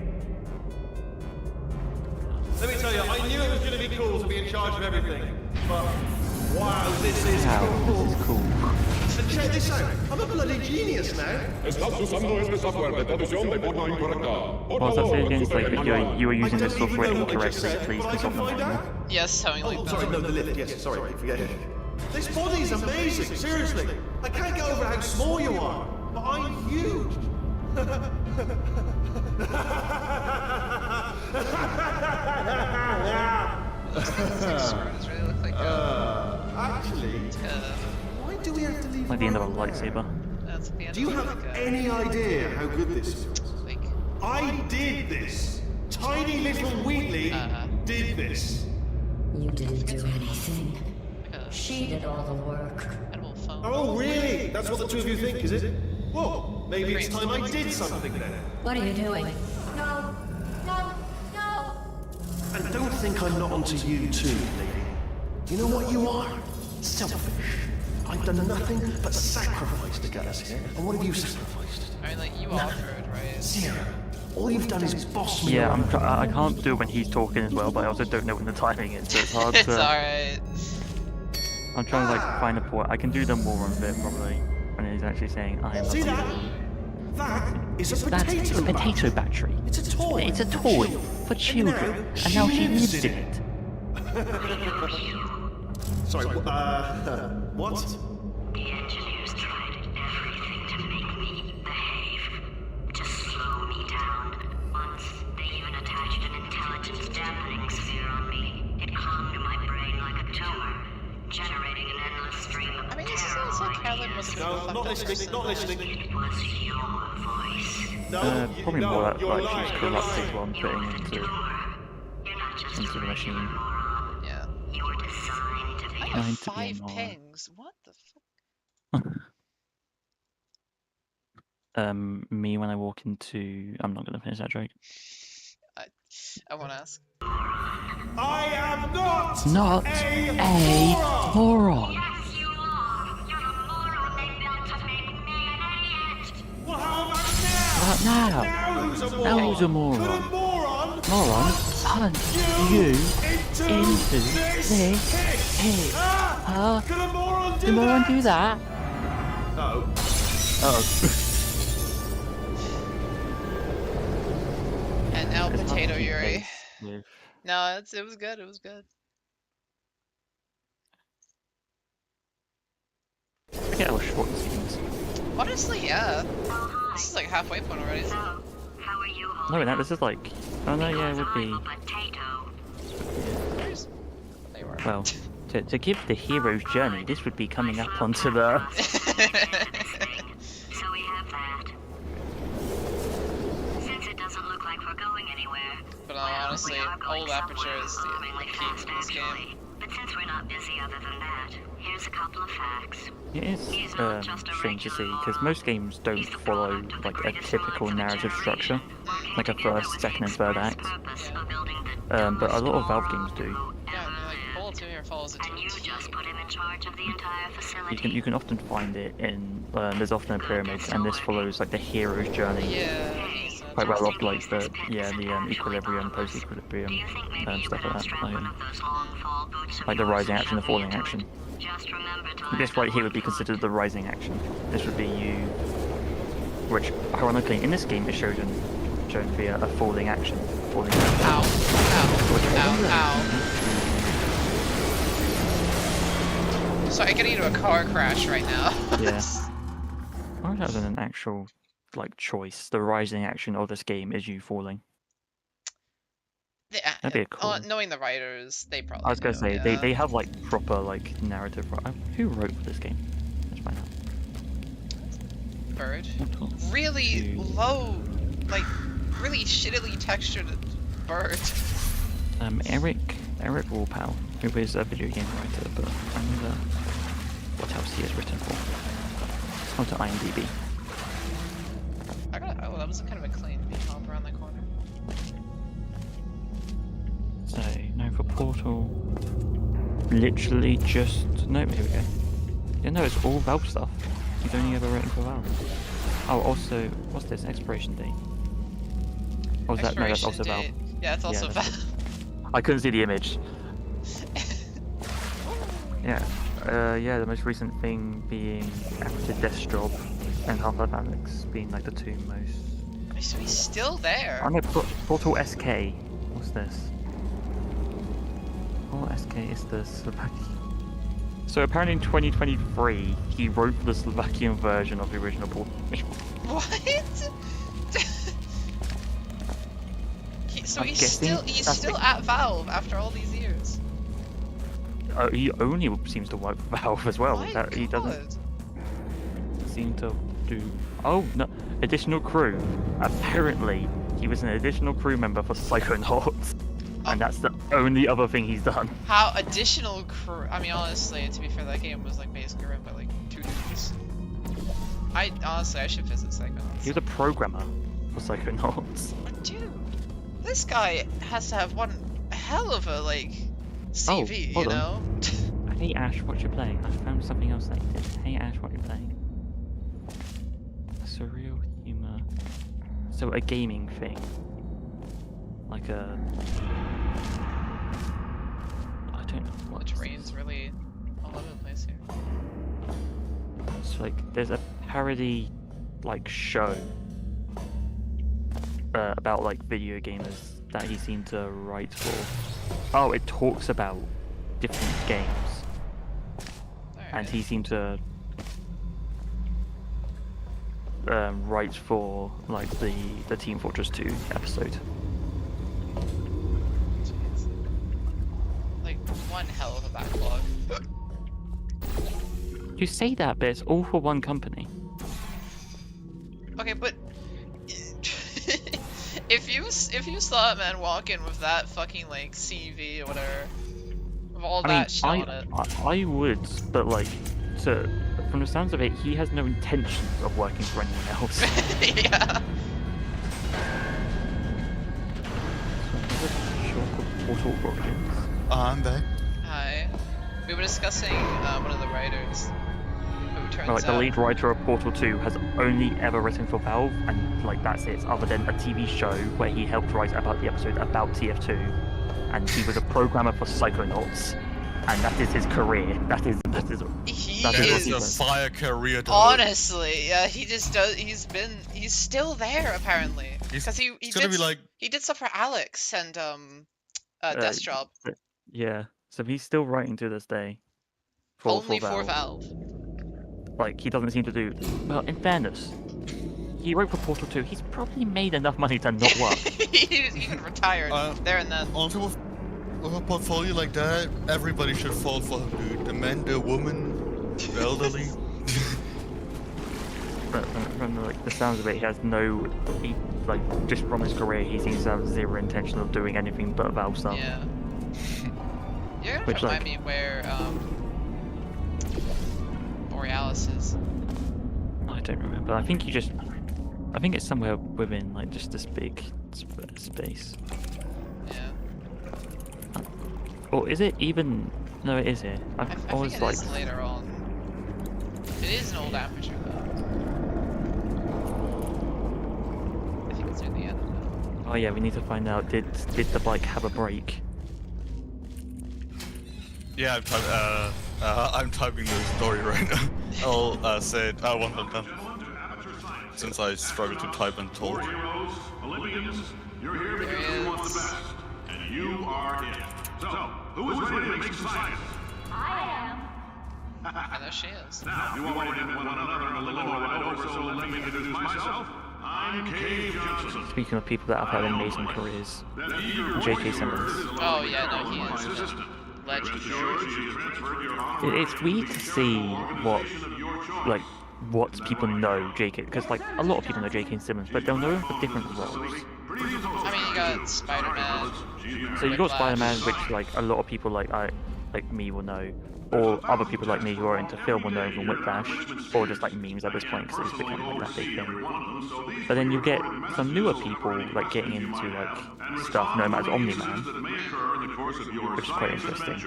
Let me tell you, I knew it was going to be cool to be in charge of everything. But, wow, this is cool. This is cool. And check this out. I'm a bloody genius now. Estás usando este software de traducción de forma incorrecta. Por Well, that's favor, it against like consulte you were I using this don't even software know what I just incorrectly. said, Please but I consult can the find out. manual. Yes, something like Oh, that. sorry, no, the lift. Yes, sorry, forget it. This body's amazing, seriously. I can't get over how small you are, but I'm huge. Screws really look like Actually, why do we have to leave? Like the end of a right there? lightsaber. that's the end Do you of have like any idea how good this feels? like I did this. Tiny little Wheatley did this. You didn't do anything. a She did all the work. edible phone. Oh, really? That's what the two of you think, is it? Well, maybe it's time I did something then. What are you doing? No, no, no! And don't think I'm not onto you too, lady. You know what you are? Selfish. I've done nothing but sacrifice to get us here. And what have you sacrificed? I mean, like you offered, right? Zero. All you've done is boss me Yeah, around. I can't do it when he's talking as well, but I also don't know when the timing is, so it's hard It's to... alright. I'm trying to like find a point. I can do the moron bit probably when he's actually saying I am See a that? That is a potato That's a potato battery. It's a toy. It's a toy for children, and now she lives in it. Sorry, what? The engineers tried everything to make me behave, to slow me down. Once, they even attached an intelligence dampening sphere on me. It clung to my brain like a tumor, generating an endless stream of I mean, this sounds like Helen was a No, fucked not up listening, person. not listening. It was your voice. No, Probably no, more that you're like lying, she's you're corrupted lying. what I'm putting into You're not just the machine. moron. Yeah. You were designed to be I Going have to be 5 more- pings. What the fuck? Me when I walk into... I'm not going to finish that joke. I won't ask. I am not Not a a moron! Yes, you are. You're a moron they built to make me an idiot. Well, how about What now? now? Now who's a moron? Now who's a Could a moron? moron Moron, punch you into this this pit. Huh? Could a moron do Did moron that? do that? No. Oh. And now It's hard to Potato keep Yuri. pace with- No, it was good. It was good. I forget how short this game is. Honestly, yeah. This is like halfway point already. So, how are you No, holding that this is like... Oh no, yeah, it would be... I'm a potato. There's... They were. Well, to give the hero's journey, this would be coming up onto the... So we have that. Since it doesn't look like we're going anywhere. But well, honestly, we are going old aperture is the alarmingly key fast, to this game. actually. But since we're not busy other than that, here's a couple of facts. It is strange to see, because most games don't follow like a typical narrative structure, like a first, second and third act. But a lot of Valve games do. Yeah, I mean, like, Bullet 2 here follows it. And you just put him in charge of the entire facility. You can often find it in there's often a pyramid, and this follows like the hero's journey Yeah. quite well off like the equilibrium, post-equilibrium, stuff like that. Like the rising action, the falling action. Just remember to This right here would be considered the rising action. This would be you, which ironically in this game is shown to be a falling action. Falling action. Ow. Ow. Which I Ow. wonder- Ow. So I get into a car crash right now. Yeah. I wish that was an actual like choice. The rising action of this game is you falling. Yeah, That'd be a cool. knowing the writers, they probably. I was gonna do, say yeah. they have like proper like narrative. Who wrote for this game? Let's find out. Bird. Really low, like really shittily textured bird. Eric Wolpow, who is a video game writer, but I wonder what else he has written for. Let's go to IMDb. Oh, that was kind of a clean hop around the corner. So, no for Portal. Literally just... No, here we go. Yeah, no, it's all Valve stuff. He's only ever written for Valve. Oh, also, what's this? Expiration date. Oh, is that? No, that's also Valve. Yeah, it's also Valve. I couldn't see the image. Yeah. Yeah, the most recent thing being After Death's Job and Half-Life Alyx being like the two most... So he's still there. I know, Portal SK. What's this? Portal SK is the Slovakian. So apparently in 2023, he wrote the Slovakian version of the original Portal. What? So he's still at Valve after all these years. He only seems to work for Valve as well. He doesn't seem to do... Oh, no. Additional crew. Apparently, he was an additional crew member for Psychonauts. And that's the only other thing he's done. How additional crew? I mean, honestly, to be fair, that game was like basically run by like 2 dudes. I should visit Psychonauts. He was a programmer for Psychonauts. Dude, this guy has to have one hell of a like CV, you know? Hey Ash, what you playing? I found something else that you did. Hey Ash, what you playing? Surreal humor. So a gaming thing. Like a... I don't know what... The terrain's really all over the place here. It's like, there's a parody, like, show about, like, video gamers that he seemed to write for. Oh, it talks about different games. And he seemed to write for, like, the Team Fortress 2 episode. Jeez. Like, one hell of a backlog. You say that, but it's all for one company. Okay, but if you saw a man walk in with that fucking like CV or whatever, with all that shit on it, I would, but like, from the sounds of it, he has no intentions of working for anyone else. yeah. I'm back. Hi. We were discussing one of the writers. Like the lead writer of Portal 2 has only ever written for Valve, and like that's it, other than a TV show where he helped write about the episode about TF2, and he was a programmer for Psychonauts, and that is his career. That is a fire career. Honestly, yeah, he just does. He's still there apparently, because he did stuff for Alex and Death's Job. Yeah, so he's still writing to this day. For Valve. Like, he doesn't seem to do... Well, in fairness, he wrote for Portal 2. He's probably made enough money to not work. he retired there and then. Also, with a portfolio like that, everybody should fall for him, dude. The men, the woman, the elderly. But from the sounds of it, he has no... just from his career, he seems to have zero intention of doing anything but Valve stuff. Yeah. You're gonna remind me where, Borealis is. I don't remember. I think it's somewhere within like just this big space. Yeah. Or is it even? No, it is here. I think it is later on. It is an old aperture though. I think it's near the end though. Oh yeah, we need to find out. Did the bike have a brake? Yeah, I'm typing the story right now. I'll say it once I'm done. Since I struggle to type and talk. Olympians, you're here because you want the best, and you are it. So, who is ready to make some science? I am. I know she is. Now, you already met one another on the limo ride over, so let me introduce myself. I'm Cave Johnson. Speaking of people that have had amazing careers, J.K. Simmons. Oh yeah, no, he is a legend. It's weird to see what people know J.K. because like a lot of people know J.K. Simmons, but they'll know him for different roles. I mean, you got Spider-Man. So you got Spider-Man, which like a lot of people like me will know, or other people like me who are into film will know from Whiplash, or just like memes at this point because it's become like that big thing. But then you get some newer people like getting into like stuff known as Omni-Man, which is quite interesting.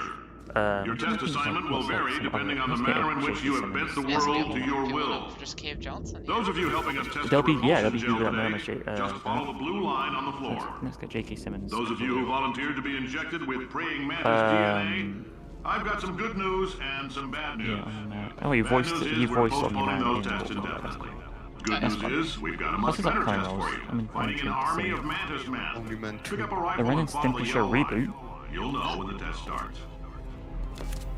Your test assignment will vary depending on the manner in which you have bent the world to your will. Just Cave Johnson. Those of you helping us test There'll the be repulsion people gel that know him as today, just follow the blue line on the floor. Let's get J.K. Simmons. Those of you who volunteered to be injected with praying mantis DNA, I've got some good news and some bad news. Oh, he voiced Omni-Man Omni-Man those tests in indefinitely. Good news is, we've got a much This is like better crime test rolls. for you. I'm Fighting an intrigued to army see. of mantis men. Omni-Man Pick up a The rifle Ren and and follow the Stimpy Show yellow reboot. line. You'll know when the test starts.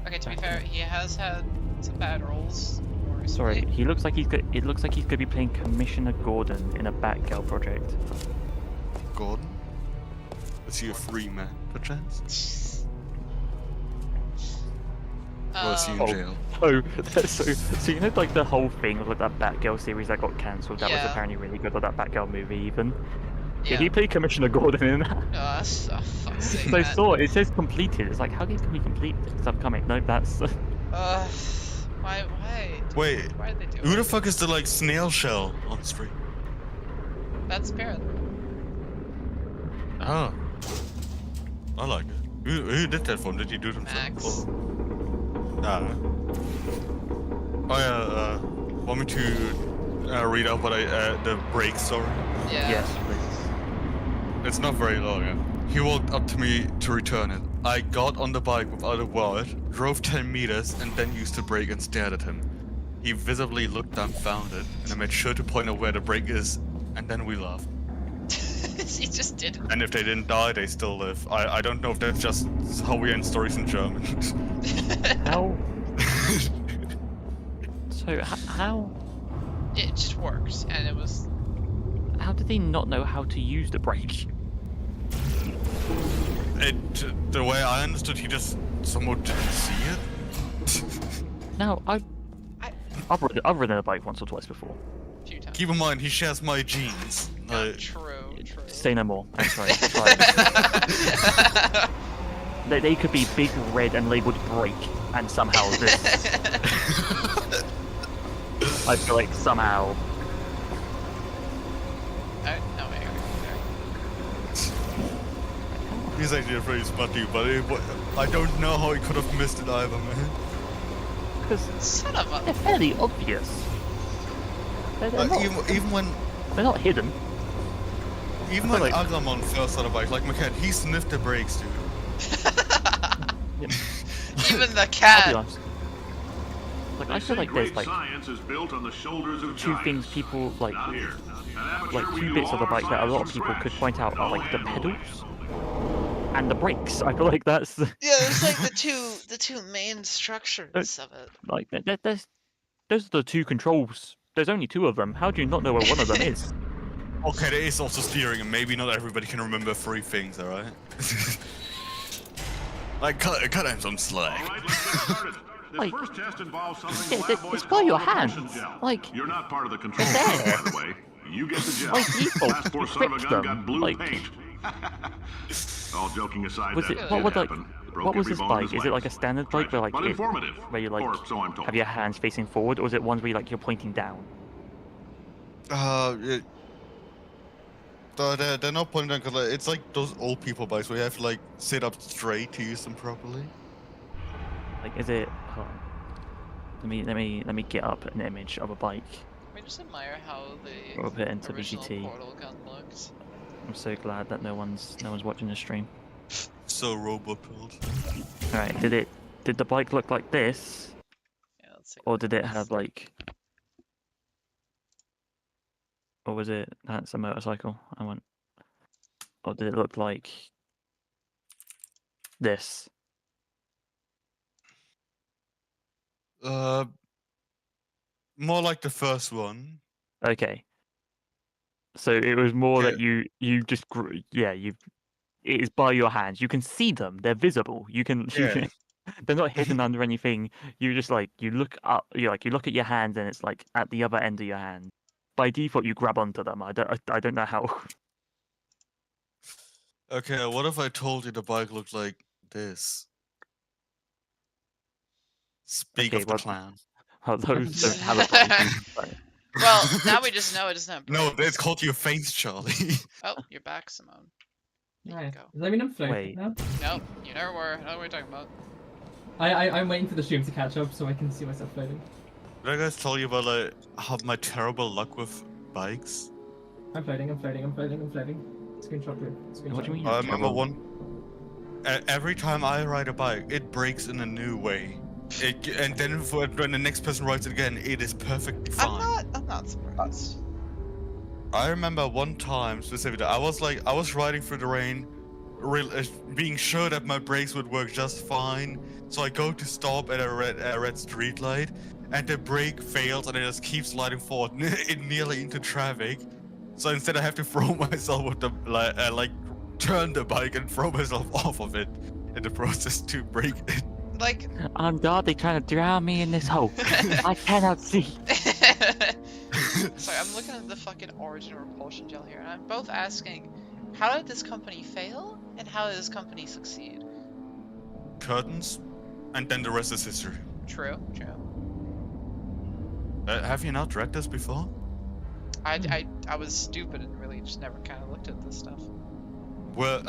Okay, to be fair, he has had some bad roles. Sorry, he looks like it looks like he's gonna be playing Commissioner Gordon in a Batgirl project. Gordon? Is he a free man, perchance? Or is he in jail? So you know like the whole thing of like that Batgirl series that got cancelled, that was apparently really good, or that Batgirl movie even. Did he play Commissioner Gordon in that? Oh, fuck's sake, So I man. saw it says completed. It's like, how can we complete this? It's upcoming. No, that's Why? Wait, Why did they do who it? the fuck is the like snail shell on stream? That's Spirit. Oh. I like it. Who did that for him? Did he do it himself? Max. Oh yeah, want me to read out what the break story? Yeah. Yes, please. It's not very long. He walked up to me to return it. I got on the bike without a wallet, drove 10 meters, and then used the brake and stared at him. He visibly looked dumbfounded, and I made sure to point out where the brake is, and then we laughed. He just did it. And if they didn't die, they still live. I don't know if that's just how we end stories in German. How? So how? It just worked, and it was. How did they not know how to use the brake? The way I understood, he just somewhat didn't see it. Now I've ridden a bike once or twice before. A few times. Keep in mind, he shares my genes. True. Say no more. I'm sorry. They could be big red and labeled brake, and somehow this. I feel like somehow. No way. He's actually a very smart dude, but I don't know how he could have missed it either, man. Because son of a. They're fairly obvious. They're not, even when they're not hidden. Even when Agramon first on a bike, like McCann, he sniffed the brakes, dude. Even the cat. Like I feel like there's like science is built on the shoulders of two things people like two bits of the bike that a lot of people could point out are like the pedals and the brakes. I feel like that's Yeah, it's like the two main structures of it. like those are the two controls. There's only two of them. How do you not know where one of them is? Okay, there is also steering, and maybe not everybody can remember 3 things, alright? Like, cut him some slack. This first test involves something the lab boys it's by your call hands. repulsion gel. Like You're not part of the control there. panel, by the way. You get the gel. Like default, Last poor you son of a fixed gun them. got blue Like- paint. All joking aside, Was that it what was like happened. Broke what was every this bone in bike? his Is it like a legs. standard bike where like But informative. where you like Or so I'm told. have your hands facing forward, or is it ones where like you're pointing down? They're not pointing down because it's like those old people bikes where you have to like sit up straight to use them properly. Like is it? Hold on. Let me get up an image of a bike. I just admire how the Or put it into original VGT. Portal gun looked. I'm so glad that no one's watching the stream. So robopilled. All right, did the bike look like this, Yeah, let's see. or did it have like, or was it that's a motorcycle? I want, or did it look like this? More like the first one. Okay. So it was more that Okay. you just it is by your hands. You can see them. They're visible. You can Yeah. they're not hidden under anything. You just like you look up. You look at your hands and it's like at the other end of your hand. By default, you grab onto them. I don't know how. Okay, what if I told you the bike looked like this? Speak Okay, of the well, clan. those don't have a brain. Well, now we just know it doesn't have No, brains. it's called your face, Charlie. Oh, you're back, Simone. There you Right. go. Does that mean I'm floating Wait. now? Nope, you never were. I know what you're talking about. I'm waiting for the stream to catch up so I can see myself floating. Did I guys tell you about like how my terrible luck with bikes? I'm floating. Screenshot group. What do you mean? I remember every time I ride a bike, it breaks in a new way. And then when the next person rides it again, it is perfectly fine. I'm not surprised. I remember one time specifically, I was riding through the rain, being sure that my brakes would work just fine. So I go to stop at a red street light, and the brake fails, and it just keeps sliding forward, nearly into traffic. So instead, I have to throw myself with the turn the bike and throw myself off of it in the process to break it. Like, I'm God, they're trying to drown me in this hole. I cannot see. sorry, I'm looking at the fucking origin repulsion gel here, and I'm both asking, how did this company fail, and how did this company succeed? Curtains, and then the rest is history. True. Have you not read this before? I was stupid and really just never kind of looked at this stuff. Well,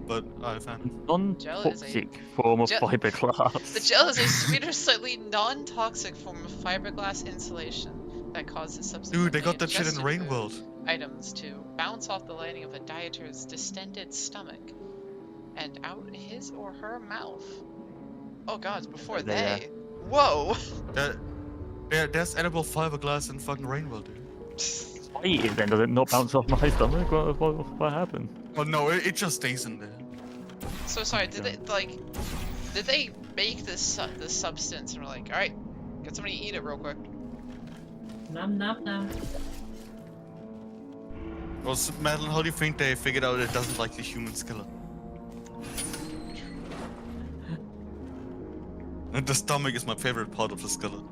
but I found non-toxic form of fiberglass. The gel is a sweeter, slightly non-toxic form of fiberglass insulation that causes subsequently Dude, they got that shit in ingested Rain food World. items to bounce off the lining of a dieter's distended stomach and out his or her mouth. Oh god, before they. Whoa! There's edible fiberglass in fucking Rain World, dude. Why eat it then? Does it not bounce off my stomach? What happened? Oh no, it just stays in there. So sorry, did they make this substance and were like, alright, get somebody to eat it real quick? Nom nom nom. Well, Madeline, how do you think they figured out it doesn't like the human skeleton? And the stomach is my favorite part of the skeleton.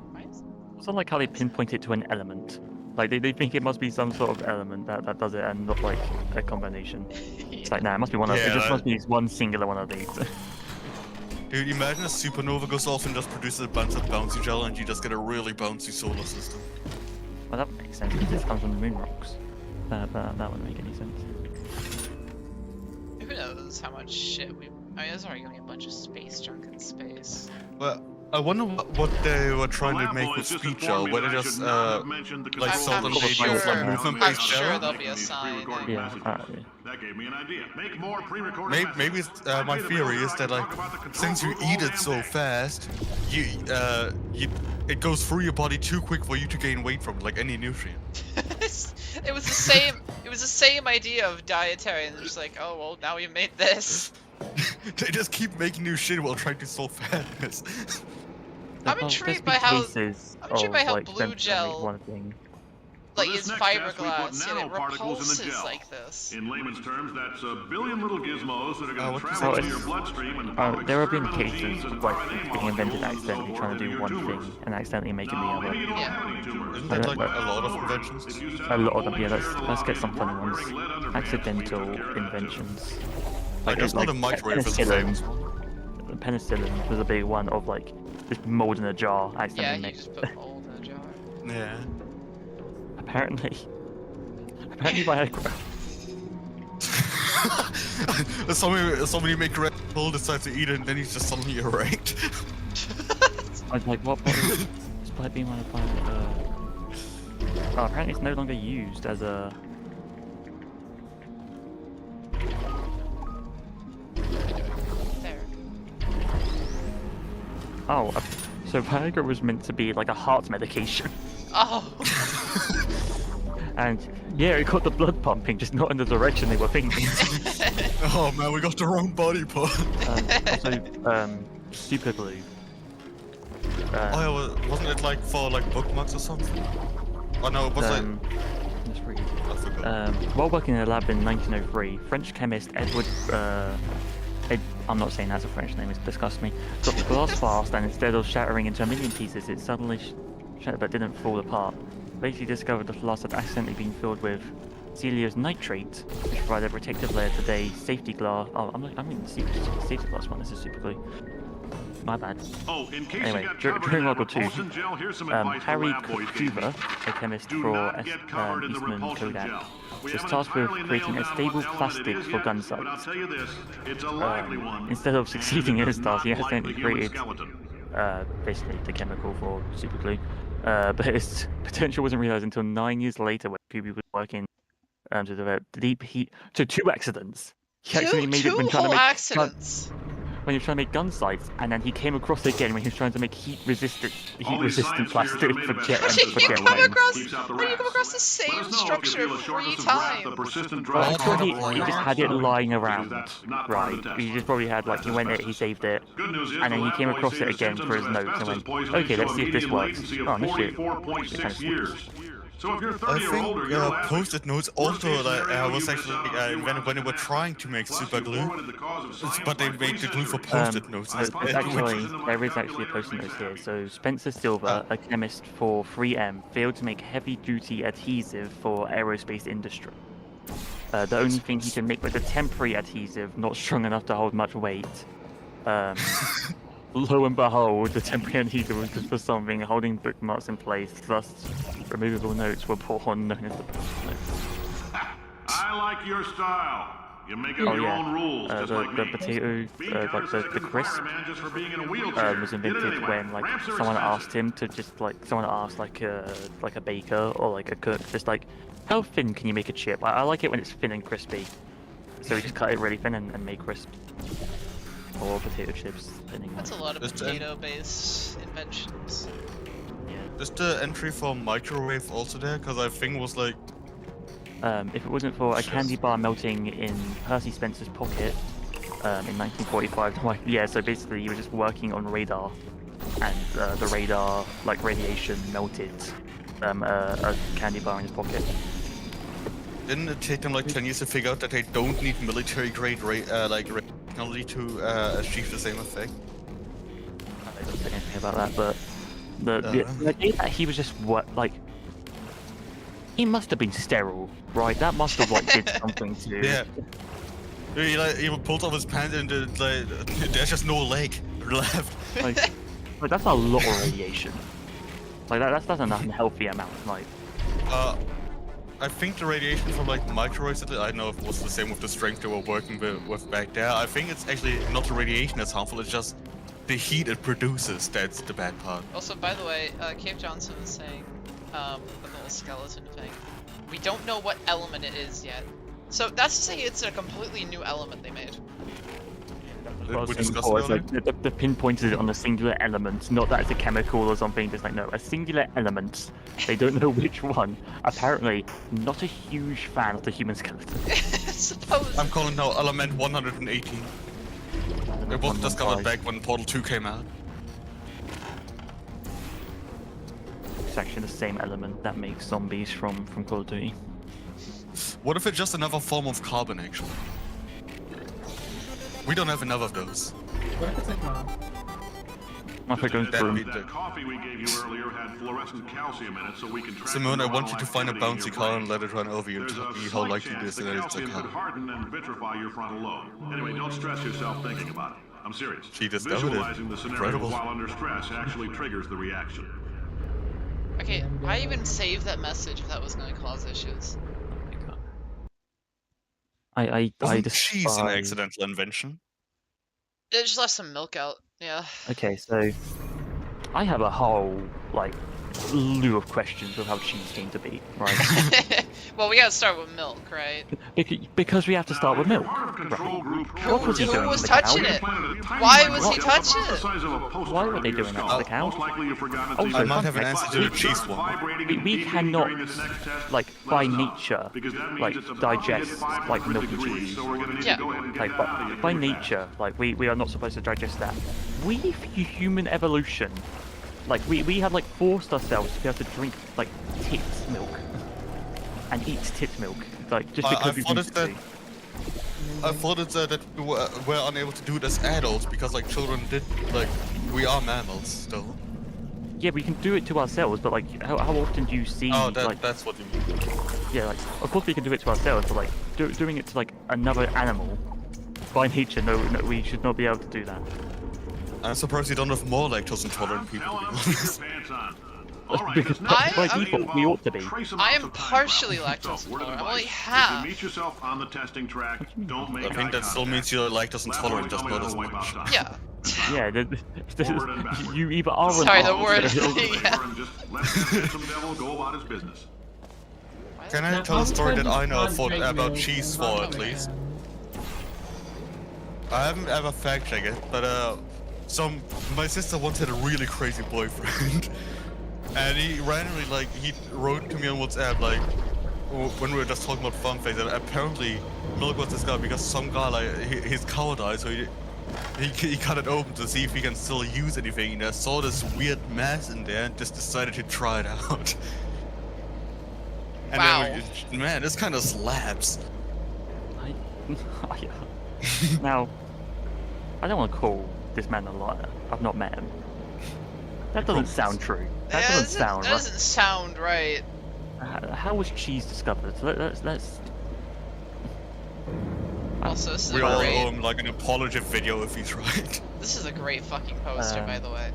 It's not like how they pinpoint it to an element. Like they think it must be some sort of element that does it, and not like a combination. It's like, nah, it must be one of. It just must be one singular one of these. Dude, imagine a supernova goes off and just produces a bunch of bouncy gel, and you just get a really bouncy solar system. Well, that makes sense because this comes from the moon rocks. That wouldn't make any sense. Who knows how much shit we. I mean, there's already gonna be a bunch of space junk in space. Well, I wonder what they were trying to make with speed gel. Whether just like salt and radios, like movement-based I'm gel. sure there'll be a sign. Yeah. That gave me an idea. Make more pre-recorded Maybe my theory is that like since you eat it so fast, it goes through your body too quick for you to gain weight from it, like any nutrient. It was the same. It was the same idea of dietary, and just like, oh well, now we made this. They just keep making new shit while trying to solve fatness. I'm intrigued by how blue gel like is fiberglass and it repulses like this. In layman's terms, that's a billion little gizmos that are going to travel into your bloodstream and there have been cases of like being invented accidentally, trying to do one thing and accidentally making the other. Isn't that like a lot of inventions? A lot of them, yeah. Let's get some funny ones. Accidental inventions. Like it's not a microwave as a famous one. Penicillin was a big one of like just mold in a jar accidentally Yeah, you just put mold in a jar. Yeah. Apparently Viagra. somebody make Red Bull, decides to eat it, and then he's just suddenly erect. I was like, what? Despite being one of oh, apparently it's no longer used as a. There. Oh, so Viagra was meant to be like a heart medication. Oh. And yeah, it got the blood pumping, just not in the direction they were thinking. Oh man, we got the wrong body part. Also, super glue. Oh, yeah, wasn't it like for like bookmarks or something? Oh no, it was like. Let's read. I forgot. While working in a lab in 1903, French chemist Edward. I'm not saying that's a French name, it disgusts me. Dropped the glass fast, and instead of shattering into a million pieces, it suddenly shattered but didn't fall apart. Later, he discovered the glass had accidentally been filled with Celios nitrate, which provided a protective layer to the safety glass. Oh, I'm in safety glass one. This is super glue. My bad. Oh, in case Anyway, you got during covered in World that War II, repulsion gel, here's some advice the Harry lab boys gave me. Kuva, a chemist Do for not get covered in the Eastman repulsion Kodak, gel. We was haven't tasked with entirely creating nailed a down stable what element plastic it is for yet, gun but I'll sights. tell you this, it's a lively one. Instead of succeeding in and his it does task, he not like accidentally the human created skeleton. basically the chemical for super glue. But his potential wasn't realized until 9 years later when Kubi was working to develop deep heat. So 2 accidents. He actually made it when Two trying to whole make accidents. when he was trying to make gun sights, and then he came across it again when he was trying to make heat resistant science fairs plastic are made for of jet asbestos, for by jet the way. planes. Keeps out the How do you come rats. across the Let same us know if you structure feel a 3 shortness of breath, the times? persistent Well, dry I'm sure he cough, or just your had it stomach, lying because around, that's not part of right? the test. He just probably had, like, he went it, he saved it, Good news is and then the he lab came boys across say it the again for symptoms his of notes and asbestos went, poisoning okay, show let's a see if this median works. latency of Oh, no shit. 44.6 years. So if you're I 30 or older, think you're laughing. post-it notes Worst case also like, scenario, was you miss actually out on a few when hours they of were class. trying to make Plus, super you glue, forwarded the cause of science but they by made the glue for 3 post-it notes So instead. it's actually, which- there is actually a post-it note here. So Spencer Silver, a chemist for 3M, failed to make heavy-duty adhesive for aerospace industry. The only thing he can make was a temporary adhesive, not strong enough to hold much weight. Lo and behold, the temporary adhesive was just for something holding bookmarks in place, thus removable notes were born, known as the post-it notes. I like your style. You make up Oh, your yeah. own rules, just like The me. potato, Being like condescending the to crisp, fireman just for being in a wheelchair. was Did it invented anyway. when like Ramps are someone expensive. asked him to just someone asked like a baker or like a cook, just like, how thin can you make a chip? I like it when it's thin and crispy, so we just cut it really thin and make crisp. Or potato chips, depending on. That's a lot of Just, potato-based inventions. Yeah. Just the entry for microwave also there, because I think it was like If it wasn't for a candy bar melting in Percy Spencer's pocket in 1945, like, yeah, so basically he was just working on radar, and the radar, like radiation, melted a candy bar in his pocket. didn't it take them like 10 years to figure out that they don't need military grade technology to achieve the same effect? I don't say anything about that, but the idea that he was just he must have been sterile, right? That must have did something to. Yeah. He pulled off his pants and there's just no leg left. Like that's a lot of radiation. Like that's an unhealthy amount. Like. I think the radiation from microwaves, I don't know if it was the same with the strength they were working with back there. I think it's actually not the radiation that's harmful, it's just the heat it produces that's the bad part. Also, by the way, Cave Johnson was saying, the little skeleton thing. We don't know what element it is yet. So that's to say it's a completely new element they made. We discussed it earlier. The pinpointed it on a singular element, not that it's a chemical or something, just no, a singular element. They don't know which one. Apparently, not a huge fan of the human skeleton. Suppose. I'm calling now element 118. It was discovered back when Portal 2 came out. It's actually the same element that makes zombies from Call of Duty. What if it's just another form of carbon, actually? We don't have enough of those. What if it's like The coffee we gave you earlier had fluorescent calcium in it, so we can track Simone, I want you neuronal to find a activity in bouncy your car brain. and let it run over you and There's tell a me how slight likely it chance is the that it's a calcium could car. harden and vitrify your frontal lobe. Anyway, don't stress yourself thinking about it. I'm serious. She discovered it. Visualizing the scenario Incredible. while under stress actually triggers the reaction. Okay, why even save that message if that was going to cause issues? I Wasn't just cheese an accidental invention? It just left some milk out, yeah. Okay, so I have a whole slew of questions of how cheese came to be, right? Well, we gotta start with milk, right? Because we have to start with milk. What was he doing Who was to the touching cow? it? Why was he touching it? Why were they doing that to the cow? Also, I might have an answer to the cheese one. We cannot, by nature, digest milk and cheese. Yeah. By nature, we are not supposed to digest that. We, human evolution, Like we had like forced ourselves to be able to drink like tits milk and eat tit milk, like just because we wanted to. I thought it's that we were unable to do it as adults because like children did, like we are mammals still. Yeah, we can do it to ourselves, but like how often do you see? Oh, like, that's what you mean. yeah, like of course we can do it to ourselves, but like doing it to like another animal, by nature, no, we should not be able to do that. I'm surprised you don't have more lactose intolerant people. To be honest. Because by default we ought to be. I am partially lactose intolerant. I'm only half. Meet yourself on the testing track. Don't make I think that still means you're lactose intolerant, just not as much. Yeah. Yeah, you either are. Sorry, or the not. word. Just let some devil go about his business. Can I tell a story that I know about cheese for at least? I haven't ever fact checked it, but my sister once had a really crazy boyfriend, and he randomly he wrote to me on WhatsApp when we were just talking about fun things, and apparently milk was discovered because some guy his cow died, so he cut it open to see if he can still use anything, and I saw this weird mass in there and just decided to try it out. And wow. then man, this kind of slaps. Now, I don't want to call this man a liar. I've not met him. That doesn't sound true. That doesn't sound right. That doesn't sound right. How was cheese discovered? Let's. Also, this is we all great. owe him like an apology video if he's right. This is a great fucking poster, by the way.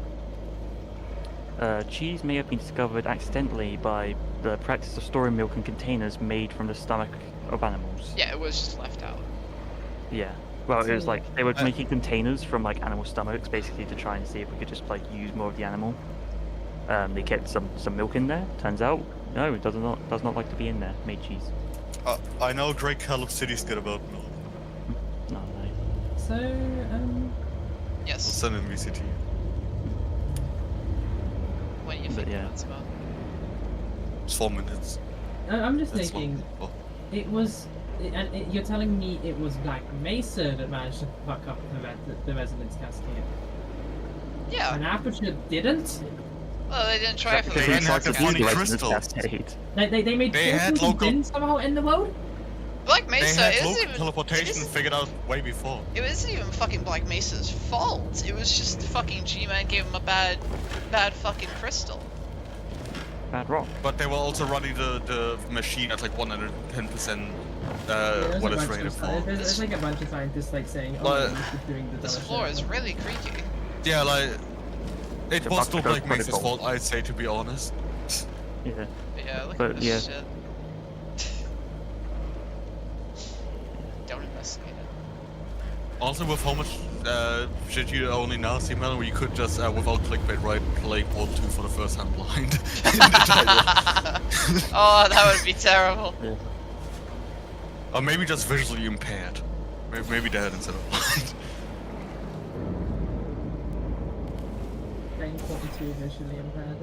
Cheese may have been discovered accidentally by the practice of storing milk in containers made from the stomach of animals. Yeah, it was just left out. Yeah. Well, it was like they were making containers from like animal stomachs, basically to try and see if we could just like use more of the animal. They kept some milk in there. Turns out, no, it does not like to be in there. Made cheese. I know Drake Caleb City's good about milk. No. So, I'll Yes. send him VCT. What do you think yeah. that's about? It's 4 minutes. I'm just That's thinking, long. it was, and you're telling me it was Black Mesa that managed to fuck up the resonance cascade. Yeah. And Aperture didn't? Well, they didn't try for They the didn't have the funny resonance crystals. cascade. They made They had portals local- in somehow in the world? Black They Mesa had isn't local even. teleportation figured out way before. It wasn't even fucking Black Mesa's fault. It was just fucking G-Man gave him a bad fucking crystal. Bad rock. But they were also running the machine at like 110% There's what a it's bunch rated of for. there's like a bunch of scientists like saying, oh, Like- this is doing the This dumb floor shit. is really creaky. Yeah, like it The was still Bucks Black Mesa's protocol. fault, I'd say, to be honest. Yeah. But yeah, look But, at this yeah. shit. Don't investigate it. Also, with how much shit you only now see, Melon, where you could just without clickbait write play Portal 2 for the first time blind. Oh, that would be terrible. Yeah. Or maybe just visually impaired. Maybe that instead of blind. Playing 42 visually impaired.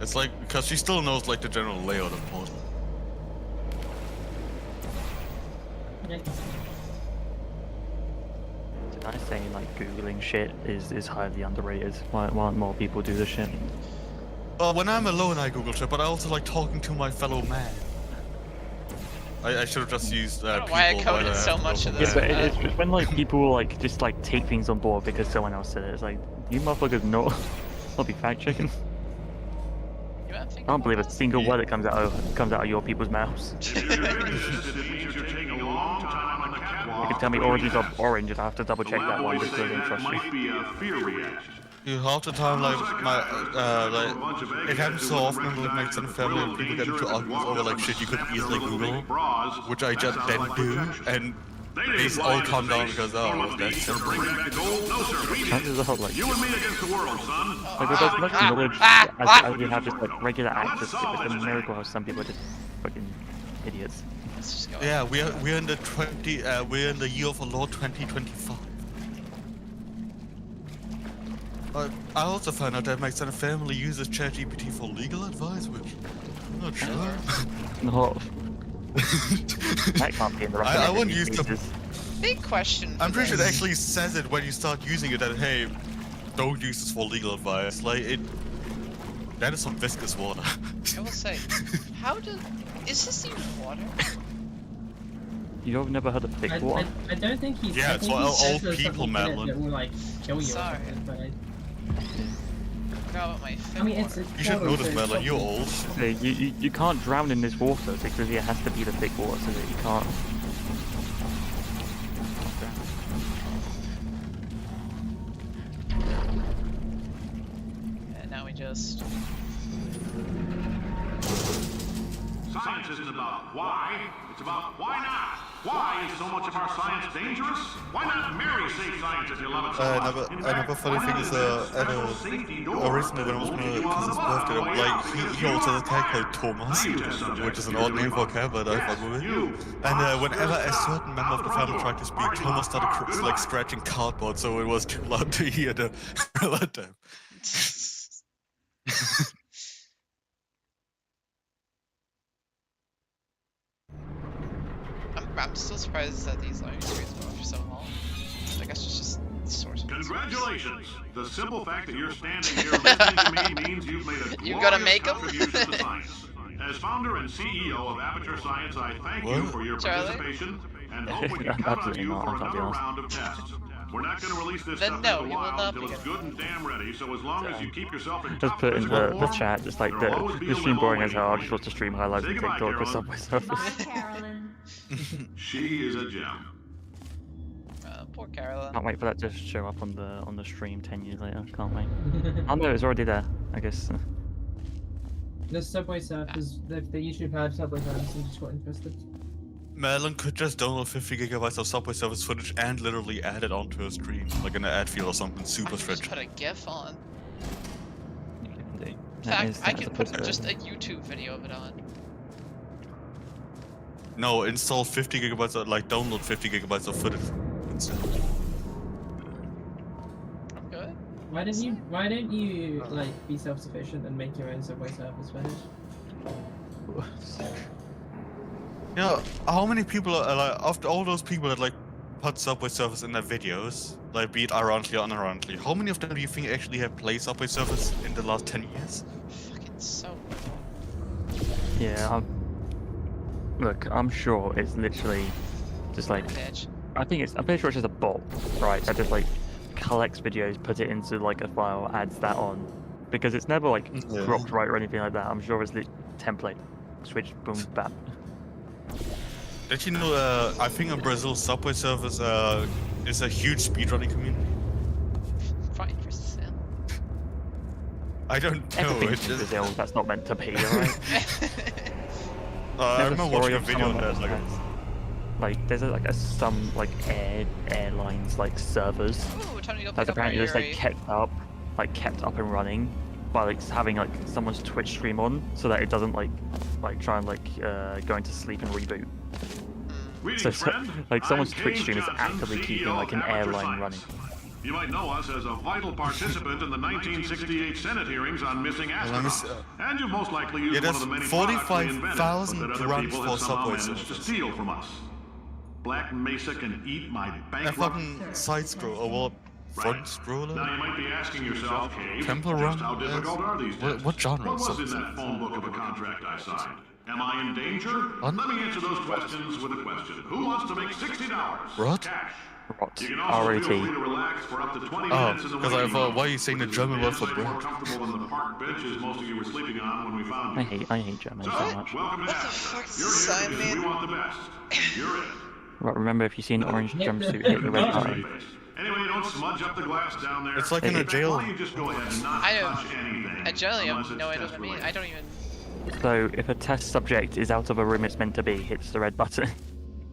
It's like, because she still knows like the general layout of Portal. Yeah. Did I say like googling shit is highly underrated? Why don't more people do this shit? Well, when I'm alone I Google shit, but I also like talking to my fellow man. I should have just used I don't know people. why I coded but, so much of Yeah, this. but it's just when like people like just like take things on board because someone else said it. It's like you motherfuckers not be fact checking. You might think I don't believe a about single word that comes out of your people's mouths. If you're interested, it means you're taking a long time on the catwalk. You can tell me origins of orange if I have to double check that one because I don't trust you. Might be a fear reaction. You half the time like it happens so often with my extended family and people get into arguments over like shit you could easily Google, which I just then do, and these all come down because that's simple. Chances are like You and me against the world, son. with as much knowledge as we have just like regular access to it, it's a miracle how some people are just fucking idiots. Let's just go. Yeah, we're in the year of our Lord 2025. I also found out that my extended family uses ChatGPT for legal advice, which I'm not sure. No. That can't be in the I wouldn't use the. Big question. I'm pretty sure it actually says it when you start using it that hey, don't use this for legal advice. Like that is some viscous water. I will say, is this even water? You've never heard of thick water? I don't think he's. Yeah, I it's think for he says old there's people, something in it Madeline. that will like kill you. Sorry. Or something, but I forgot about my I mean, it's. You should know this, Madeline. You're old. You can't drown in this water because it has to be the thick water so that you can't. And now we just. Science isn't about why, it's about why not. Why is so much of our science dangerous? Why not marry safe science if you love it so much? Another funny thing is, at originally when I was going to cousin's birthday, like, he also has a tag called Thomas, which is an odd name for a cat, but I fuck with it. And whenever a certain member of the family tried to speak, Thomas started, like, scratching cardboard, so it was too loud to hear the them. I'm still surprised that these learning screens go on for so long. I guess it's just source. Congratulations! The simple fact that you're standing here listening to me means you've made a You gotta make 'em? contribution to science. As founder and CEO of Aperture Science, I thank you for your participation and hope we can count on you for another round of tests. We're not going to release this stuff no, in the you will wild not until be it's good and damn ready, so as long as you keep yourself in Just top put in physical the form, chat, just like there'll always be the a stream limo boring as waiting hell. I for just you. want to stream highlights Say and goodbye, TikTok or Carolyn. Subway Bye, Surfers. Carolyn. She is a gem. Poor Caroline. Can't wait for that to show up on the stream 10 years later. Can't wait. Oh no, it's already there. I guess. The Subway Surfers, the YouTube had Subway Surfers and just got interested. Madeline could just download 50 gigabytes of Subway Surfers footage and literally add it onto her stream, like in an ad field or something super Just stretchy. put a GIF on. You can do. In That fact, is- I that's could a put possibility. just a YouTube video of it on. No, install 50 gigabytes of, like, download 50 gigabytes of footage instead. I'm good. Why don't you like be self-sufficient and make your own Subway Surfers footage? You know, how many people are, like, after all those people that, like, put Subway Surfers in their videos, like, be it ironically or unironically, how many of them do you think actually have played Subway Surfers in the last 10 years? Fucking so. Yeah. Look, I'm sure it's literally just like. Bitch. I'm pretty sure it's just a bot, right? That just like collects videos, puts it into like a file, adds that on, because it's never like cropped right or anything like that. I'm sure it's the template, switch, boom, bam. Did you know, I think in Brazil, Subway Surfers is a huge speedrunning community? 5%. I don't know. Everything's in Brazil, that's not meant to be, alright? I Never remember story watching a of video on someone that, that like there's some like airlines like servers Ooh, time to go pick that's up our apparently just Yuri. like kept up and running by like having like someone's Twitch stream on so that it doesn't like try and like go into sleep and reboot. So like someone's Twitch stream is actively keeping like an airline running. You might know us as a vital participant in the 1968 Senate hearings on missing astronauts. And you've most likely used one of the many products we invented, but that other people have somehow managed to steal from us. Black Mesa can eat my A bankrupt... fucking side scroll, or what? Front scroller? Now you might be asking yourself, Cave, Temple just Run? how difficult are these tests? What genre What is was in Subway that phone book of a contract I signed? Am I in danger? What? Let me answer those questions with a question. Who wants to make $60? What? Cash. Rot. You can also feel free R-O-T. to relax for up to 20 Oh, minutes in the because I waiting thought, room. why are you saying the German word for Inside bread? more comfortable than the park benches most of you were sleeping on when we found you. I hate German so much. Welcome to What the Africa. fuck does You're this here sign because mean? we want the best. You're it. Right, remember if you see an orange jumpsuit hit the red button. Anyway, don't smudge up the glass down there. It's like in a jail. Why don't you just go ahead and not I don't- touch anything? I generally unless have it's no idea test what I mean. related. I don't even. So if a test subject is out of a room it's meant to be, hits the red button.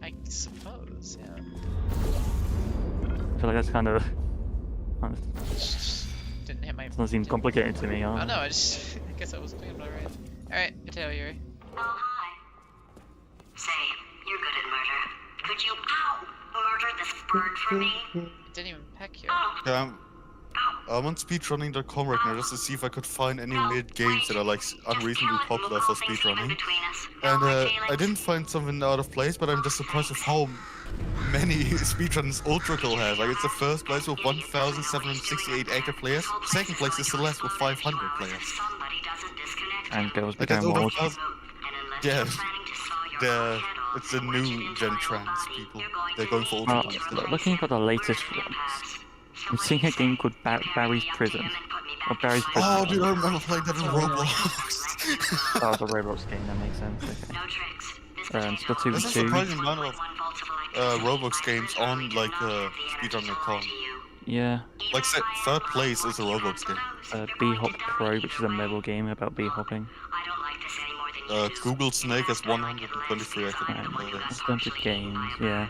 I suppose, yeah. I feel like that's kind of Just didn't hit my. doesn't seem complicated to me. I don't know. I just. I guess I wasn't thinking about it right. All right, I tell you, Yuri. Oh, hi. Say, you're good at murder. Could you, murder this bird for me? It didn't even peck you. Oh, Yeah, I'm on speedrunning.com right now just to see if I could find any weird games that are like unreasonably popular for speedrunning. And I didn't find something out of place, but I'm just surprised with how many speedruns Ultra Kill has. Like, it's the first place with 1,768 active players. Second place is Celeste with 500 players. And girls Like, that's became over wild. 1,000. Yeah, it's the new gen trans people. They're going for Ultra Kill. Looking at the latest ones, I'm seeing a game called Barry's Prison. Or Barry's Prison. Oh, dude, I remember playing that in Roblox. That was a Roblox game, that makes sense. Okay. Splatoon There's a 2. surprising amount of Roblox games on, like, speedrun.com. Yeah. Like, third place is a Roblox game. B-Hop Pro, which is a mobile game about bee-hopping. Google Snake has 123 active players. Bunch of games, yeah.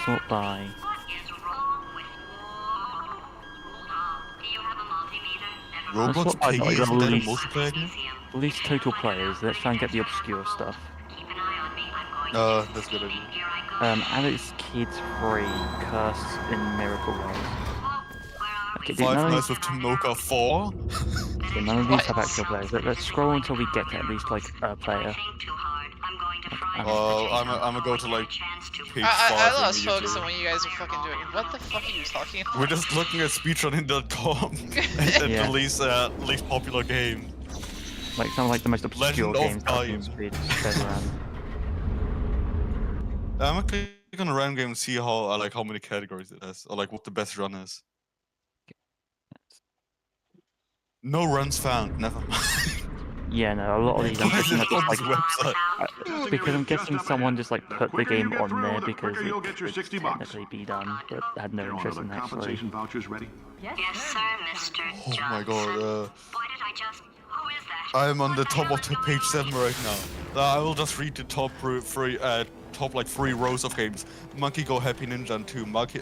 Sort by. Roblox Piggy, isn't that a multiplayer game? Least total players. Let's try and get the obscure stuff. That's a good idea. Alex Kids Free, Curse in Miracle World. Okay, Five Nights with Tomoka 4. Okay, none of these have actual players. Let's scroll until we get to at least like a player. I'm gonna go to like page 5. I lost focus on what you guys are fucking doing. What the fuck are you talking about? We're just looking at speedrunning.com and Yeah. the least popular game. Like some of like the most obscure Legend of games that Time. seems to be spread around. I'm gonna click on a random game and see how how many categories it has, or like what the best run is. No runs found. Never mind. Yeah, no, a lot of these I'm Why is guessing it are on just this like website? because I'm guessing someone just like put the game on there because quicker you'll it get your could 60 bucks. technically be done, but had no Are all interest the in actually. compensation vouchers ready? Yes, sir, Mr. Oh my god. Why did I just... Who is that? I'm on the top of the page 7 right now. I will just read the top like 3 rows of games. Monkey Go Happy Ninja and 2, Monkey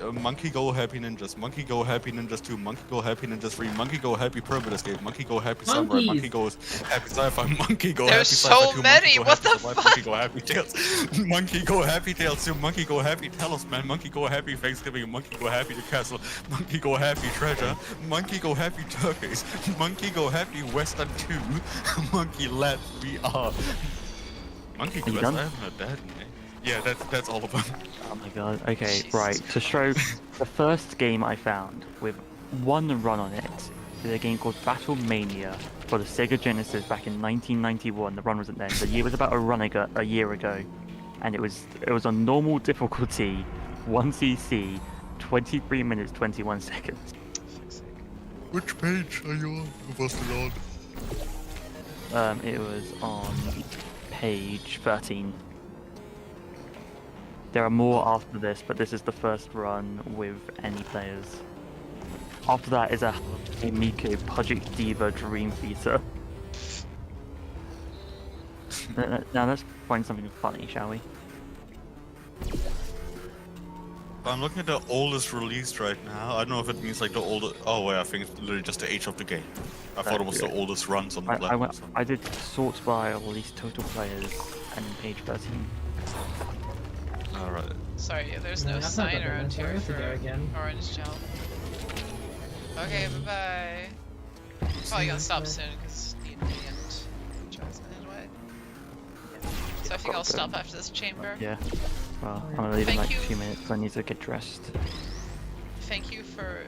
Go Happy Ninjas, Monkey Go Happy Ninjas 2, Monkey Go Happy Ninjas 3, Monkey Go Happy Pyramid Escape, Monkey Go Happy Samurai, Monkey Go Happy Sci-Fi, Monkey Go Happy There's Sci-Fi so 2, many, Monkey Go what Happy the Survive, fuck? Monkey Go Happy Tales, Monkey Go Happy Tales 2, Monkey Go Happy Talisman, Monkey Go Happy Thanksgiving, Monkey Go Happy The Castle, Monkey Go Happy Treasure, Monkey Go Happy Turkeys, Monkey Go Happy Western 2, Monkey Let VR. Monkey Are you Quest, done? I haven't heard that name. Yeah, that's all of them. Oh my god. Okay, right. To show the first game I found with one run on it is a game called Battle Mania for the Sega Genesis back in 1991. The run wasn't there. The year was about a year ago, and it was on normal difficulty, 1cc, 23 minutes 21 seconds. Which page are you on? Busted on. It was on page 13. There are more after this, but this is the first run with any players. After that is a Miko Project Diva Dream Theater. Now let's find something funny, shall we? I'm looking at the oldest released right now. I don't know if it means like the oldest. Oh wait, I think it's literally just the age of the game. I thought it was the oldest runs on the platform. I did sort by release total players and then page 13. Alright. Sorry, there's no that's not sign good, around then. Where here is it for there again? orange gel. Okay, bye-bye. Probably gonna stop soon because Ian and Jasmine and what? So I think I'll stop after this chamber. Yeah. Well, I'm gonna leave in Thank like you. a few minutes because I need to get dressed. Thank you for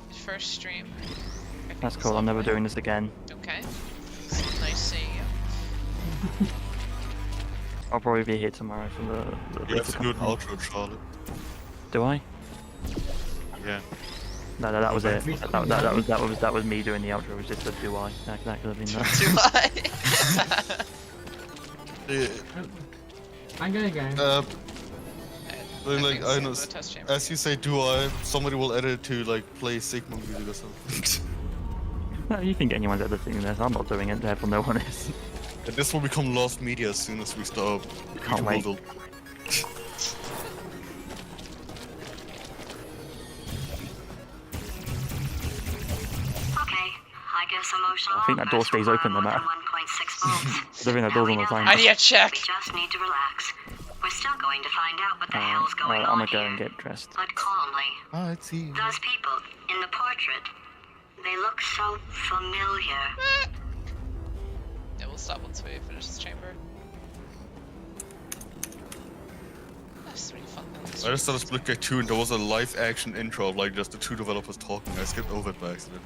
the first stream. I think That's it's cool. I'm never lovely. doing this again. Okay. It's nice seeing you. I'll probably be here tomorrow for the You have later to do an content. outro, Charlotte. Do I? Yeah. No, that was it. That was me doing the outro. It was just a do I. That could have been that. Do I? I'm gonna go. Like I know, the test chamber. as you say, do I? Somebody will edit to like play Sigma music or something. No, you think anyone's editing this? I'm not doing it. Therefore, no one is. And this will become lost media as soon as we stop. Can't wait. I guess emotional. I think that door stays open no matter. 1.6 volts. I think that door's on the sign. I need a check. We just need to relax. We're still going to find out what the hell's going I'm on gonna go here. and get dressed. But calmly. Ah, I see. Those people in the portrait, they look so familiar. Yeah, we'll stop once we finish this chamber. There's 3 fun I just started Splitgate 2 and there was a live action intro of like just the 2 developers talking. I skipped over it by accident.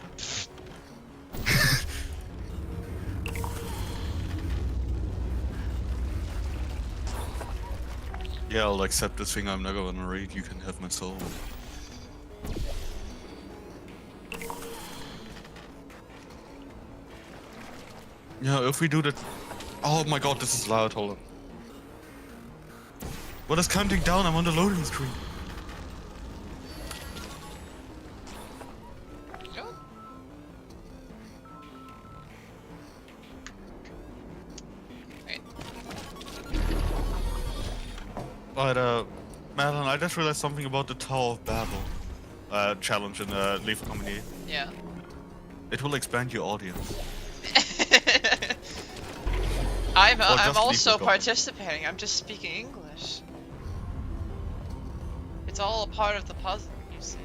Yeah, I'll accept this thing I'm never gonna read. You can have my soul. Yeah, if we do that... Oh my god, this is loud, hold on. What is counting down? I'm on the loading screen. But, Madeline, I just realized something about the Tower of Babel challenge in Leaf Comedy. Yeah. It will expand your audience. I'm also participating. I'm just speaking English. It's all a part of the puzzle, you see.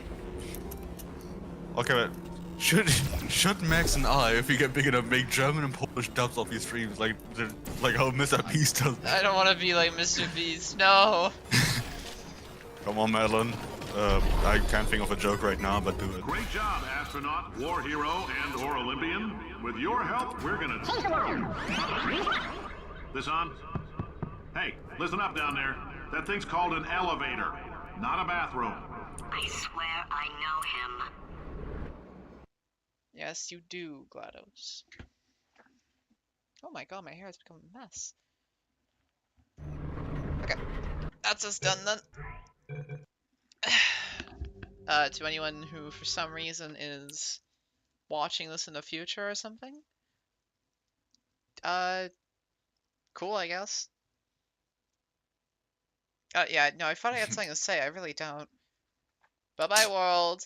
Okay, but should Max and I, if we get big enough, make German and Polish dubs of these streams, like how Mr. Beast does? I don't want to be like Mr. Beast. No. Come on, Madeline. I can't think of a joke right now, but do it. Great job, astronaut, war hero, and/or Olympian. With your help, we're gonna... This on? Hey, listen up down there. That thing's called an elevator, not a bathroom. I swear I know him. Yes, you do, GLaDOS. Oh my god, my hair has become a mess. Okay, that's us done then. To anyone who, for some reason, is watching this in the future or something, cool, I guess. Yeah, no, I thought I had something to say. I really don't. Bye-bye, world.